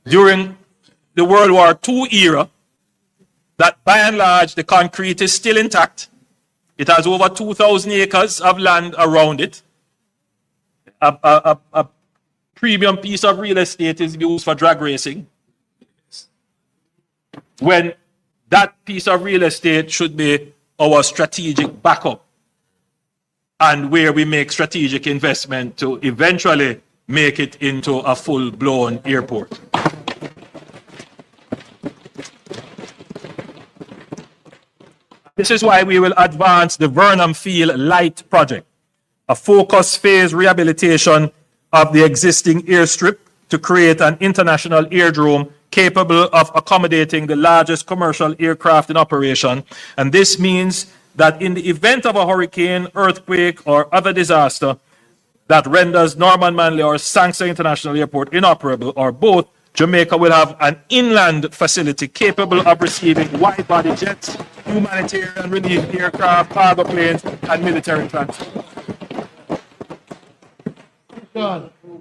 during the World War II era, that by and large the concrete is still intact. It has over 2,000 acres of land around it. A premium piece of real estate is used for drag racing, when that piece of real estate should be our strategic backup, and where we make strategic investment to eventually make it into a full-blown airport. This is why we will advance the Burnham Field Light project, a focused phase rehabilitation of the existing airstrip to create an international airdrome capable of accommodating the largest commercial aircraft in operation. And this means that in the event of a hurricane, earthquake, or other disaster that renders Norman Manley or Sangster International Airport inoperable, or both, Jamaica will have an inland facility capable of receiving wide-body jets, humanitarian relief aircraft, cargo planes, and military transport.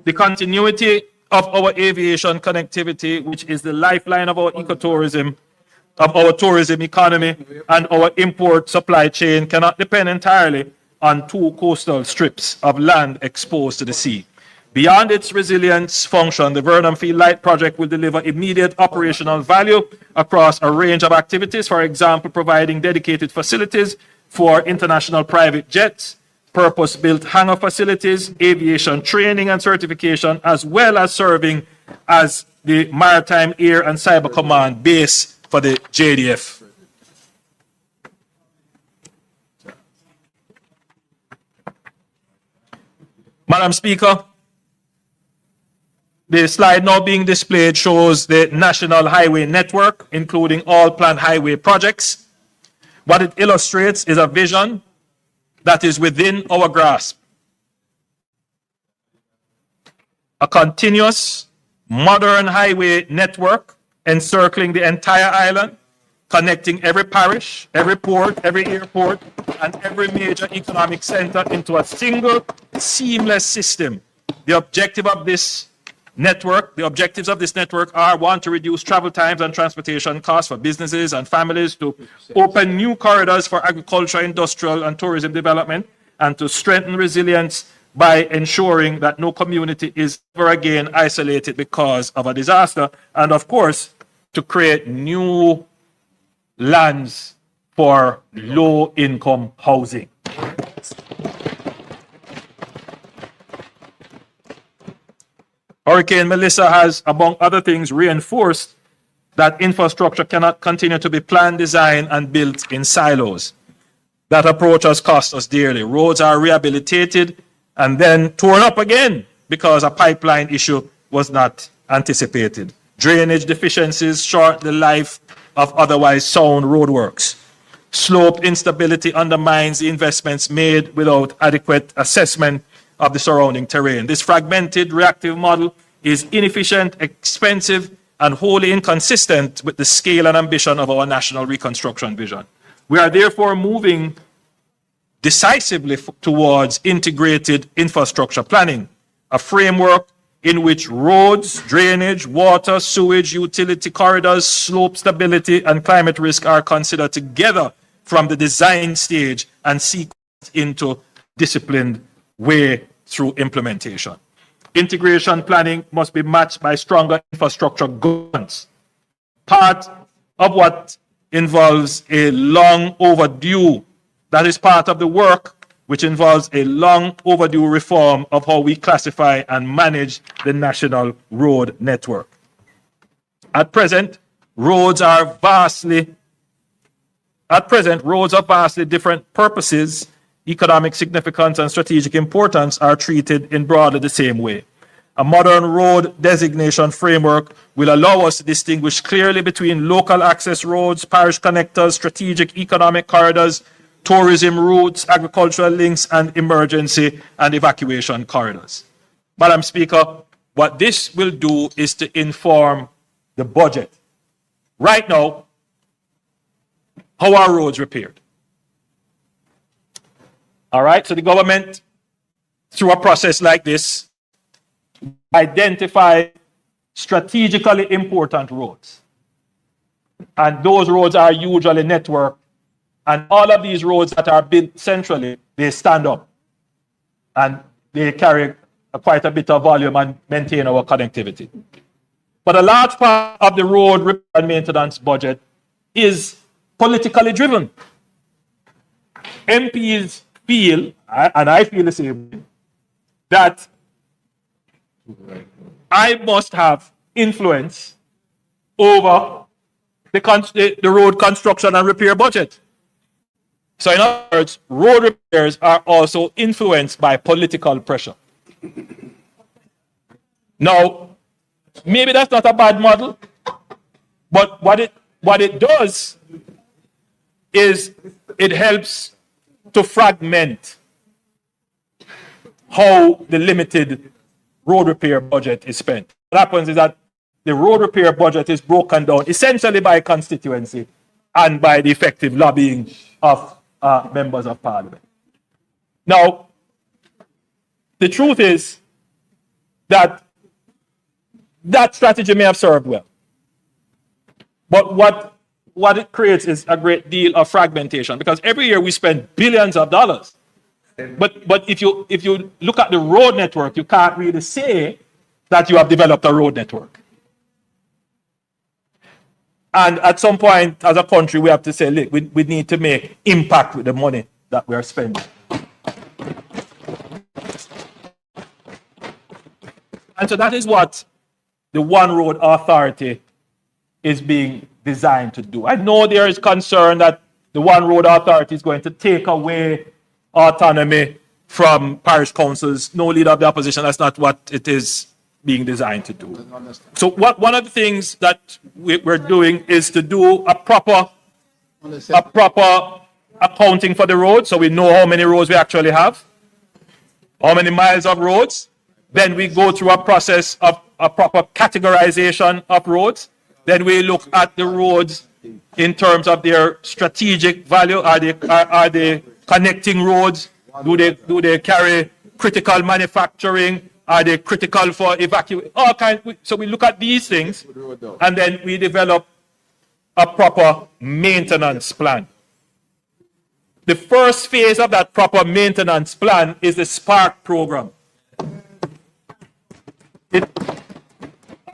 The continuity of our aviation connectivity, which is the lifeline of our ecotourism, of our tourism economy, and our import supply chain, cannot depend entirely on two coastal strips of land exposed to the sea. Beyond its resilience function, the Burnham Field Light project will deliver immediate operational value across a range of activities, for example, providing dedicated facilities for international private jets, purpose-built hangar facilities, aviation training and certification, as well as serving as the Maritime Air and Cyber Command base for the JDF. Madam Speaker, the slide now being displayed shows the National Highway Network, including all planned highway projects. What it illustrates is a vision that is within our grasp. A continuous, modern highway network encircling the entire island, connecting every parish, every port, every airport, and every major economic center into a single, seamless system. The objectives of this network are: one, to reduce travel times and transportation costs for businesses and families, to open new corridors for agriculture, industrial, and tourism development, and to strengthen resilience by ensuring that no community is ever again isolated because of a disaster, and of course, to create new lands for low-income housing. Hurricane Melissa has, among other things, reinforced that infrastructure cannot continue to be planned, designed, and built in silos. That approach has cost us dearly. Roads are rehabilitated and then torn up again because a pipeline issue was not anticipated. Drainage deficiencies short the life of otherwise sound roadworks. Slope instability undermines the investments made without adequate assessment of the surrounding terrain. This fragmented reactive model is inefficient, expensive, and wholly inconsistent with the scale and ambition of our national reconstruction vision. We are therefore moving decisively towards integrated infrastructure planning, a framework in which roads, drainage, water, sewage, utility corridors, slope stability, and climate risk are considered together from the design stage and sequenced into disciplined way through implementation. Integration planning must be matched by stronger infrastructure governance. Part of what involves a long overdue, that is part of the work which involves a long overdue reform of how we classify and manage the national road network. At present, roads of vastly different purposes, economic significance, and strategic importance are treated in broadly the same way. A modern road designation framework will allow us to distinguish clearly between local access roads, parish connectors, strategic economic corridors, tourism routes, agricultural links, and emergency and evacuation corridors. Madam Speaker, what this will do is to inform the budget. Right now, how are roads repaired? All right, so the government, through a process like this, identify strategically important roads. And those roads are usually networked. And all of these roads that are built centrally, they stand up. And they carry quite a bit of volume and maintain our connectivity. But a large part of the road repair and maintenance budget is politically driven. MPs feel, and I feel the same, that I must have influence over the road construction and repair budget. So in other words, road repairs are also influenced by political pressure. Now, maybe that's not a bad model, but what it does is it helps to fragment how the limited road repair budget is spent. What happens is that the road repair budget is broken down essentially by constituency and by the effective lobbying of members of parliament. Now, the truth is that that strategy may have served well. But what it creates is a great deal of fragmentation, because every year we spend billions of dollars. But if you look at the road network, you can't really say that you have developed a road network. And at some point, as a country, we have to say, look, we need to make impact with the money that we are spending. And so that is what the One Road Authority is being designed to do. I know there is concern that the One Road Authority is going to take away autonomy from parish councils. No leader of the opposition, that's not what it is being designed to do. So one of the things that we're doing is to do a proper accounting for the roads, so we know how many roads we actually have, how many miles of roads. Then we go through a process of a proper categorization of roads. Then we look at the roads in terms of their strategic value. Are they connecting roads? Do they carry critical manufacturing? Are they critical for evacuation? All kinds. So we look at these things, and then we develop a proper maintenance plan. The first phase of that proper maintenance plan is the Spark program.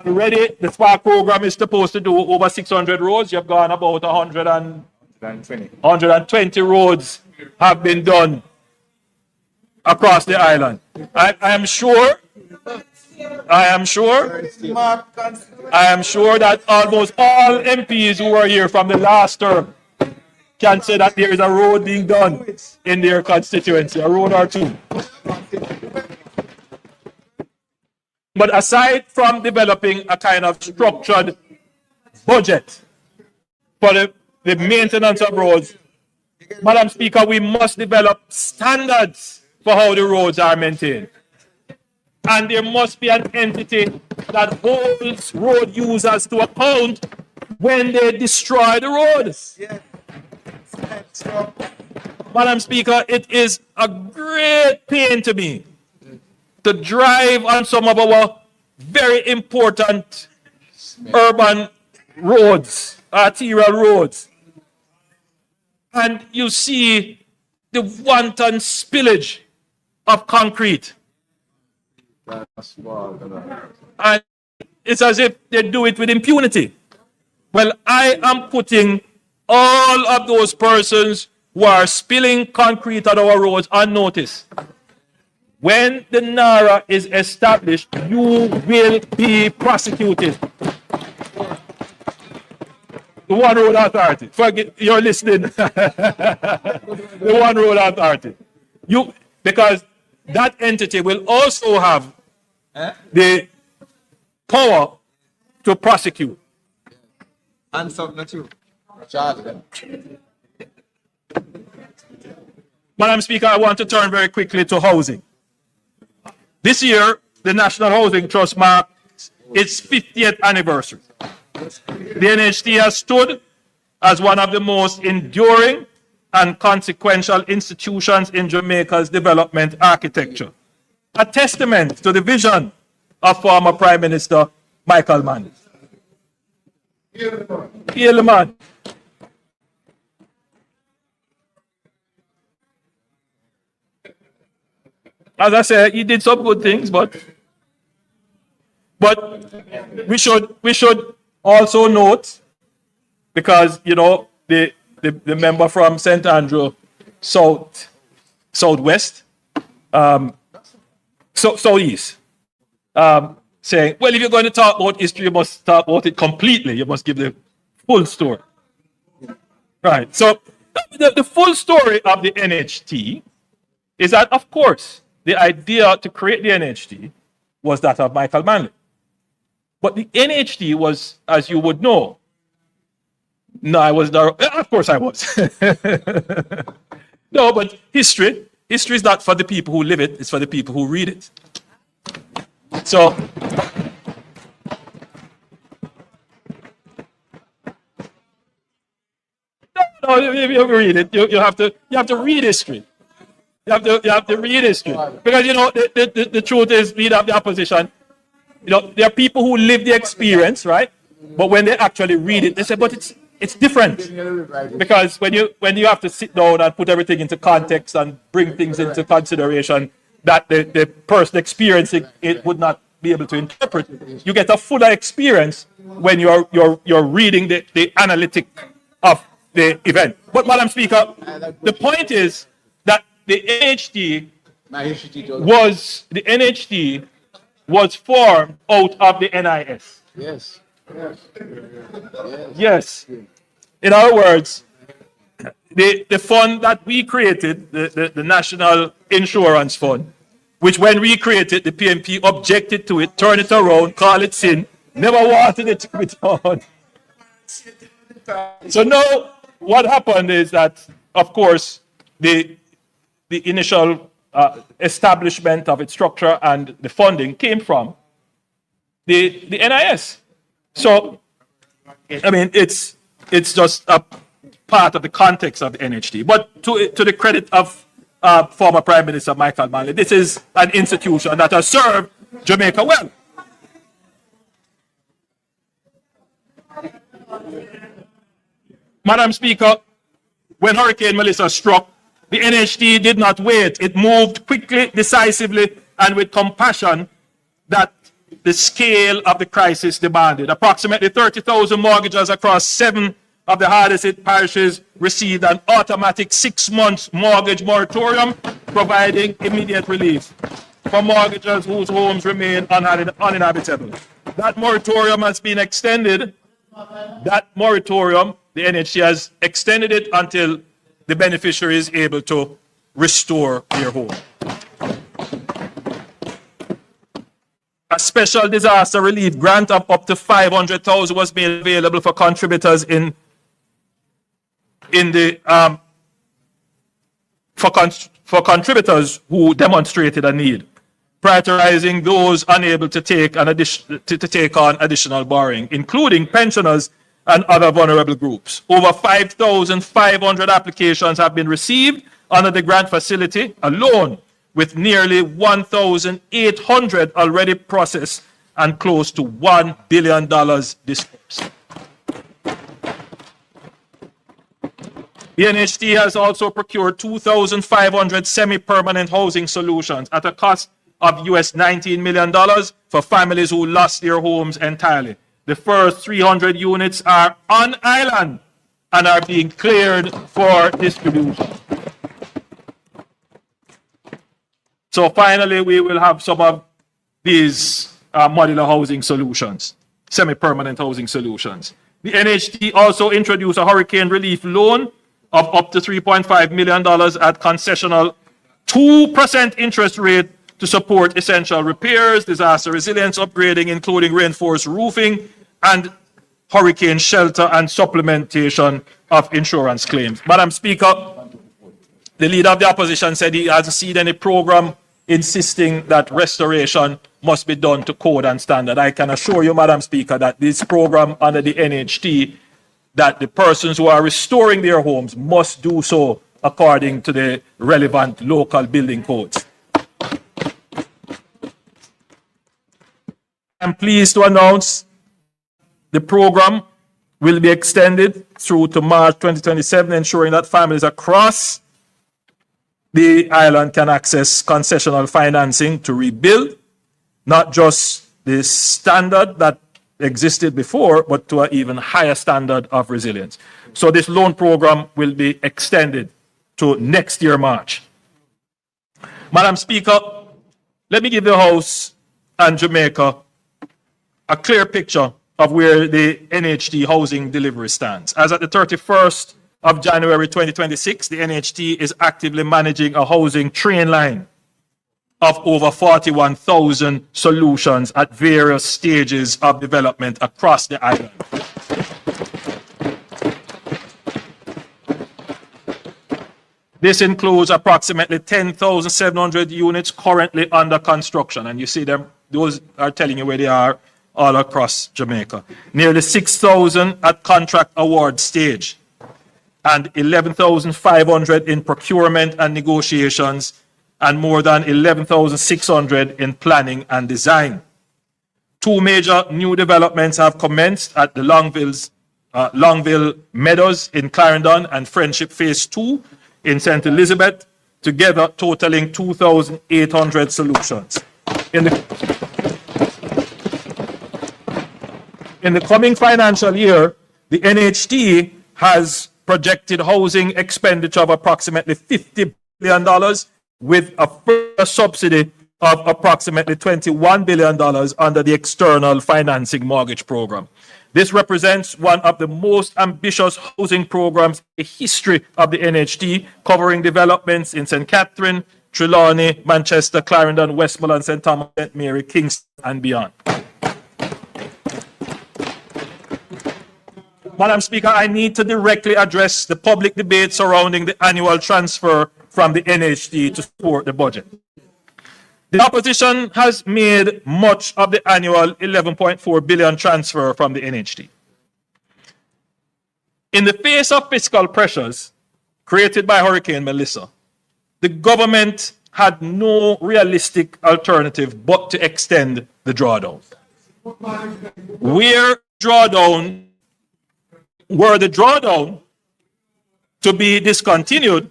Already, the Spark program is supposed to do over 600 roads. You've gone about 120 roads have been done across the island. I am sure that almost all MPs who were here from the last term can say that there is a road being done in their constituency, a road or two. But aside from developing a kind of structured budget for the maintenance of roads, Madam Speaker, we must develop standards for how the roads are maintained. And there must be an entity that holds road users to account when they destroy the roads. Madam Speaker, it is a great pain to me to drive on some of our very important urban roads, arterial roads, and you see the wanton spillage of concrete. And it's as if they do it with impunity. Well, I am putting all of those persons who are spilling concrete on our roads on notice. When the NARA is established, you will be prosecuted. The One Road Authority. Forget, you're listening. The One Road Authority. Because that entity will also have the power to prosecute. And something too. Charge them. Madam Speaker, I want to turn very quickly to housing. This year, the National Housing Trust marks its 50th anniversary. The NHT has stood as one of the most enduring and consequential institutions in Jamaica's development architecture, a testament to the vision of former Prime Minister Michael Mann. Hail the man. As I said, he did some good things, but we should also note, because you know the member from St. Andrew Southwest, Southeast, saying, well, if you're going to talk about history, you must talk about it completely. You must give the full story. Right. So the full story of the NHT is that, of course, the idea to create the NHT was that of Michael Manley. But the NHT was, as you would know, no, I was not, of course I was. No, but history is not for the people who live it, it's for the people who read it. So, no, you read it. You have to read history. You have to read history, because you know the truth is, leader of the opposition, you know, there are people who live the experience, right? But when they actually read it, they say, but it's different, because when you have to sit down and put everything into context and bring things into consideration that the person experiencing it would not be able to interpret, you get a fuller experience when you're reading the analytic of the event. But Madam Speaker, the point is that the NHT was formed out of the NIS. Yes. Yes. In other words, the fund that we created, the National Insurance Fund, which when we created, the PMP objected to it, turned it around, called it sin, never wanted it to be done. So now what happened is that, of course, the initial establishment of its structure and the funding came from the NIS. So, I mean, it's just a part of the context of the NHT. But to the credit of former Prime Minister Michael Manley, this is an institution that has served Jamaica well. Madam Speaker, when Hurricane Melissa struck, the NHT did not wait. It moved quickly, decisively, and with compassion that the scale of the crisis demanded. Approximately 30,000 mortgages across 7 of the hardest hit parishes received an automatic 6-month mortgage moratorium, providing immediate relief for mortgagors whose homes remain uninhabitable. That moratorium has been extended. That moratorium the NHT has extended it until the beneficiary is able to restore their home. A special disaster relief grant of up to $500,000 was made available for contributors for contributors who demonstrated a need, prioritizing those unable to take on additional borrowing, including pensioners and other vulnerable groups. Over 5,500 applications have been received under the grant facility alone, with nearly 1,800 already processed and close to $1 billion disbursed. The NHT has also procured 2,500 semi-permanent housing solutions at a cost of US $19 million for families who lost their homes entirely. The first 300 units are on island and are being cleared for distribution. So finally, we will have some of these modular housing solutions, semi-permanent housing solutions. The NHT also introduced a hurricane relief loan of up to $3.5 million at concessional 2% interest rate to support essential repairs, disaster resilience upgrading, including reinforced roofing and hurricane shelter and supplementation of insurance claims. Madam Speaker, the leader of the opposition said he hasn't seen any program insisting that restoration must be done to code and standard. I can assure you, Madam Speaker, that this program under the NHT, that the persons who are restoring their homes must do so according to the relevant local building codes. I'm pleased to announce the program will be extended through to March 2027, ensuring that families across the island can access concessional financing to rebuild, not just the standard that existed before, but to an even higher standard of resilience. So this loan program will be extended to next year, March. Madam Speaker, let me give the House and Jamaica a clear picture of where the NHT housing delivery stands. As at the 31st of January 2026, the NHT is actively managing a housing train line of over 41,000 solutions at various stages of development across the island. This includes approximately 10,700 units currently under construction, and you see them, those are telling you where they are all across Jamaica. Nearly 6,000 at contract award stage, and 11,500 in procurement and negotiations, and more than 11,600 in planning and design. Two major new developments have commenced at the Longville Meadows in Clarendon and Friendship Phase 2 in St. Elizabeth, together totaling 2,800 solutions. In the coming financial year, the NHT has projected housing expenditure of approximately $50 billion, with a further subsidy of approximately $21 billion under the external financing mortgage program. This represents one of the most ambitious housing programs in the history of the NHT, covering developments in St. Catherine, Trelawney, Manchester, Clarendon, Westmoreland, St. Thomas, St. Mary, Kingston, and beyond. Madam Speaker, I need to directly address the public debate surrounding the annual transfer from the NHT to support the budget. The opposition has made much of the annual $11.4 billion transfer from the NHT. In the face of fiscal pressures created by Hurricane Melissa, the government had no realistic alternative but to extend the drawdown. Were the drawdown to be discontinued,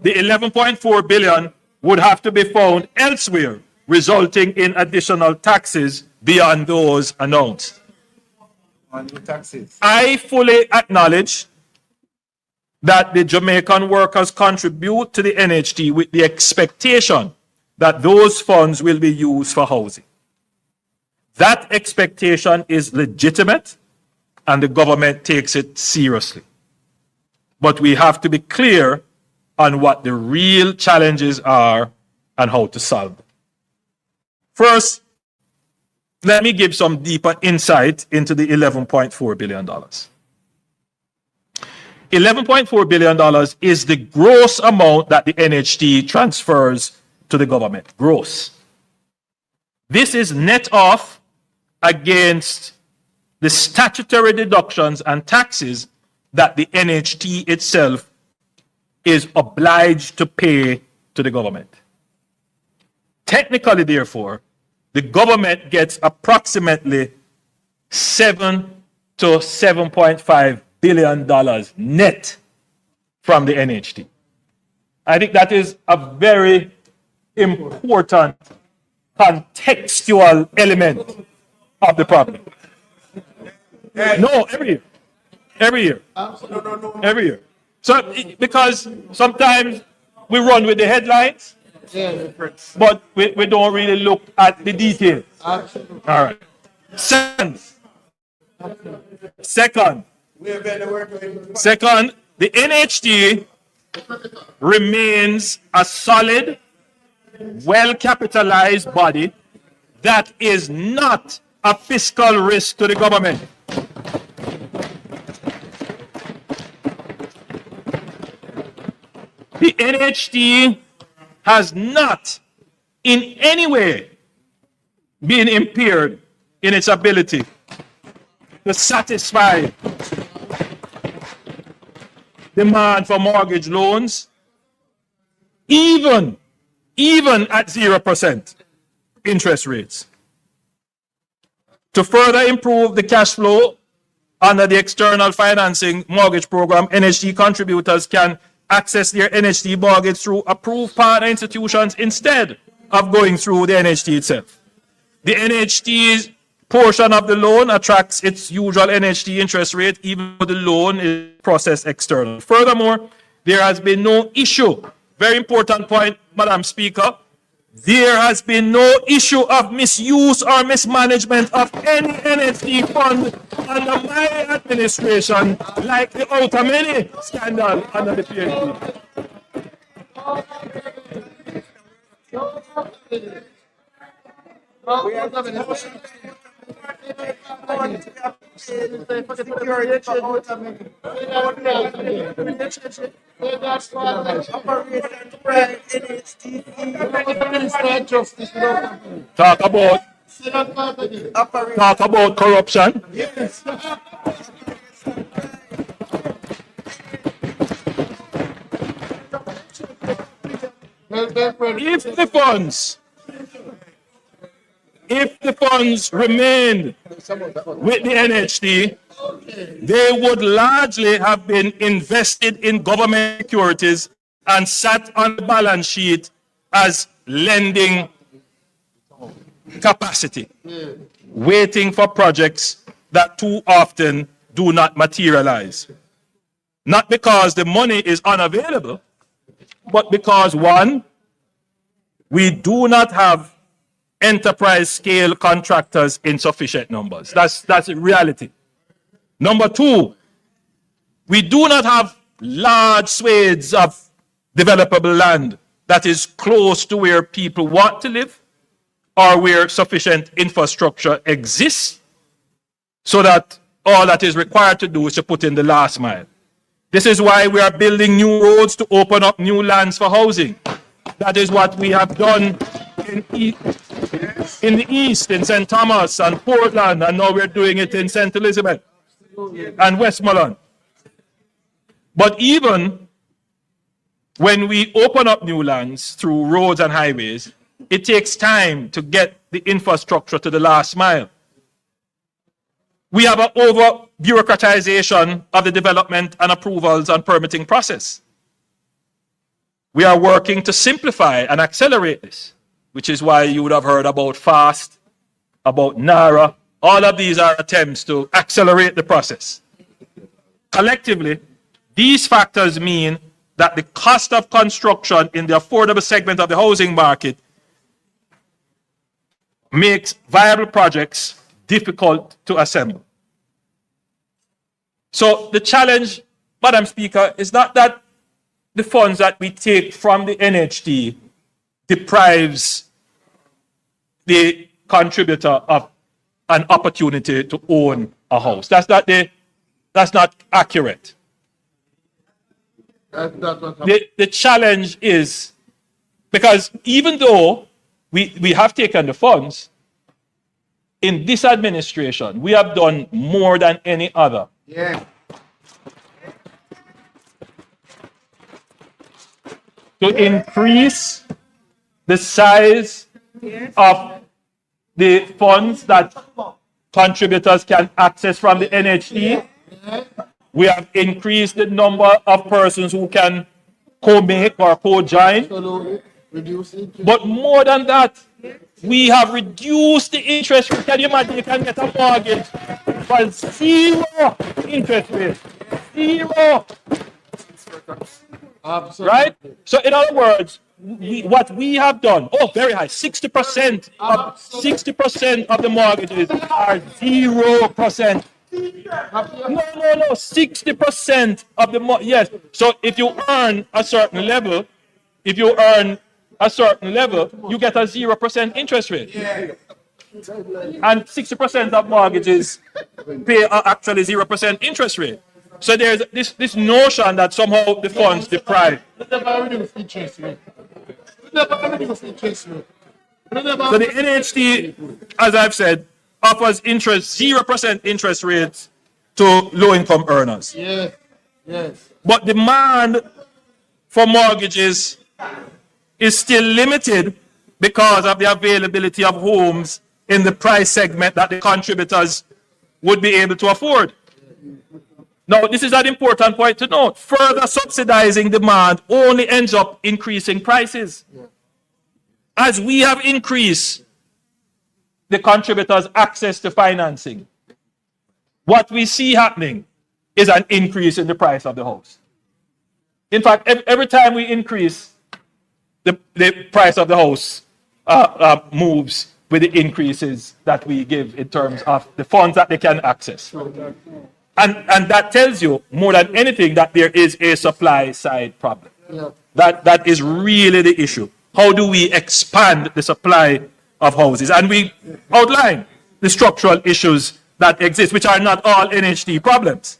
the $11.4 billion would have to be found elsewhere, resulting in additional taxes beyond those announced. I fully acknowledge that the Jamaican workers contribute to the NHT with the expectation that those funds will be used for housing. That expectation is legitimate and the government takes it seriously. But we have to be clear on what the real challenges are and how to solve them. First, let me give some deeper insight into the $11.4 billion. $11.4 billion is the gross amount that the NHT transfers to the government. Gross. This is net off against the statutory deductions and taxes that the NHT itself is obliged to pay to the government. Technically, therefore, the government gets approximately $7 to $7.5 billion net from the NHT. I think that is a very important contextual element of the problem. No, every year. Every year. Every year. So, because sometimes we run with the headlines, but we don't really look at the details. All right. Second, the NHT remains a solid, well-capitalized body that is not a fiscal risk to the government. The NHT has not in any way been impaired in its ability to satisfy demand for mortgage loans, even at 0% interest rates. To further improve the cash flow under the external financing mortgage program, NHT contributors can access their NHT mortgage through approved partner institutions instead of going through the NHT itself. The NHT's portion of the loan attracts its usual NHT interest rate, even though the loan is processed externally. Furthermore, there has been no issue, very important point, Madam Speaker, there has been no issue of misuse or mismanagement of any NHT fund under my administration, like the Outameni scandal under the PNP. Talk about corruption. Yes. If the funds remained with the NHT, they would largely have been invested in government securities and sat on the balance sheet as lending capacity, waiting for projects that too often do not materialize. Not because the money is unavailable, but because, one, we do not have enterprise scale contractors in sufficient numbers. That's a reality. Number two, we do not have large swathes of developable land that is close to where people want to live or where sufficient infrastructure exists, so that all that is required to do is to put in the last mile. This is why we are building new roads to open up new lands for housing. That is what we have done in the East, in St. Thomas and Portland, and now we're doing it in St. Elizabeth and Westmoreland. But even when we open up new lands through roads and highways, it takes time to get the infrastructure to the last mile. We have an over-bureaucratization of the development and approvals and permitting process. We are working to simplify and accelerate this, which is why you would have heard about FAST, about NARA. All of these are attempts to accelerate the process. Collectively, these factors mean that the cost of construction in the affordable segment of the housing market makes viable projects difficult to assemble. So the challenge, Madam Speaker, is not that the funds that we take from the NHT deprives the contributor of an opportunity to own a house. That's not accurate. The challenge is because even though we have taken the funds, in this administration, we have done more than any other. Yeah. To increase the size of the funds that contributors can access from the NHT. We have increased the number of persons who can co-make or co-join. But more than that, we have reduced the interest rate. Can you imagine you can get a mortgage for 0 interest rate? 0. Absolutely. Right? So in other words, what we have done, very high, 60% of the mortgages are 0%. No, 60% of the yes. So if you earn a certain level, you get a 0% interest rate. And 60% of mortgages pay actually 0% interest rate. So there's this notion that somehow the funds deprive. So the NHT, as I've said, offers 0% interest rates to low-income earners. Yes. Yes. But demand for mortgages is still limited because of the availability of homes in the price segment that the contributors would be able to afford. Now, this is an important point to note. Further subsidizing demand only ends up increasing prices. As we have increased the contributors' access to financing, what we see happening is an increase in the price of the house. In fact, every time we increase, the price of the house moves with the increases that we give in terms of the funds that they can access. And that tells you more than anything that there is a supply side problem. Yeah. That is really the issue. How do we expand the supply of houses? And we outline the structural issues that exist, which are not all NHT problems.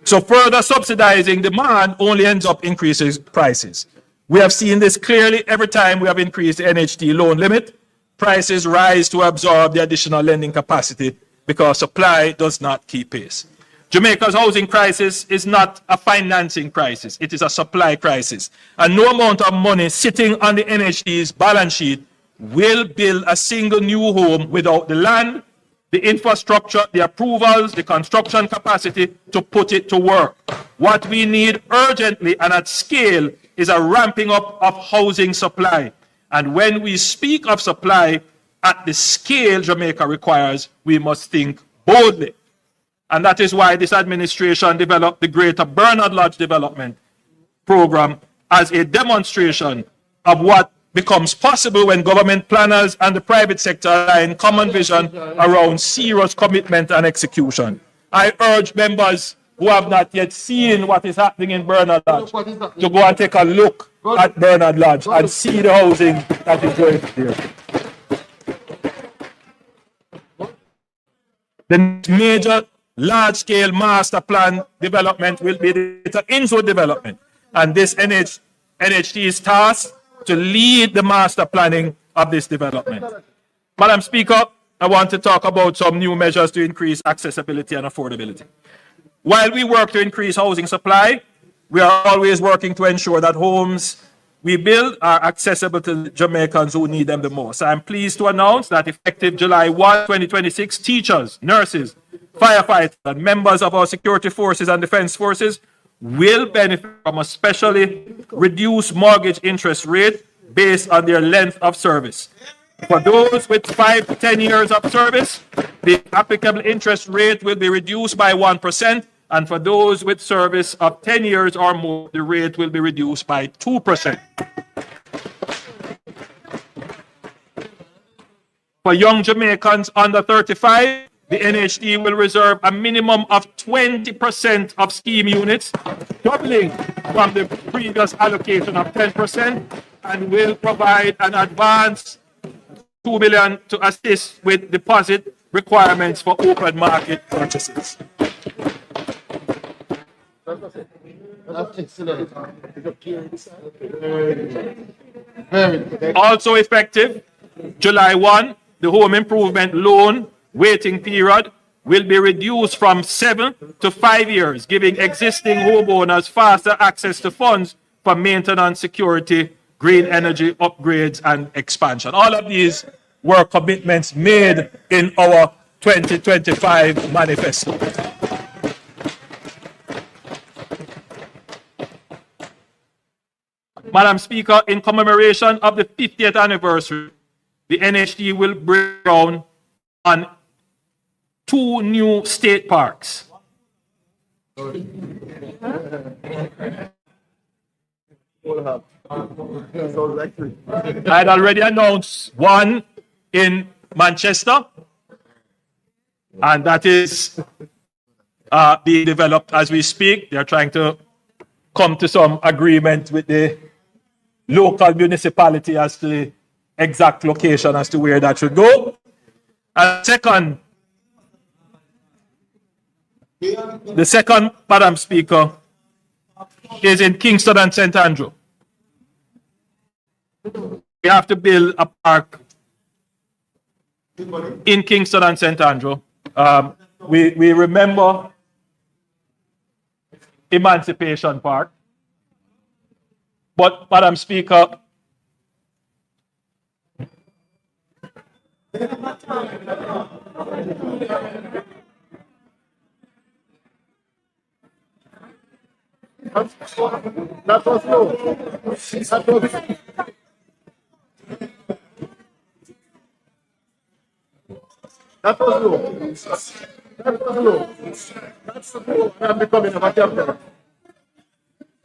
So further subsidizing demand only ends up increasing prices. We have seen this clearly every time we have increased the NHT loan limit. Prices rise to absorb the additional lending capacity because supply does not keep pace. Jamaica's housing crisis is not a financing crisis. It is a supply crisis. And no amount of money sitting on the NHT's balance sheet will build a single new home without the land, the infrastructure, the approvals, the construction capacity to put it to work. What we need urgently and at scale is a ramping up of housing supply. And when we speak of supply at the scale Jamaica requires, we must think boldly. And that is why this administration developed the Greater Bernard Lodge Development Program as a demonstration of what becomes possible when government planners and the private sector are in common vision around serious commitment and execution. I urge members who have not yet seen what is happening in Bernard Lodge to go and take a look at Bernard Lodge and see the housing that is going there. The major large-scale master plan development will be the infill development. And this NHT is tasked to lead the master planning of this development. Madam Speaker, I want to talk about some new measures to increase accessibility and affordability. While we work to increase housing supply, we are always working to ensure that homes we build are accessible to Jamaicans who need them the most. I'm pleased to announce that effective July 1, 2026, teachers, nurses, firefighters, and members of our security forces and defense forces will benefit from a specially reduced mortgage interest rate based on their length of service. For those with 5 to 10 years of service, the applicable interest rate will be reduced by 1%, and for those with service of 10 years or more, the rate will be reduced by 2%. For young Jamaicans under 35, the NHD will reserve a minimum of 20% of scheme units, doubling from the previous allocation of 10%, and will provide an advance $2 million to assist with deposit requirements for open market purchases. That's excellent. Also effective, July 1, the home improvement loan waiting period will be reduced from 7 to 5 years, giving existing homeowners faster access to funds for maintenance, security, green energy upgrades, and expansion. All of these were commitments made in our 2025 manifesto. Madam Speaker, in commemoration of the 50th anniversary, the NHD will bring down on 2 new state parks. I had already announced one in Manchester, and that is being developed as we speak. They're trying to come to some agreement with the local municipality as to the exact location as to where that should go. And the second, Madam Speaker, is in Kingston and St. Andrew. We have to build a park in Kingston and St. Andrew. We remember Emancipation Park. But, Madam Speaker, That was low. That was low. That's the low. I'm becoming a captain.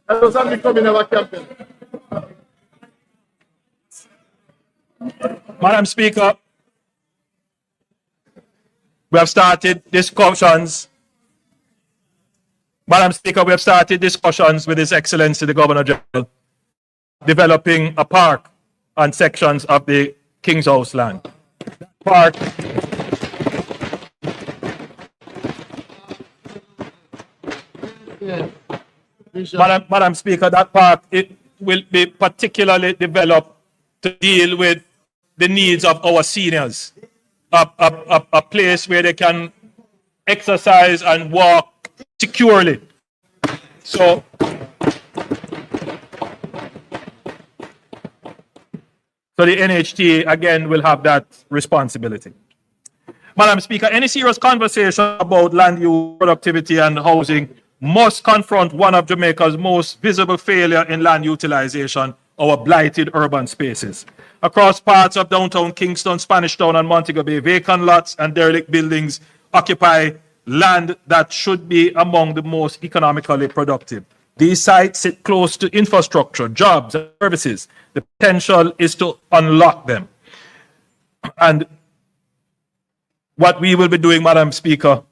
That was I'm becoming a captain. Madam Speaker, we have started discussions. Madam Speaker, we have started discussions with His Excellency the Governor General, developing a park on sections of the King's House land. Park Madam Speaker, that park, it will be particularly developed to deal with the needs of our seniors. A place where they can exercise and walk securely. So the NHTA again will have that responsibility. Madam Speaker, any serious conversation about land use, productivity, and housing must confront one of Jamaica's most visible failure in land utilization, our blighted urban spaces. Across parts of downtown Kingston, Spanish Town, and Montego Bay, vacant lots and derelict buildings occupy land that should be among the most economically productive. These sites sit close to infrastructure, jobs, and services. The potential is to unlock them. And what we will be doing, Madam Speaker,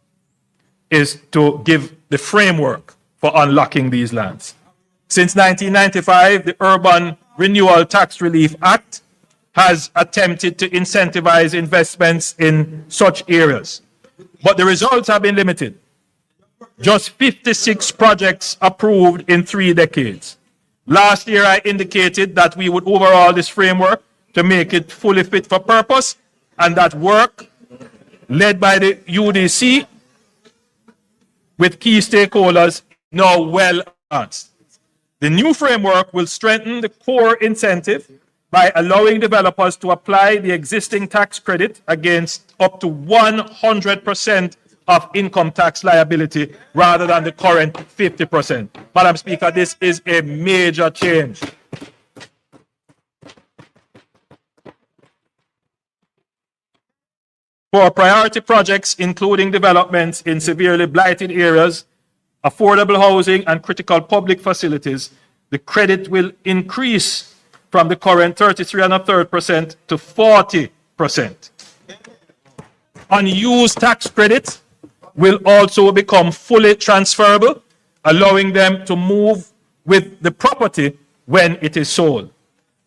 is to give the framework for unlocking these lands. Since 1995, the Urban Renewal Tax Relief Act has attempted to incentivize investments in such areas, but the results have been limited. Just 56 projects approved in 3 decades. Last year, I indicated that we would overhaul this framework to make it fully fit for purpose, and that work, led by the UDC, with key stakeholders, now well advanced. The new framework will strengthen the core incentive by allowing developers to apply the existing tax credit against up to 100% of income tax liability rather than the current 50%. Madam Speaker, this is a major change. For priority projects, including developments in severely blighted areas, affordable housing, and critical public facilities, the credit will increase from the current 33 1/3% to 40%. Unused tax credits will also become fully transferable, allowing them to move with the property when it is sold.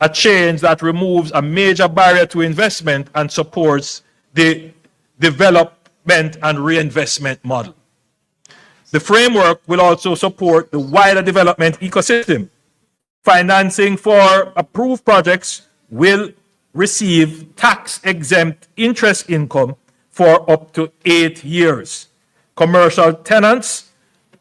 A change that removes a major barrier to investment and supports the development and reinvestment model. The framework will also support the wider development ecosystem. Financing for approved projects will receive tax-exempt interest income for up to 8 years. Commercial tenants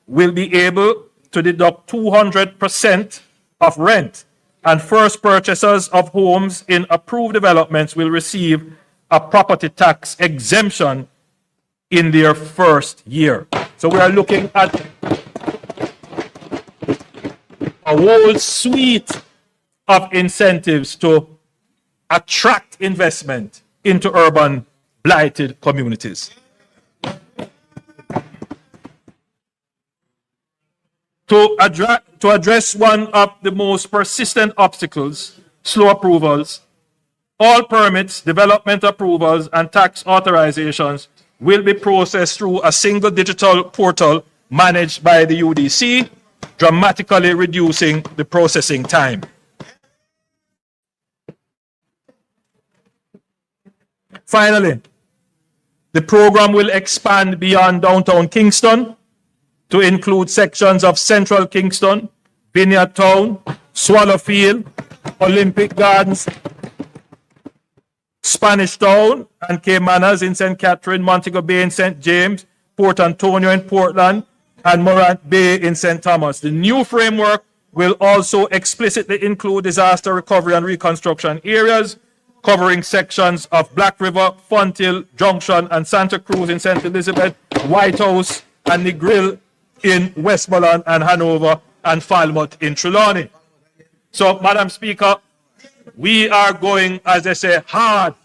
will be able to deduct 200% of rent, and first purchasers of homes in approved developments will receive a property tax exemption in their first year. So we are looking at a whole suite of incentives to attract investment into urban blighted communities. To address one of the most persistent obstacles, slow approvals, all permits, development approvals, and tax authorizations will be processed through a single digital portal managed by the UDC, dramatically reducing the processing time. Finally, the program will expand beyond downtown Kingston to include sections of Central Kingston, Vineyard Town, Swallowfield, Olympic Gardens, Spanish Town, and Cape Manners in St. Catherine, Montego Bay in St. James, Port Antonio in Portland, and Morant Bay in St. Thomas. The new framework will also explicitly include disaster recovery and reconstruction areas, covering sections of Black River, Fonthill, Junction, and Santa Cruz in St. Elizabeth, White House, and Negril in Westmoreland and Hanover, and Falmouth in Trelawney. So, Madam Speaker, we are going, as I say, hard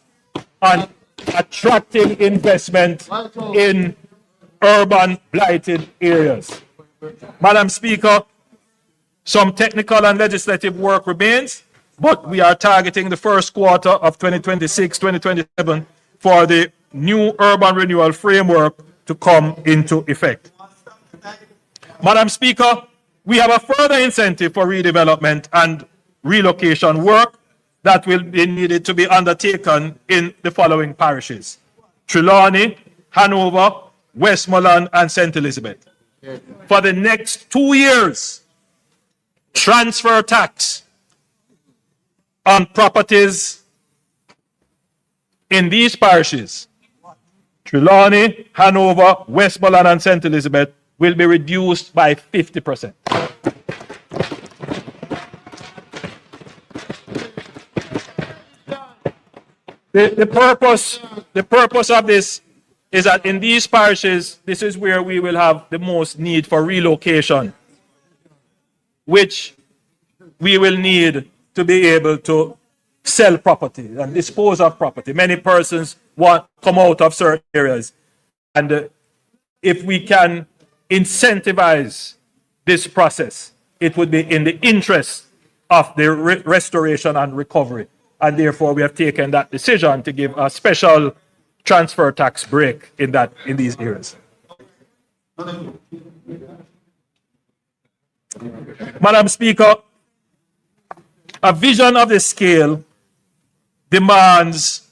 on attracting investment in urban blighted areas. Madam Speaker, some technical and legislative work remains, but we are targeting the first quarter of 2026-2027 for the new urban renewal framework to come into effect. Madam Speaker, we have a further incentive for redevelopment and relocation work that will be needed to be undertaken in the following parishes: Trelawney, Hanover, Westmoreland, and St. Elizabeth. For the next 2 years, transfer tax on properties in these parishes, Trelawney, Hanover, Westmoreland, and St. Elizabeth, will be reduced by 50%. The purpose of this is that in these parishes, this is where we will have the most need for relocation, which we will need to be able to sell property and dispose of property. Many persons want to come out of certain areas. And if we can incentivize this process, it would be in the interest of the restoration and recovery. And therefore, we have taken that decision to give a special transfer tax break in these areas. Madam Speaker, a vision of this scale demands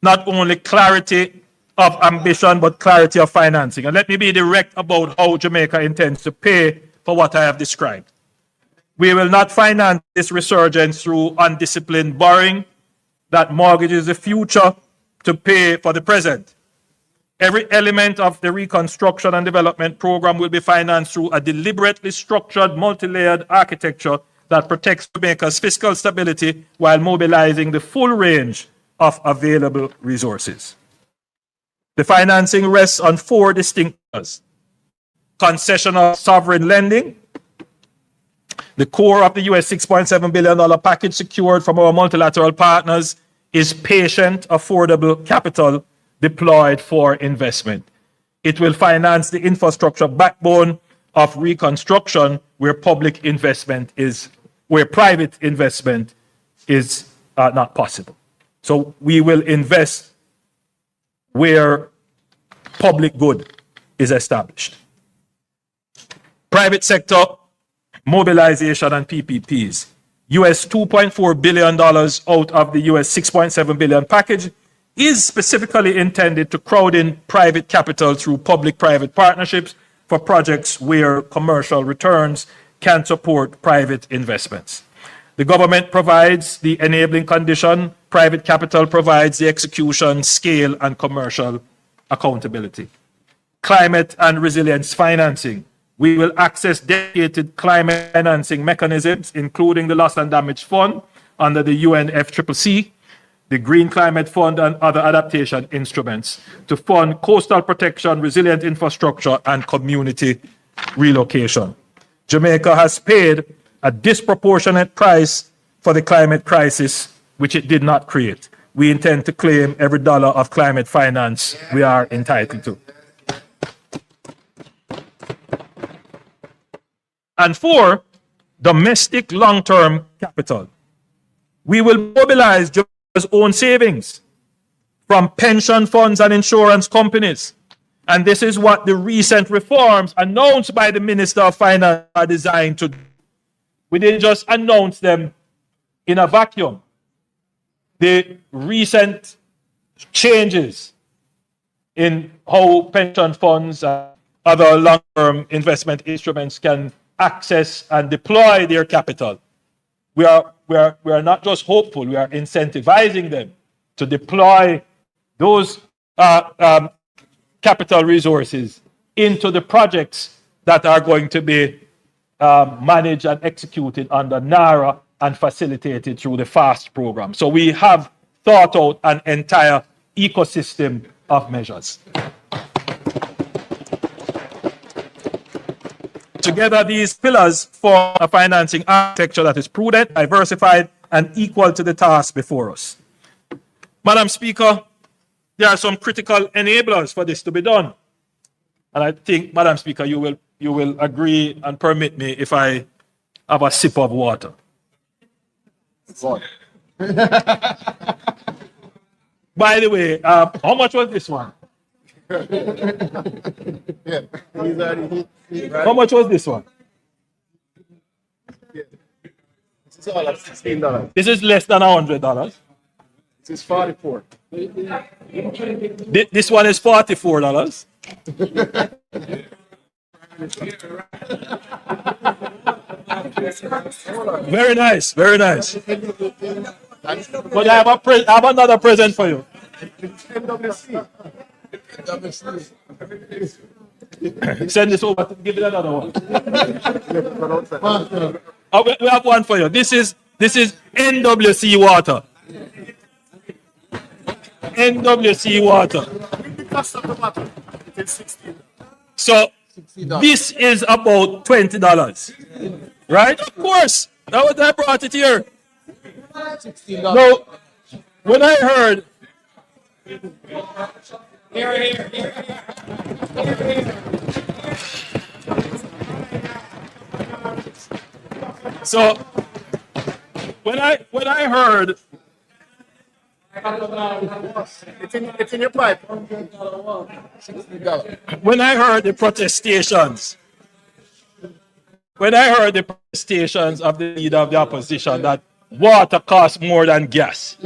not only clarity of ambition, but clarity of financing. And let me be direct about how Jamaica intends to pay for what I have described. We will not finance this resurgence through undisciplined borrowing that mortgages the future to pay for the present. Every element of the reconstruction and development program will be financed through a deliberately structured, multi-layered architecture that protects Jamaica's fiscal stability while mobilizing the full range of available resources. The financing rests on 4 distinct pillars: concessional sovereign lending, the core of the US $6.7 billion package secured from our multilateral partners is patient, affordable capital deployed for investment. It will finance the infrastructure backbone of reconstruction where private investment is not possible. So we will invest where public good is established. Private sector mobilization and PPPs. US $2.4 billion out of the US $6.7 billion package is specifically intended to crowd in private capital through public-private partnerships for projects where commercial returns can support private investments. The government provides the enabling condition, private capital provides the execution, scale, and commercial accountability. Climate and resilience financing. We will access dedicated climate financing mechanisms, including the Loss and Damage Fund under the UNFCCC, the Green Climate Fund, and other adaptation instruments to fund coastal protection, resilient infrastructure, and community relocation. Jamaica has paid a disproportionate price for the climate crisis, which it did not create. We intend to claim every dollar of climate finance we are entitled to. And 4, domestic long-term capital. We will mobilize Jamaica's own savings from pension funds and insurance companies. And this is what the recent reforms announced by the Minister of Finance are designed to do. We didn't just announce them in a vacuum. The recent changes in how pension funds and other long-term investment instruments can access and deploy their capital. We are not just hopeful, we are incentivizing them to deploy those capital resources into the projects that are going to be managed and executed under NARA and facilitated through the FAST program. So we have thought out an entire ecosystem of measures. Together, these pillars form a financing architecture that is prudent, diversified, and equal to the task before us. Madam Speaker, there are some critical enablers for this to be done. And I think, Madam Speaker, you will agree and permit me if I have a sip of water. By the way, how much was this one? How much was this one? This is all at $16. This is less than $100. This is 44. This one is $44. Very nice, very nice. But I have another present for you. Send this over. Give it another one. We have one for you. This is NWC water. NWC water. So this is about $20, right? Of course. That was I brought it here. No, when I heard. So when I heard it's in your pipe. when I heard the protestations of the leader of the opposition that water costs more than gas.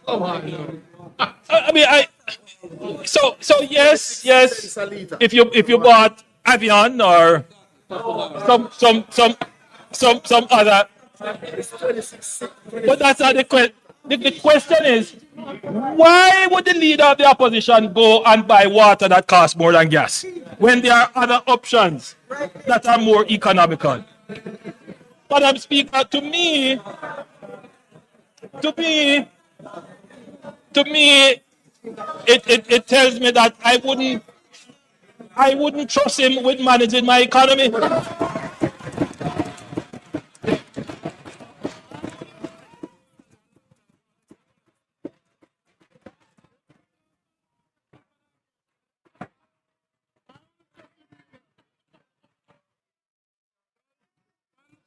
I mean, so yes. If you bought Avion or some other, but that's not the question. The question is, why would the leader of the opposition go and buy water that costs more than gas when there are other options that are more economical? Madam Speaker, to me, it tells me that I wouldn't trust him with managing my economy.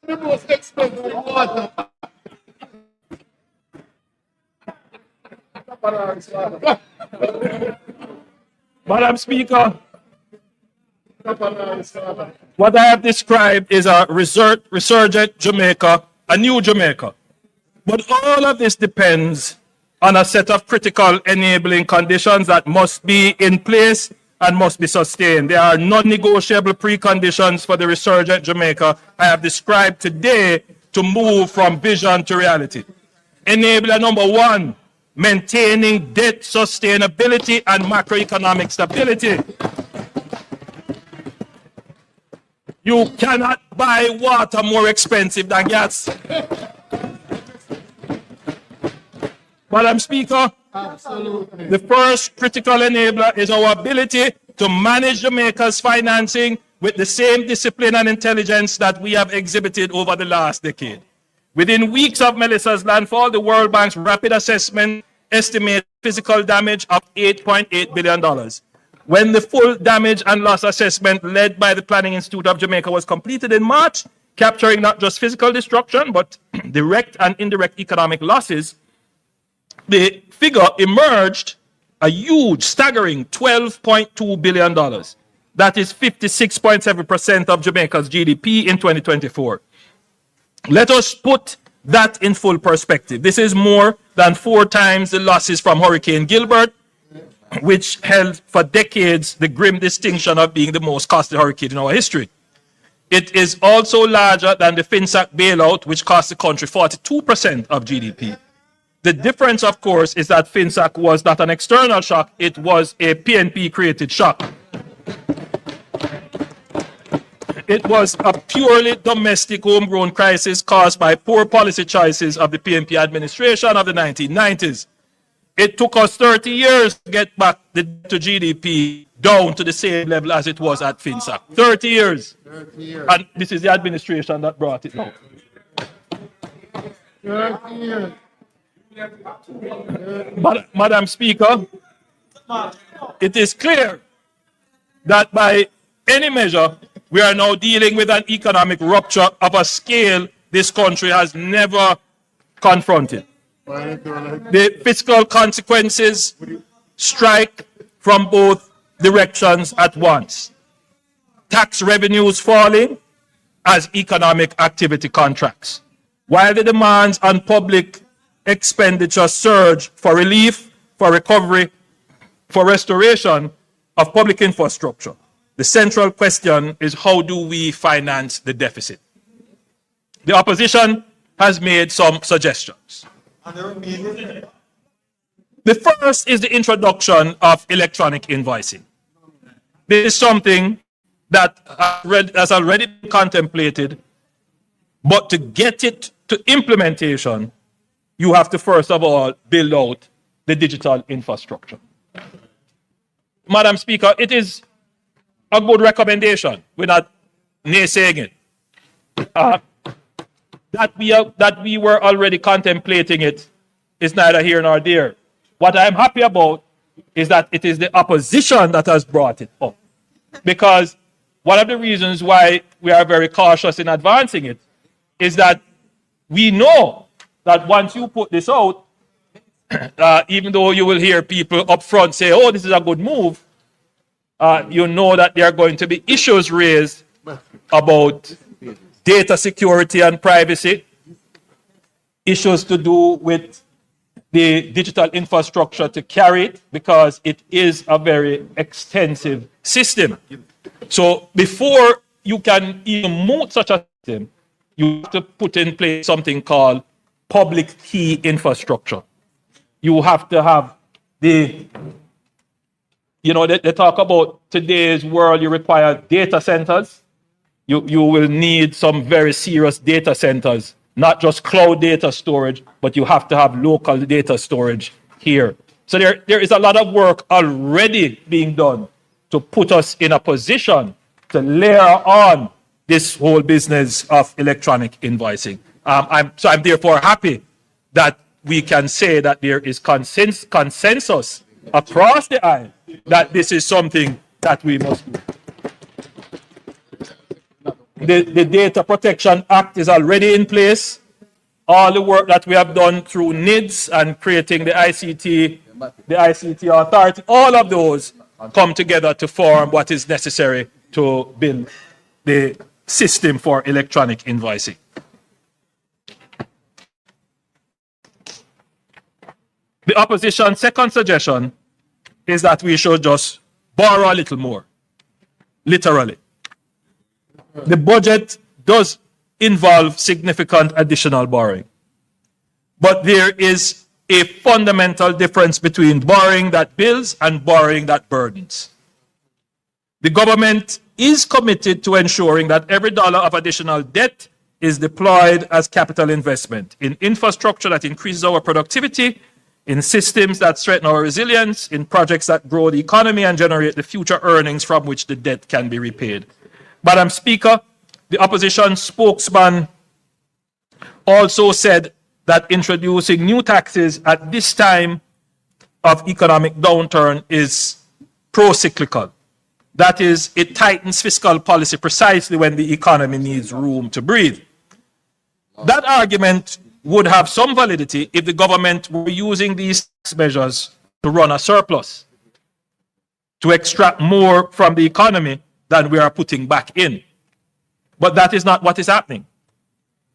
The most expensive water. Madam Speaker, what I have described is a resurgent Jamaica, a new Jamaica. But all of this depends on a set of critical enabling conditions that must be in place and must be sustained. There are non-negotiable preconditions for the resurgent Jamaica I have described today to move from vision to reality. Enabler number one, maintaining debt sustainability and macroeconomic stability. You cannot buy water more expensive than gas. Madam Speaker, the first critical enabler is our ability to manage Jamaica's financing with the same discipline and intelligence that we have exhibited over the last decade. Within weeks of Melissa's landfall, the World Bank's rapid assessment estimated physical damage of $8.8 billion. When the full damage and loss assessment led by the Planning Institute of Jamaica was completed in March, capturing not just physical destruction, but direct and indirect economic losses, the figure emerged a huge, staggering $12.2 billion. That is 56.7% of Jamaica's GDP in 2024. Let us put that in full perspective. This is more than 4 times the losses from Hurricane Gilbert, which held for decades the grim distinction of being the most costly hurricane in our history. It is also larger than the FinSAC bailout, which cost the country 42% of GDP. The difference, of course, is that FinSAC was not an external shock, it was a PNP-created shock. It was a purely domestic homegrown crisis caused by poor policy choices of the PNP administration of the 1990s. It took us 30 years to get back the to GDP down to the same level as it was at FinSAC. 30 years. 30 years. And this is the administration that brought it down. 30 years. Madam Speaker, it is clear that by any measure, we are now dealing with an economic rupture of a scale this country has never confronted. The fiscal consequences strike from both directions at once. Tax revenues falling as economic activity contracts, while the demands on public expenditure surge for relief, for recovery, for restoration of public infrastructure. The central question is, how do we finance the deficit? The opposition has made some suggestions. The first is the introduction of electronic invoicing. This is something that has already been contemplated, but to get it to implementation, you have to first of all build out the digital infrastructure. Madam Speaker, it is a good recommendation. We're not naysaying it. That we were already contemplating it is neither here nor there. What I'm happy about is that it is the opposition that has brought it up. Because one of the reasons why we are very cautious in advancing it is that we know that once you put this out, even though you will hear people up front say, oh, this is a good move, you know that there are going to be issues raised about data security and privacy, issues to do with the digital infrastructure to carry it, because it is a very extensive system. So before you can even move such a system, you have to put in place something called public key infrastructure. You have to have the, they talk about today's world, you require data centers. You will need some very serious data centers, not just cloud data storage, but you have to have local data storage here. So there is a lot of work already being done to put us in a position to layer on this whole business of electronic invoicing. I'm therefore happy that we can say that there is consensus across the aisle that this is something that we must do. The Data Protection Act is already in place. All the work that we have done through NIDS and creating the ICT Authority, all of those come together to form what is necessary to build the system for electronic invoicing. The opposition's second suggestion is that we should just borrow a little more, literally. The budget does involve significant additional borrowing, but there is a fundamental difference between borrowing that builds and borrowing that burdens. The government is committed to ensuring that every dollar of additional debt is deployed as capital investment in infrastructure that increases our productivity, in systems that strengthen our resilience, in projects that grow the economy and generate the future earnings from which the debt can be repaid. Madam Speaker, the opposition spokesman also said that introducing new taxes at this time of economic downturn is pro-cyclical. That is, it tightens fiscal policy precisely when the economy needs room to breathe. That argument would have some validity if the government were using these tax measures to run a surplus, to extract more from the economy than we are putting back in. But that is not what is happening.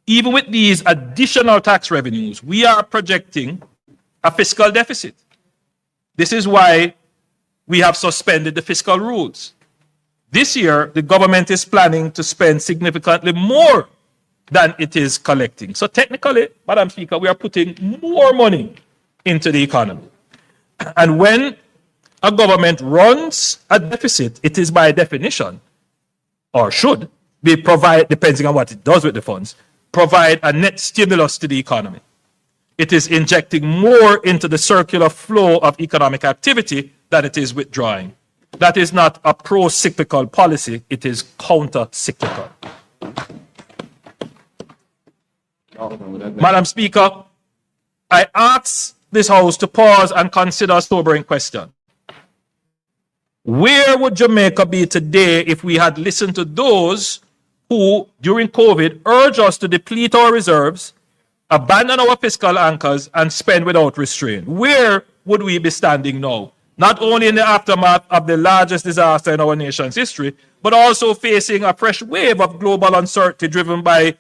Even with these additional tax revenues, we are projecting a fiscal deficit. This is why we have suspended the fiscal rules. This year, the government is planning to spend significantly more than it is collecting. So technically, Madam Speaker, we are putting more money into the economy. And when a government runs a deficit, it is by definition, or should be provide, depending on what it does with the funds, provide a net stimulus to the economy. It is injecting more into the circular flow of economic activity than it is withdrawing. That is not a pro-cyclical policy, it is counter-cyclical. Madam Speaker, I ask this House to pause and consider a sobering question. Where would Jamaica be today if we had listened to those who, during COVID, urged us to deplete our reserves, abandon our fiscal anchors, and spend without restraint? Where would we be standing now? Not only in the aftermath of the largest disaster in our nation's history, but also facing a fresh wave of global uncertainty driven by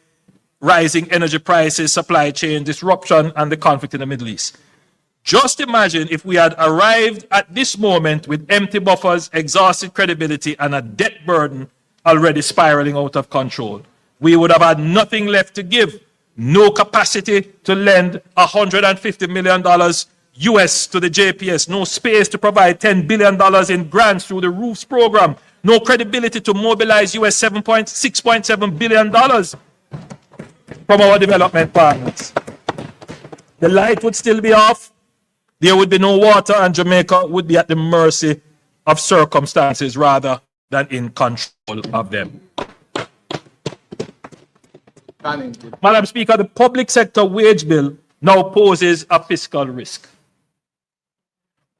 rising energy prices, supply chain disruption, and the conflict in the Middle East. Just imagine if we had arrived at this moment with empty buffers, exhausted credibility, and a debt burden already spiraling out of control. We would have had nothing left to give, no capacity to lend $150 million US to the JPS, no space to provide $10 billion in grants through the ROOFs program, no credibility to mobilize US $6.7 billion from our development partners. The light would still be off, there would be no water, and Jamaica would be at the mercy of circumstances rather than in control of them. Madam Speaker, the public sector wage bill now poses a fiscal risk.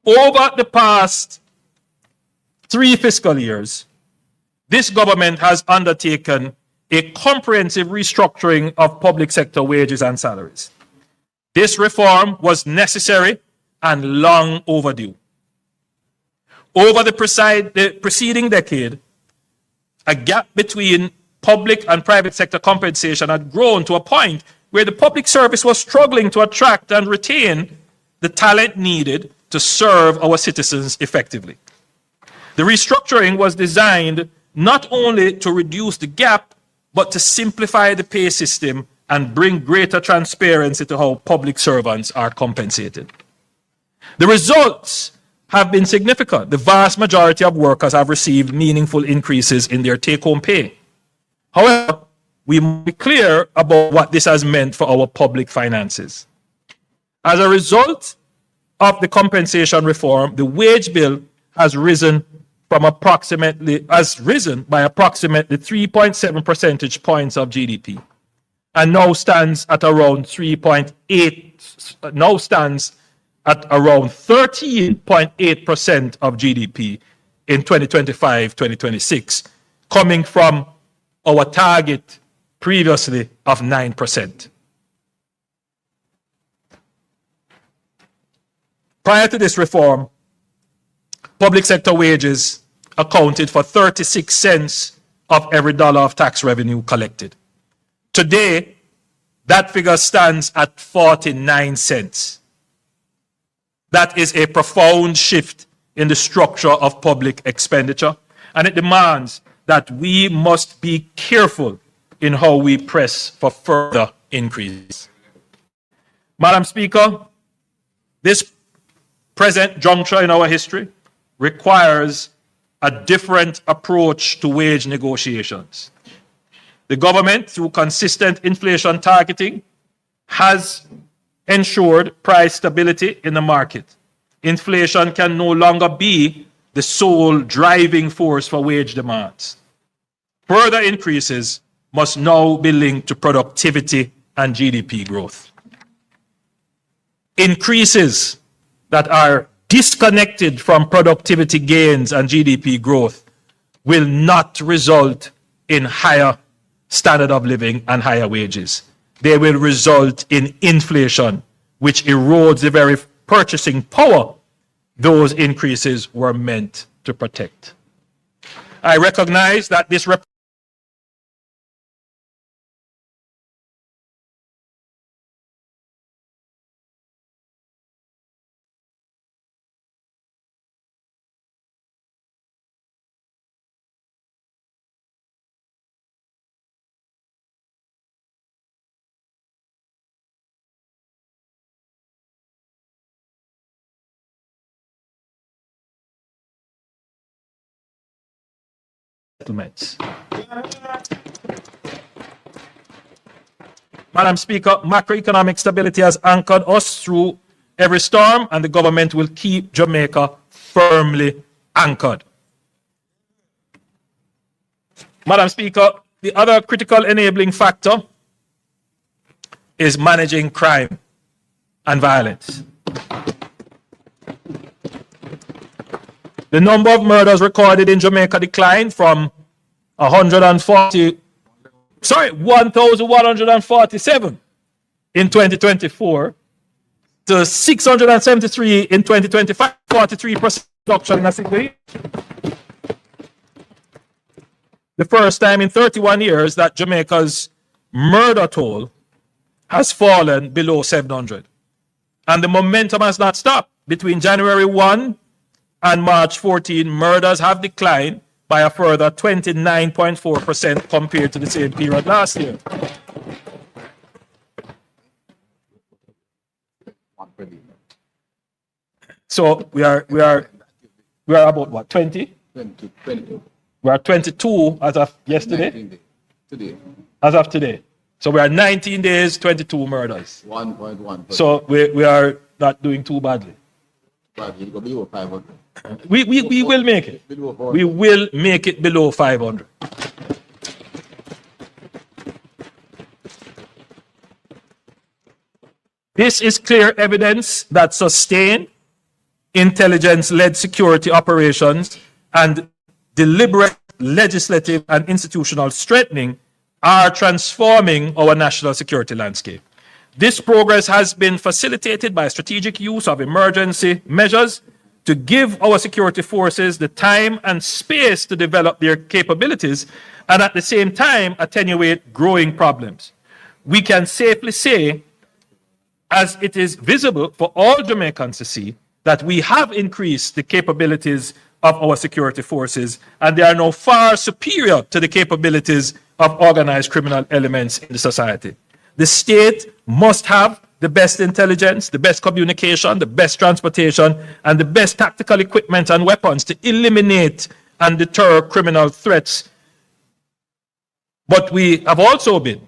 Over the past 3 fiscal years, this government has undertaken a comprehensive restructuring of public sector wages and salaries. This reform was necessary and long overdue. Over the preceding decade, a gap between public and private sector compensation had grown to a point where the public service was struggling to attract and retain the talent needed to serve our citizens effectively. The restructuring was designed not only to reduce the gap, but to simplify the pay system and bring greater transparency to how public servants are compensated. The results have been significant. The vast majority of workers have received meaningful increases in their take-home pay. However, we must be clear about what this has meant for our public finances. As a result of the compensation reform, the wage bill has risen by approximately 3.7 percentage points of GDP, and now stands at around 13.8% of GDP in 2025-2026, coming from our target previously of 9%. Prior to this reform, public sector wages accounted for 36 cents of every dollar of tax revenue collected. Today, that figure stands at 49 cents. That is a profound shift in the structure of public expenditure, and it demands that we must be careful in how we press for further increases. Madam Speaker, this present juncture in our history requires a different approach to wage negotiations. The government, through consistent inflation targeting, has ensured price stability in the market. Inflation can no longer be the sole driving force for wage demands. Further increases must now be linked to productivity and GDP growth. Increases that are disconnected from productivity gains and GDP growth will not result in higher standard of living and higher wages. They will result in inflation, which erodes the very purchasing power those increases were meant to protect. I recognize that this settlements. Madam Speaker, macroeconomic stability has anchored us through every storm, and the government will keep Jamaica firmly anchored. Madam Speaker, the other critical enabling factor is managing crime and violence. The number of murders recorded in Jamaica declined from 1,147 in 2024 to 673 in 2025, 43% reduction in a single year. The first time in 31 years that Jamaica's murder toll has fallen below 700. And the momentum has not stopped. Between January 1 and March 14, murders have declined by a further 29.4% compared to the same period last year. So we are about what, 20? 22. We are 22 as of yesterday? Today. As of today. So we are 19 days, 22 murders. 1.1%. So we are not doing too badly. But you go below 500. We will make it. Below 400. We will make it below 500. This is clear evidence that sustained intelligence-led security operations and deliberate legislative and institutional strengthening are transforming our national security landscape. This progress has been facilitated by strategic use of emergency measures to give our security forces the time and space to develop their capabilities and at the same time attenuate growing problems. We can safely say, as it is visible for all Jamaicans to see, that we have increased the capabilities of our security forces, and they are now far superior to the capabilities of organized criminal elements in the society. The state must have the best intelligence, the best communication, the best transportation, and the best tactical equipment and weapons to eliminate and deter criminal threats. But we have also been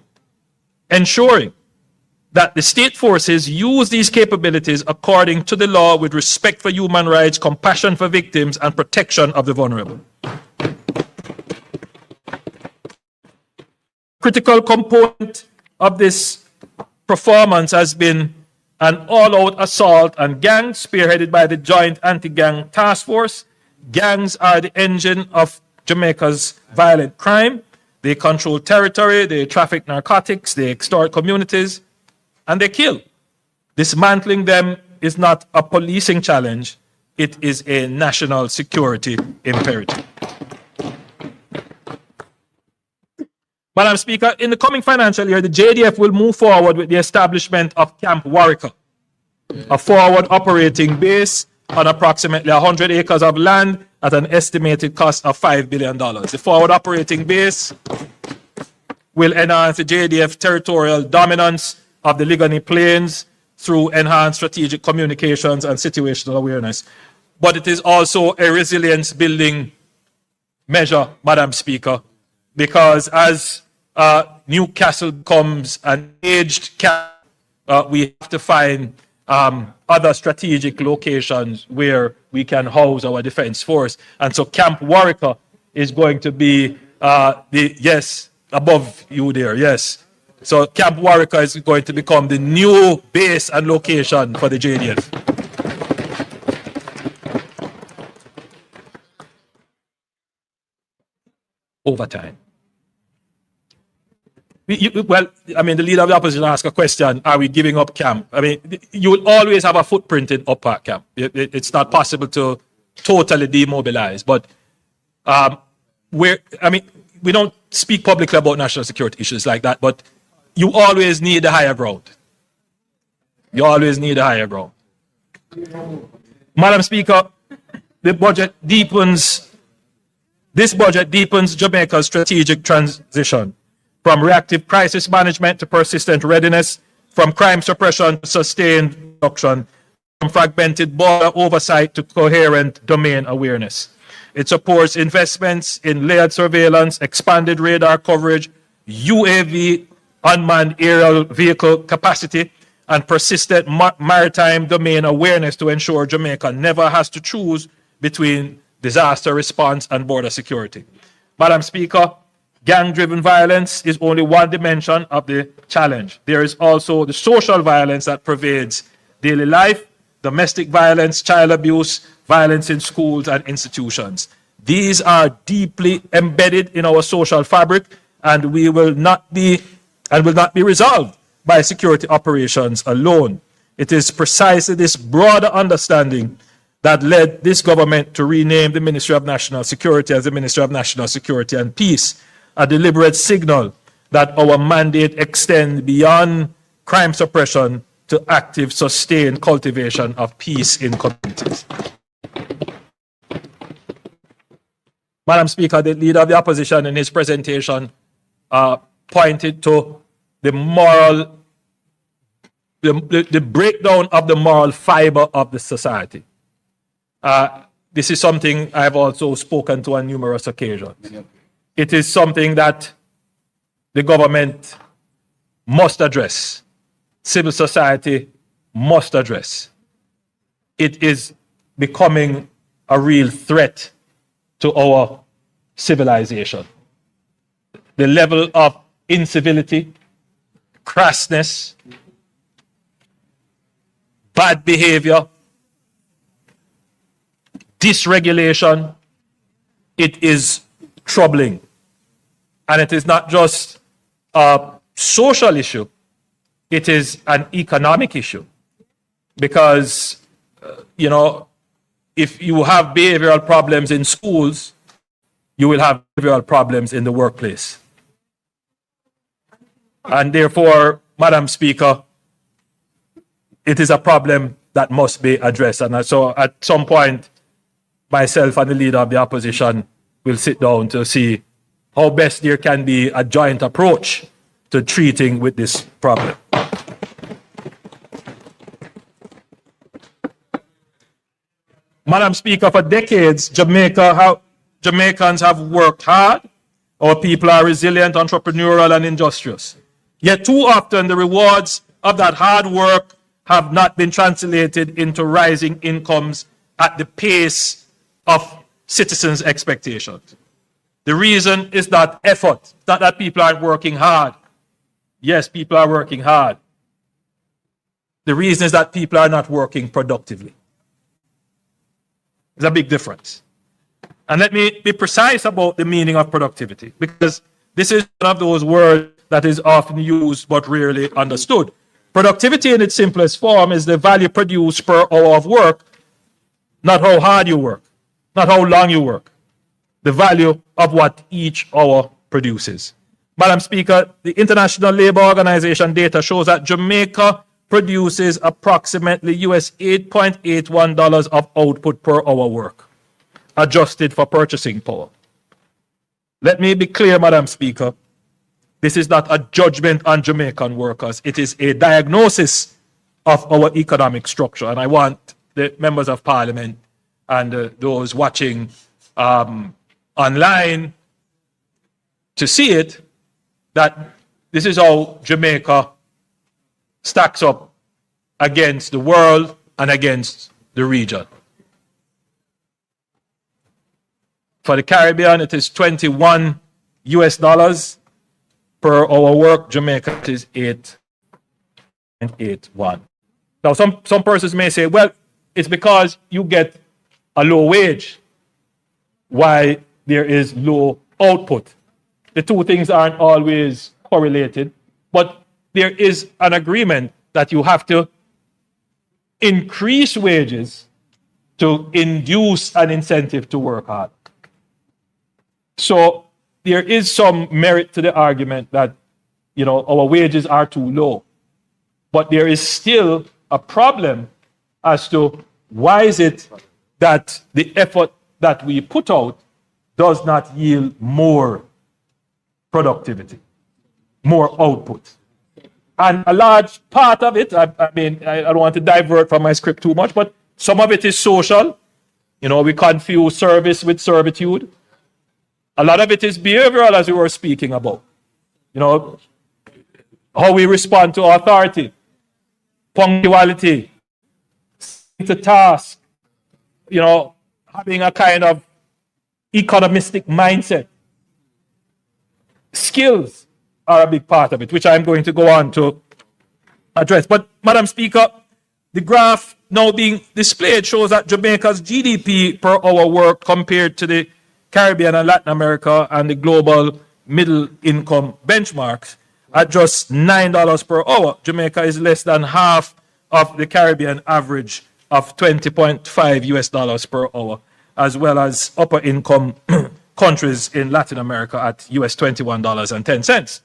ensuring that the state forces use these capabilities according to the law with respect for human rights, compassion for victims, and protection of the vulnerable. Critical component of this performance has been an all-out assault on gangs spearheaded by the Joint Anti-Gang Task Force. Gangs are the engine of Jamaica's violent crime. They control territory, they traffic narcotics, they extort communities, and they kill. Dismantling them is not a policing challenge, It is a national security imperative. Madam Speaker, in the coming financial year, the JDF will move forward with the establishment of Camp Warwicker, a forward operating base on approximately 100 acres of land at an estimated cost of $5 billion. The forward operating base will enhance the JDF territorial dominance of the Ligoni Plains through enhanced strategic communications and situational awareness. But it is also a resilience building measure, Madam Speaker, because as Newcastle becomes an aged camp, we have to find other strategic locations where we can house our defense force. And so Camp Warwicker is going to be yes, above you there, yes. So Camp Warwicker is going to become the new base and location for the JDF. Over time. Well, I mean, the leader of the opposition asked a question, are we giving up camp? I mean, you will always have a footprint in Upper Camp. It's not possible to totally demobilize, but we don't speak publicly about national security issues like that, but you always need a higher ground. You always need a higher ground. Madam Speaker, this budget deepens Jamaica's strategic transition from reactive crisis management to persistent readiness, from crime suppression to sustained reduction, from fragmented border oversight to coherent domain awareness. It supports investments in layered surveillance, expanded radar coverage, UAV, unmanned aerial vehicle capacity, and persistent maritime domain awareness to ensure Jamaica never has to choose between disaster response and border security. Madam Speaker, gang-driven violence is only one dimension of the challenge. There is also the social violence that pervades daily life, domestic violence, child abuse, violence in schools and institutions. These are deeply embedded in our social fabric and will not be resolved by security operations alone. It is precisely this broader understanding that led this government to rename the Ministry of National Security as the Ministry of National Security and Peace, a deliberate signal that our mandate extends beyond crime suppression to active, sustained cultivation of peace in communities. Madam Speaker, the leader of the opposition in his presentation pointed to the breakdown of the moral fiber of the society. This is something I've also spoken to on numerous occasions. It is something that the government must address. Civil society must address. It is becoming a real threat to our civilization. The level of incivility, crassness, bad behavior, dysregulation, it is troubling. And it is not just a social issue, it is an economic issue. Because, if you have behavioral problems in schools, you will have behavioral problems in the workplace. And therefore, Madam Speaker, it is a problem that must be addressed. And so at some point, myself and the leader of the opposition will sit down to see how best there can be a joint approach to treating with this problem. Madam Speaker, for decades, Jamaicans have worked hard. Our people are resilient, entrepreneurial, and industrious. Yet too often, the rewards of that hard work have not been translated into rising incomes at the pace of citizens' expectations. The reason is not effort, not that people aren't working hard. Yes, people are working hard. The reason is that people are not working productively. There's a big difference. And let me be precise about the meaning of productivity, because this is one of those words that is often used but rarely understood. Productivity in its simplest form is the value produced per hour of work, not how hard you work, not how long you work, the value of what each hour produces. Madam Speaker, the International Labour Organization data shows that Jamaica produces approximately US $8.81 of output per hour work, adjusted for purchasing power. Let me be clear, Madam Speaker, this is not a judgment on Jamaican workers. It is a diagnosis of our economic structure. And I want the members of parliament and those watching online to see it, that this is how Jamaica stacks up against the world and against the region. For the Caribbean, it is 21 US dollars per hour work. Jamaica it is 8.81. Now, some persons may say, well, it's because you get a low wage why there is low output. The two things aren't always correlated, but there is an agreement that you have to increase wages to induce an incentive to work hard. So there is some merit to the argument that, our wages are too low. But there is still a problem as to why is it that the effort that we put out does not yield more productivity, more output. And a large part of it, I don't want to divert from my script too much, but some of it is social. We confuse service with servitude. A lot of it is behavioral, as we were speaking about. How we respond to authority, punctuality, to task, having a kind of economistic mindset. Skills are a big part of it, which I'm going to go on to address. But, Madam Speaker, the graph now being displayed shows that Jamaica's GDP per hour work compared to the Caribbean and Latin America and the global middle income benchmarks at just $9 per hour. Jamaica is less than half of the Caribbean average of 20.5 US dollars per hour, as well as upper income countries in Latin America at US $21.10.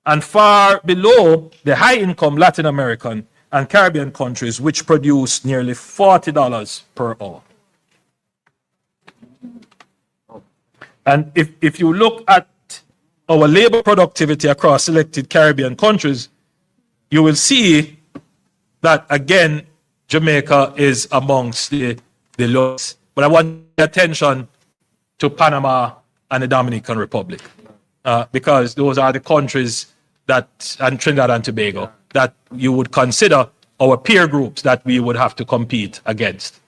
And far below the high income Latin American and Caribbean countries, which produce nearly $40 per hour. And if you look at our labor productivity across selected Caribbean countries, you will see that, again, Jamaica is amongst the lowest. But I want attention to Panama and the Dominican Republic, because those are the countries and Trinidad and Tobago, that you would consider our peer groups that we would have to compete against.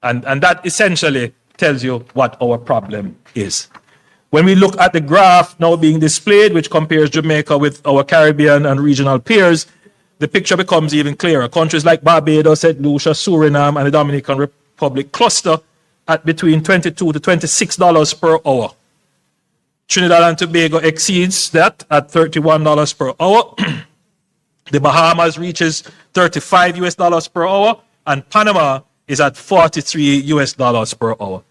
And that essentially tells you what our problem is. When we look at the graph now being displayed, which compares Jamaica with our Caribbean and regional peers, the picture becomes even clearer. Countries like Barbados, St. Lucia, Suriname, and the Dominican Republic cluster at between $22 to $26 per hour. Trinidad and Tobago exceeds that at $31 per hour. The Bahamas reaches 35 US dollars per hour, and Panama is at 43 US dollars per hour.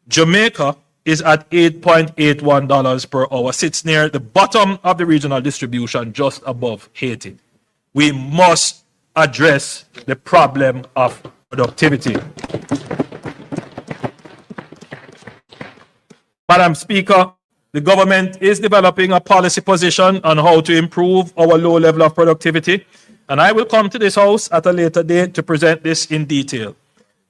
Jamaica is at $8.81 per hour, sits near the bottom of the regional distribution, just above Haiti. We must address the problem of productivity. Madam Speaker, the government is developing a policy position on how to improve our low level of productivity, and I will come to this House at a later date to present this in detail.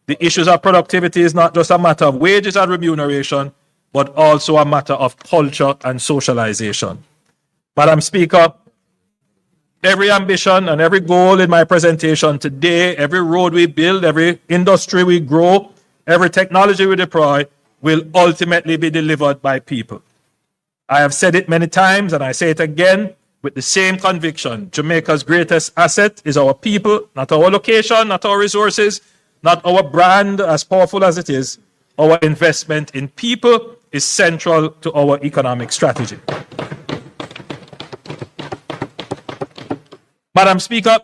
The issues of productivity is not just a matter of wages and remuneration, but also a matter of culture and socialization. Madam Speaker, every ambition and every goal in my presentation today, every road we build, every industry we grow, every technology we deploy, will ultimately be delivered by people. I have said it many times, and I say it again with the same conviction. Jamaica's greatest asset is our people, not our location, not our resources, not our brand, as powerful as it is. Our investment in people is central to our economic strategy. Madam Speaker,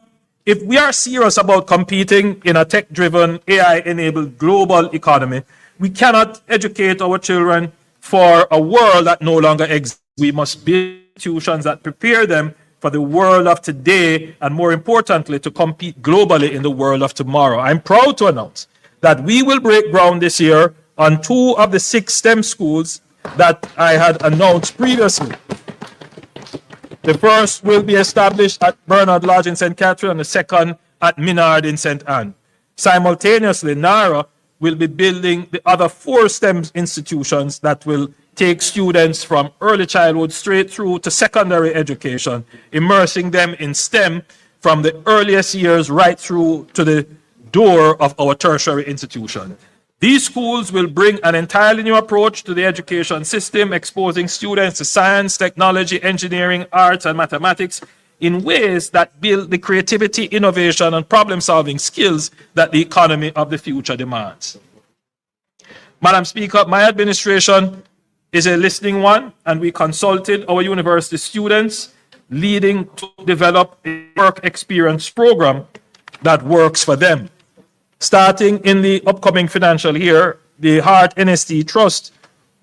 if we are serious about competing in a tech-driven, AI-enabled global economy, we cannot educate our children for a world that no longer exists. We must build institutions that prepare them for the world of today, and more importantly, to compete globally in the world of tomorrow. I'm proud to announce that we will break ground this year on 2 of the 6 STEM schools that I had announced previously. The first will be established at Bernard Lodge in St. Catherine and the second at Minard in St. Anne. Simultaneously, NARA will be building the other 4 STEM institutions that will take students from early childhood straight through to secondary education, immersing them in STEM from the earliest years right through to the door of our tertiary institution. These schools will bring an entirely new approach to the education system, exposing students to science, technology, engineering, arts, and mathematics in ways that build the creativity, innovation, and problem-solving skills that the economy of the future demands. Madam Speaker, my administration is a listening one, and we consulted our university students, leading to develop a work experience program that works for them. Starting in the upcoming financial year, the Heart NST Trust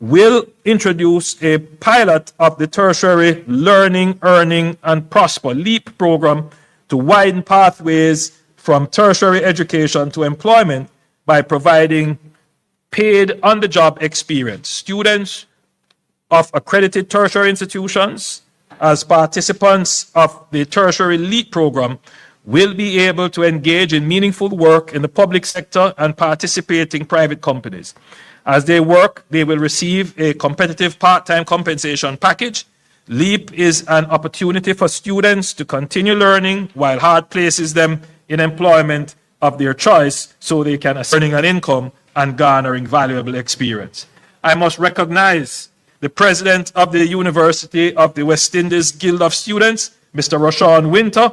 will introduce a pilot of the Tertiary Learning, Earning, and Prosper LEAP program to widen pathways from tertiary education to employment by providing paid on-the-job experience. Students of accredited tertiary institutions as participants of the Tertiary LEAP program will be able to engage in meaningful work in the public sector and participate in private companies. As they work, they will receive a competitive part-time compensation package. LEAP is an opportunity for students to continue learning while HEART places them in employment of their choice so they can earn an income and garnering valuable experience. I must recognize the president of the University of the West Indies Guild of Students, Mr. Rashawn Winter,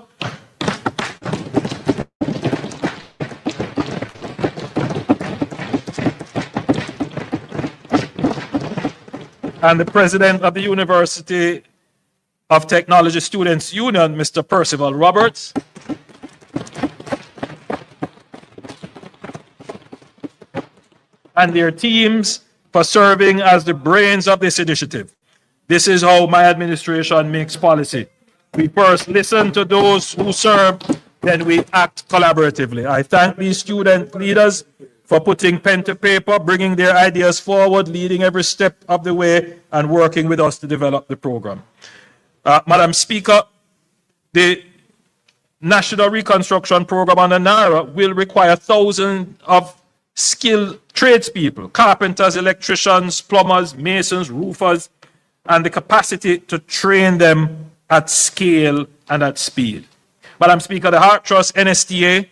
and the president of the University of Technology Students Union, Mr. Percival Roberts. And their teams for serving as the brains of this initiative. This is how my administration makes policy. We first listen to those who serve, then we act collaboratively. I thank these student leaders for putting pen to paper, bringing their ideas forward, leading every step of the way, and working with us to develop the program. Madam Speaker, the National Reconstruction Program under NARA will require thousands of skilled tradespeople, carpenters, electricians, plumbers, masons, roofers, and the capacity to train them at scale and at speed. Madam Speaker, the Heart Trust NSTA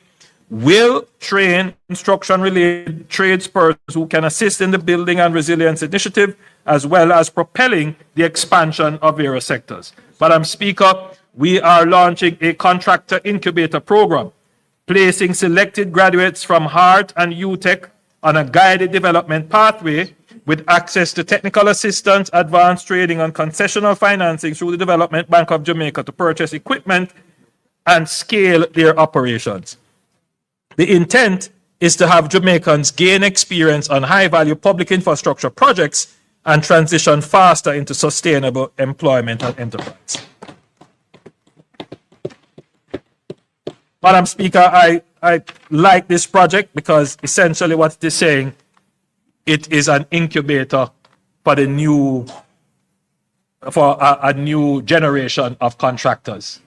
will train construction-related tradespersons who can assist in the Building and Resilience Initiative, as well as propelling the expansion of various sectors. Madam Speaker, we are launching a contractor incubator program, placing selected graduates from HEART and UTech on a guided development pathway with access to technical assistance, advanced training, and concessional financing through the Development Bank of Jamaica to purchase equipment and scale their operations. The intent is to have Jamaicans gain experience on high-value public infrastructure projects and transition faster into sustainable employment and enterprise. Madam Speaker, I like this project because essentially what it is saying, it is an incubator for a new generation of contractors.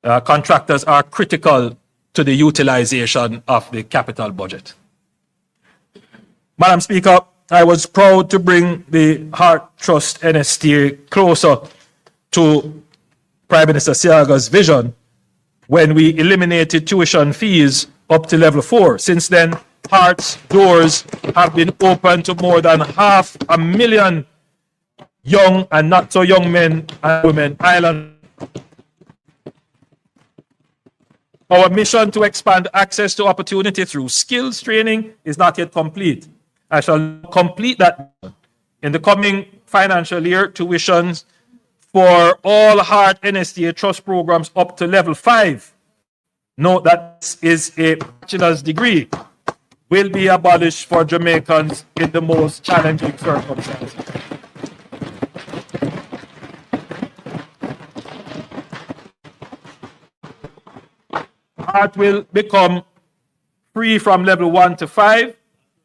Contractors are critical to the utilization of the capital budget. Madam Speaker, I was proud to bring the Heart Trust NSTA closer to Prime Minister Siaga's vision when we eliminated tuition fees up to level 4. Since then, Heart's doors have been open to more than 500,000 young and not so young men and women island. Our mission to expand access to opportunity through skills training is not yet complete. I shall complete that in the coming financial year. Tuitions for all Heart NSTA Trust programs up to level 5. Note that this is a bachelor's degree, will be abolished for Jamaicans in the most challenging circumstances. Heart will become free from level 1 to 5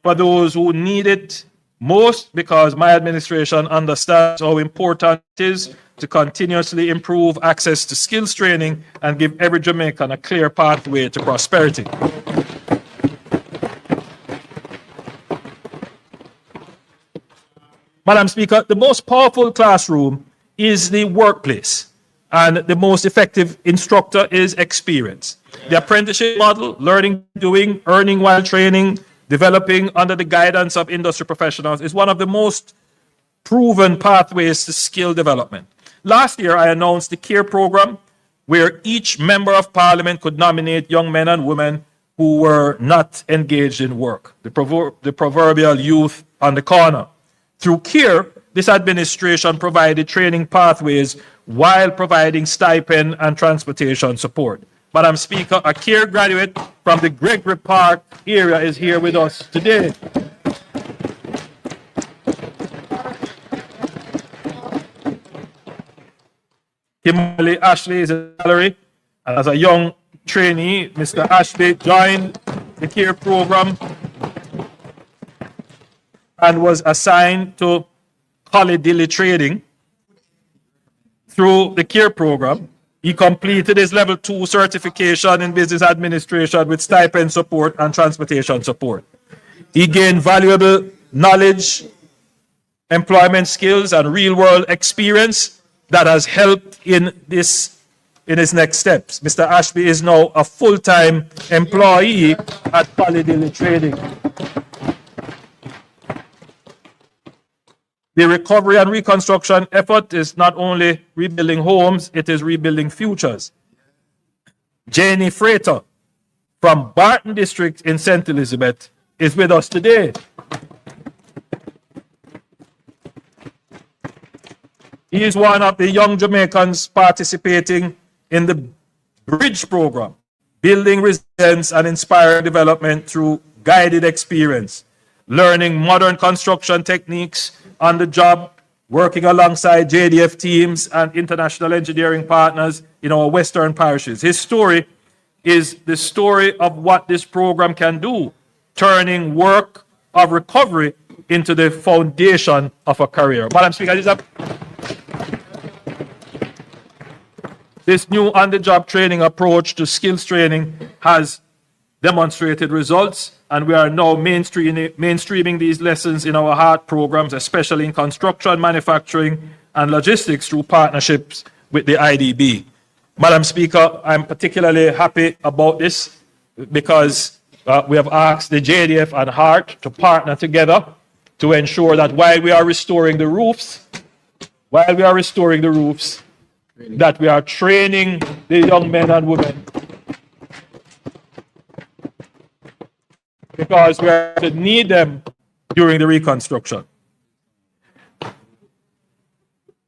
for those who need it most, because my administration understands how important it is to continuously improve access to skills training and give every Jamaican a clear pathway to prosperity. Madam Speaker, the most powerful classroom is the workplace, and the most effective instructor is experience. The apprenticeship model, learning, doing, earning while training, developing under the guidance of industry professionals, is one of the most proven pathways to skill development. Last year, I announced the CARE program, where each member of parliament could nominate young men and women who were not engaged in work, the proverbial youth on the corner. Through CARE, this administration provided training pathways while providing stipend and transportation support. Madam Speaker, a CARE graduate from the Gregory Park area is here with us today. Kimberly Ashley is a salary, and as a young trainee, Mr. Ashley joined the CARE program and was assigned to Colley Trading. Through the CARE program, he completed his level 2 certification in business administration with stipend support and transportation support. He gained valuable knowledge, employment skills, and real-world experience that has helped in his next steps. Mr. Ashby is now a full-time employee at Colley Trading. The recovery and reconstruction effort is not only rebuilding homes, it is rebuilding futures. Janie Freighter from Barton District in St. Elizabeth is with us today. He is one of the young Jamaicans participating in the Bridge program, building resilience and inspiring development through guided experience, learning modern construction techniques on the job, working alongside JDF teams and international engineering partners in our western parishes. His story is the story of what this program can do, turning work of recovery into the foundation of a career. Madam Speaker, this new on-the-job training approach to skills training has demonstrated results, and we are now mainstreaming these lessons in our HEART programs, especially in construction, manufacturing, and logistics through partnerships with the IDB. Madam Speaker, I'm particularly happy about this because we have asked the JDF and HEART to partner together to ensure that while we are restoring the roofs, that we are training the young men and women, because we are to need them during the reconstruction.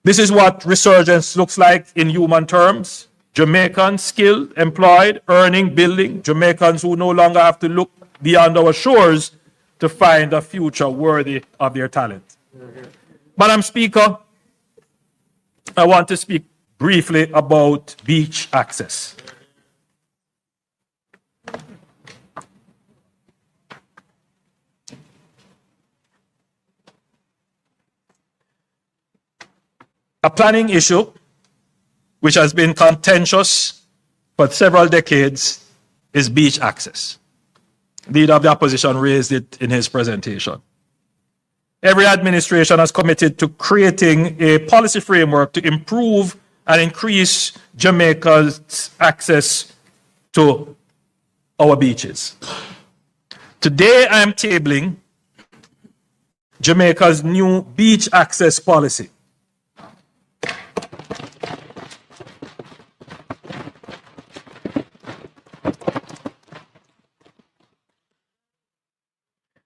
This is what resurgence looks like in human terms. Jamaicans skilled, employed, earning, building. Jamaicans who no longer have to look beyond our shores to find a future worthy of their talent. Madam Speaker, I want to speak briefly about beach access. A planning issue which has been contentious for several decades is beach access. The leader of the opposition raised it in his presentation. Every administration has committed to creating a policy framework to improve and increase Jamaica's access to our beaches. Today, I am tabling Jamaica's new beach access policy.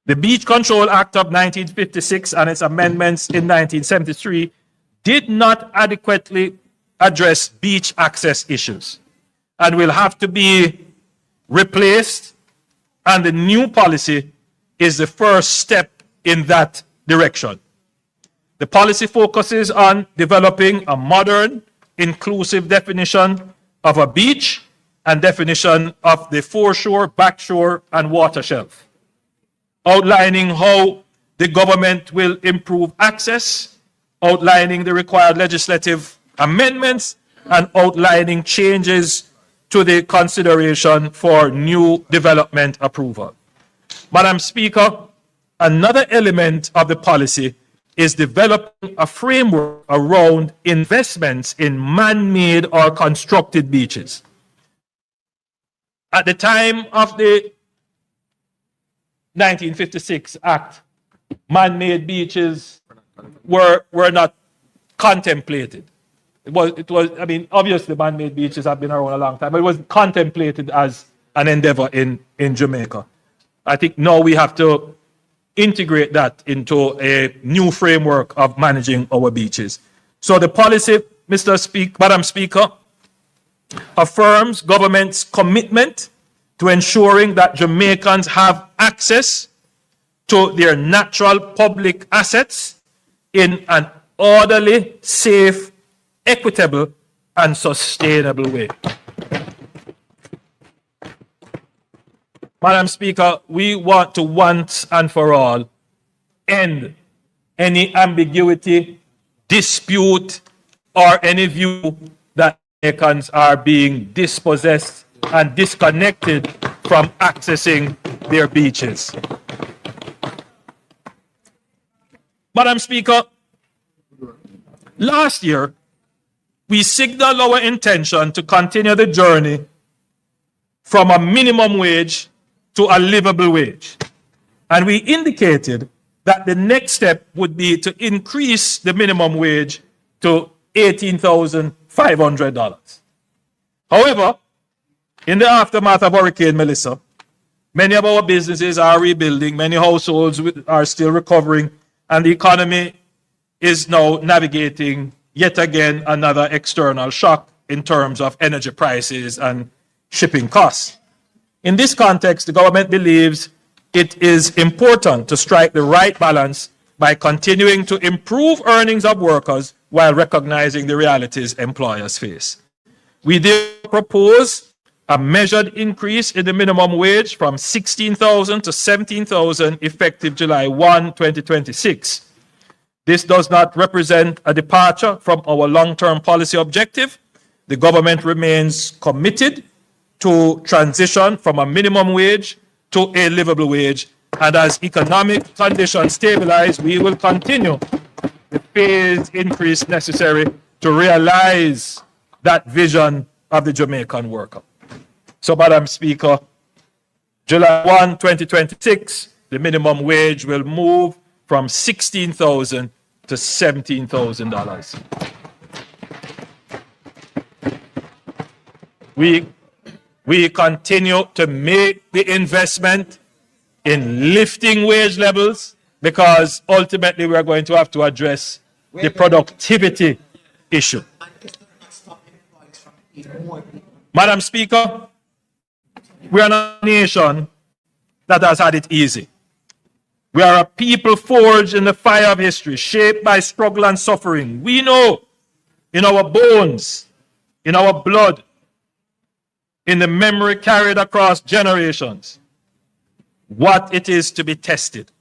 The Beach Control Act of 1956 and its amendments in 1973 did not adequately address beach access issues and will have to be replaced, and the new policy is the first step in that direction. The policy focuses on developing a modern, inclusive definition of a beach and definition of the foreshore, backshore, and water shelf, outlining how the government will improve access, outlining the required legislative amendments, and outlining changes to the consideration for new development approval. Madam Speaker, another element of the policy is developing a framework around investments in man-made or constructed beaches. At the time of the 1956 Act, man-made beaches were not contemplated. I mean, obviously man-made beaches have been around a long time, but it was contemplated as an endeavor in Jamaica. I think now we have to integrate that into a new framework of managing our beaches. So the policy, Madam Speaker, affirms government's commitment to ensuring that Jamaicans have access to their natural public assets in an orderly, safe, equitable, and sustainable way. Madam Speaker, we want to once and for all end any ambiguity, dispute, or any view that Jamaicans are being dispossessed and disconnected from accessing their beaches. Madam Speaker, last year, we signaled our intention to continue the journey from a minimum wage to a livable wage. And we indicated that the next step would be to increase the minimum wage to $18,500. However, in the aftermath of Hurricane Melissa, many of our businesses are rebuilding, many households are still recovering, and the economy is now navigating yet again another external shock in terms of energy prices and shipping costs. In this context, the government believes it is important to strike the right balance by continuing to improve earnings of workers while recognizing the realities employers face. We therefore propose a measured increase in the minimum wage from $16,000 to $17,000 effective July 1, 2026. This does not represent a departure from our long-term policy objective. The government remains committed to transition from a minimum wage to a livable wage, and as economic conditions stabilize, we will continue the phased increase necessary to realize that vision of the Jamaican worker. So, Madam Speaker, July 1, 2026, the minimum wage will move from $16,000 to $17,000. We continue to make the investment in lifting wage levels because ultimately we are going to have to address the productivity issue. Madam Speaker, we are not a nation that has had it easy. We are a people forged in the fire of history, shaped by struggle and suffering. We know in our bones, in our blood, in the memory carried across generations, what it is to be tested.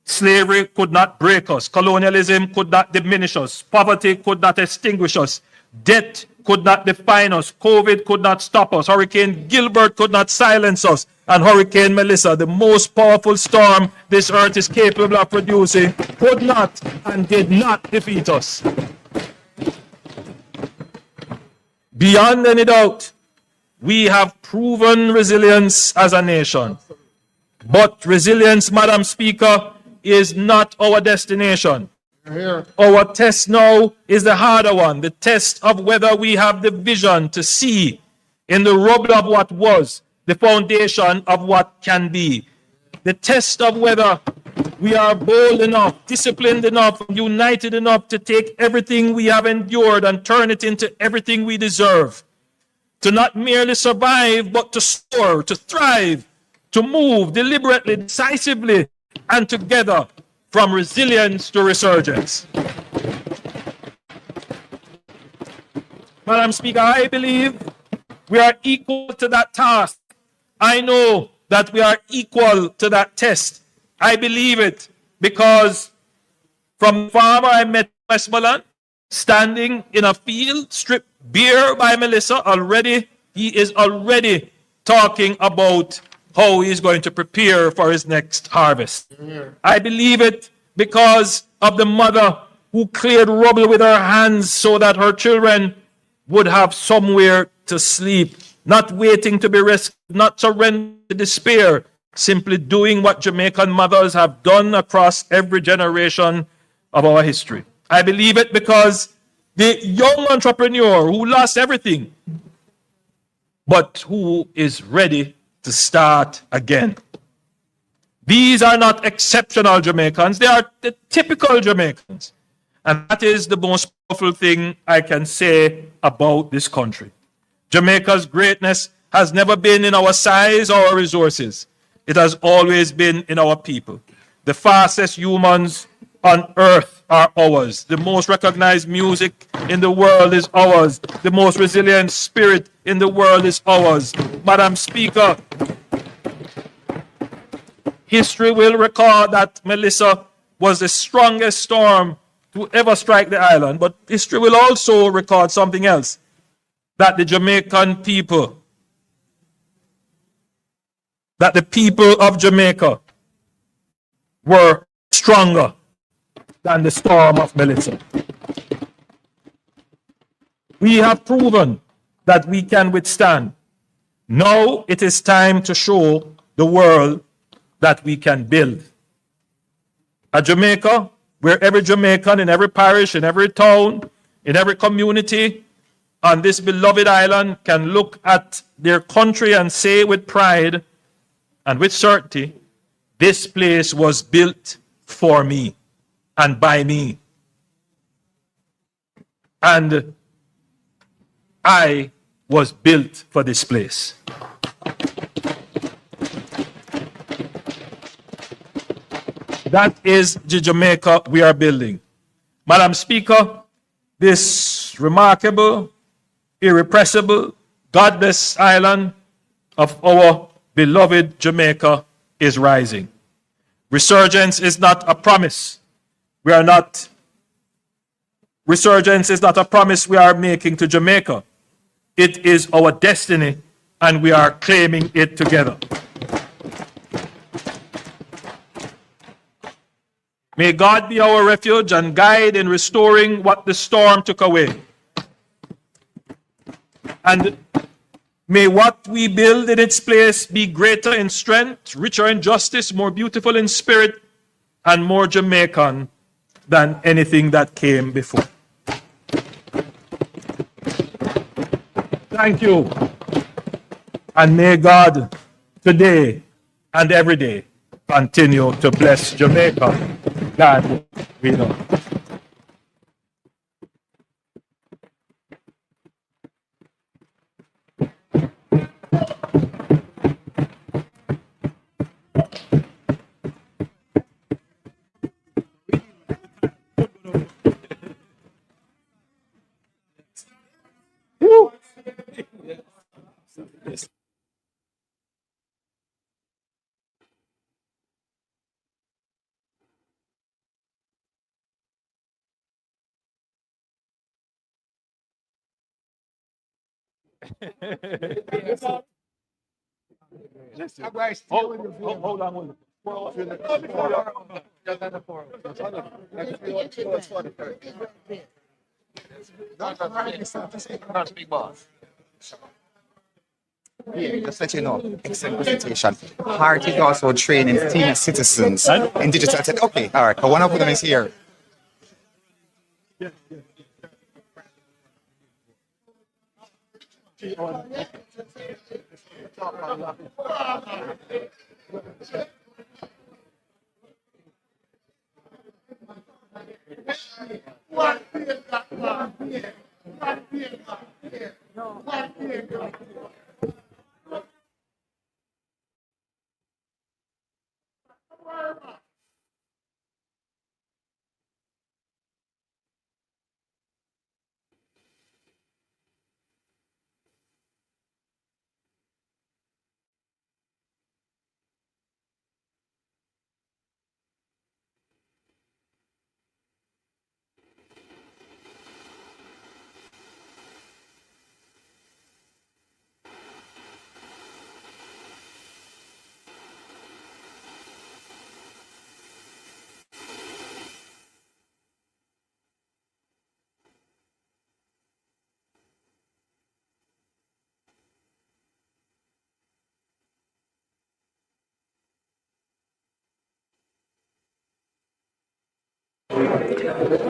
Slavery could not break us. Colonialism could not diminish us. Poverty could not extinguish us. Debt could not define us. COVID could not stop us. Hurricane Gilbert could not silence us. And Hurricane Melissa, the most powerful storm this earth is capable of producing, could not and did not defeat us. Beyond any doubt, we have proven resilience as a nation. But resilience, Madam Speaker, is not our destination. Our test now is the harder one, the test of whether we have the vision to see in the rubble of what was the foundation of what can be. The test of whether we we are bold enough, disciplined enough, united enough to take everything we have endured and turn it into everything we deserve. To not merely survive, but to soar, to thrive, to move deliberately, decisively, and together from resilience to resurgence. Madam Speaker, I believe we are equal to that task. I know that we are equal to that test. I believe it because from the farmer I met in Westmoreland, standing in a field, stripped bare by Melissa, he is already talking about how he is going to prepare for his next harvest. I believe it because of the mother who cleared rubble with her hands so that her children would have somewhere to sleep, not waiting to be rescued, not surrendering to despair, simply doing what Jamaican mothers have done across every generation of our history. I believe it because the young entrepreneur who lost everything, but who is ready to start again. These are not exceptional Jamaicans, they are the typical Jamaicans. And that is the most powerful thing I can say about this country. Jamaica's greatness has never been in our size or our resources. It has always been in our people. The fastest humans on earth are ours. The most recognized music in the world is ours. The most resilient spirit in the world is ours. Madam Speaker, history will record that Melissa was the strongest storm to ever strike the island, but history will also record something else, that the Jamaican people, that the people of Jamaica were stronger than the storm of Melissa. We have proven that we can withstand. Now it is time to show the world that we can build. A Jamaica where every Jamaican in every parish, in every town, in every community on this beloved island can look at their country and say with pride and with certainty, this place was built for me and by me. And I was built for this place. That is the Jamaica we are building. Madam Speaker, this remarkable, irrepressible, godless island of our beloved Jamaica is rising. Resurgence is not a promise. Resurgence is not a promise we are making to Jamaica. It is our destiny, and we are claiming it together. May God be our refuge and guide in restoring what the storm took away. And may what we build in its place be greater in strength, richer in justice, more beautiful in spirit, and more Jamaican than anything that came before. Thank you. And may God today and every day continue to bless Jamaica. God, we know. Hold on. Yeah, just let you know, excellent presentation. Heart is also training senior citizens in digital tech. Okay, all right, but one of them is here.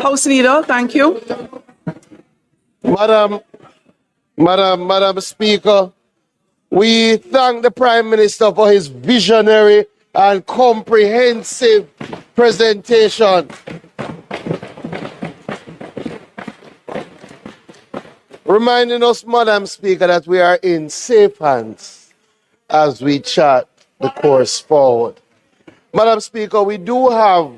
House Leader, thank you. Madam Speaker, we thank the Prime Minister for his visionary and comprehensive presentation. Reminding us, Madam Speaker, that we are in safe hands as we chart the course forward. Madam Speaker, we do have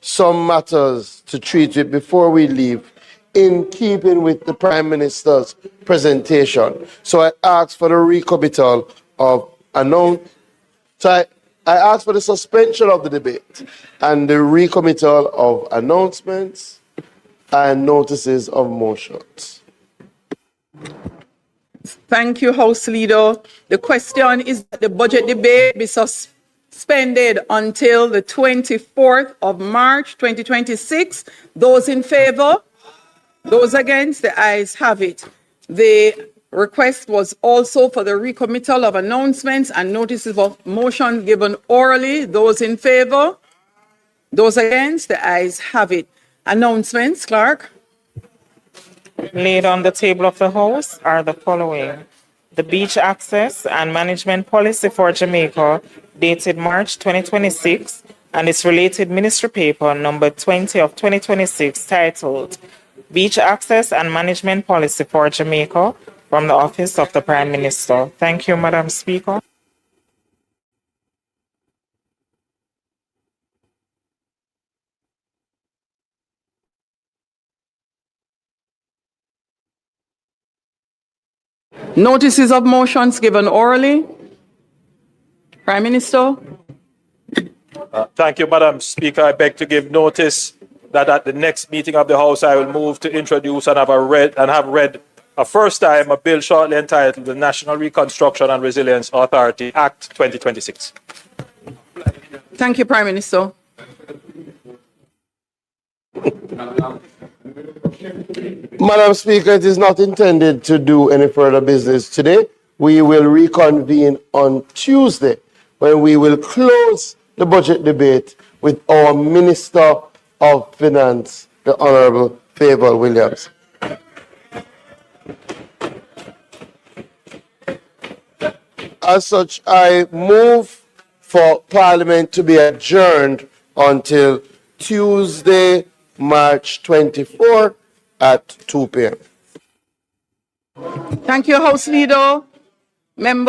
some matters to treat with before we leave, in keeping with the Prime Minister's presentation. So I ask for the recommittal of I ask for the suspension of the debate and the recommittal of announcements and notices of motions. Thank you, House Leader. The question is that the budget debate be suspended until the 24th of March, 2026. Those in favor? Those against? The ayes have it. The request was also for the recommittal of announcements and notices of motion given orally. Those in favor? Those against? The ayes have it. Announcements, Clerk. Laid on the table of the House are the following. The Beach Access and Management Policy for Jamaica, dated March 2026, and its related ministry paper number 20 of 2026, titled Beach Access and Management Policy for Jamaica, from the Office of the Prime Minister. Thank you, Madam Speaker. Notices of motions given orally. Prime Minister. Thank you, Madam Speaker. I beg to give notice that at the next meeting of the House, I will move to introduce and have read a first time a bill shortly entitled the National Reconstruction and Resilience Authority Act 2026. Thank you, Prime Minister. Madam Speaker, it is not intended to do any further business today. We will reconvene on Tuesday, when we will close the budget debate with our Minister of Finance, the Honourable Favour Williams. As such, I move for Parliament to be adjourned until Tuesday, March 24 at 2 p.m. Thank you, House Leader. Member.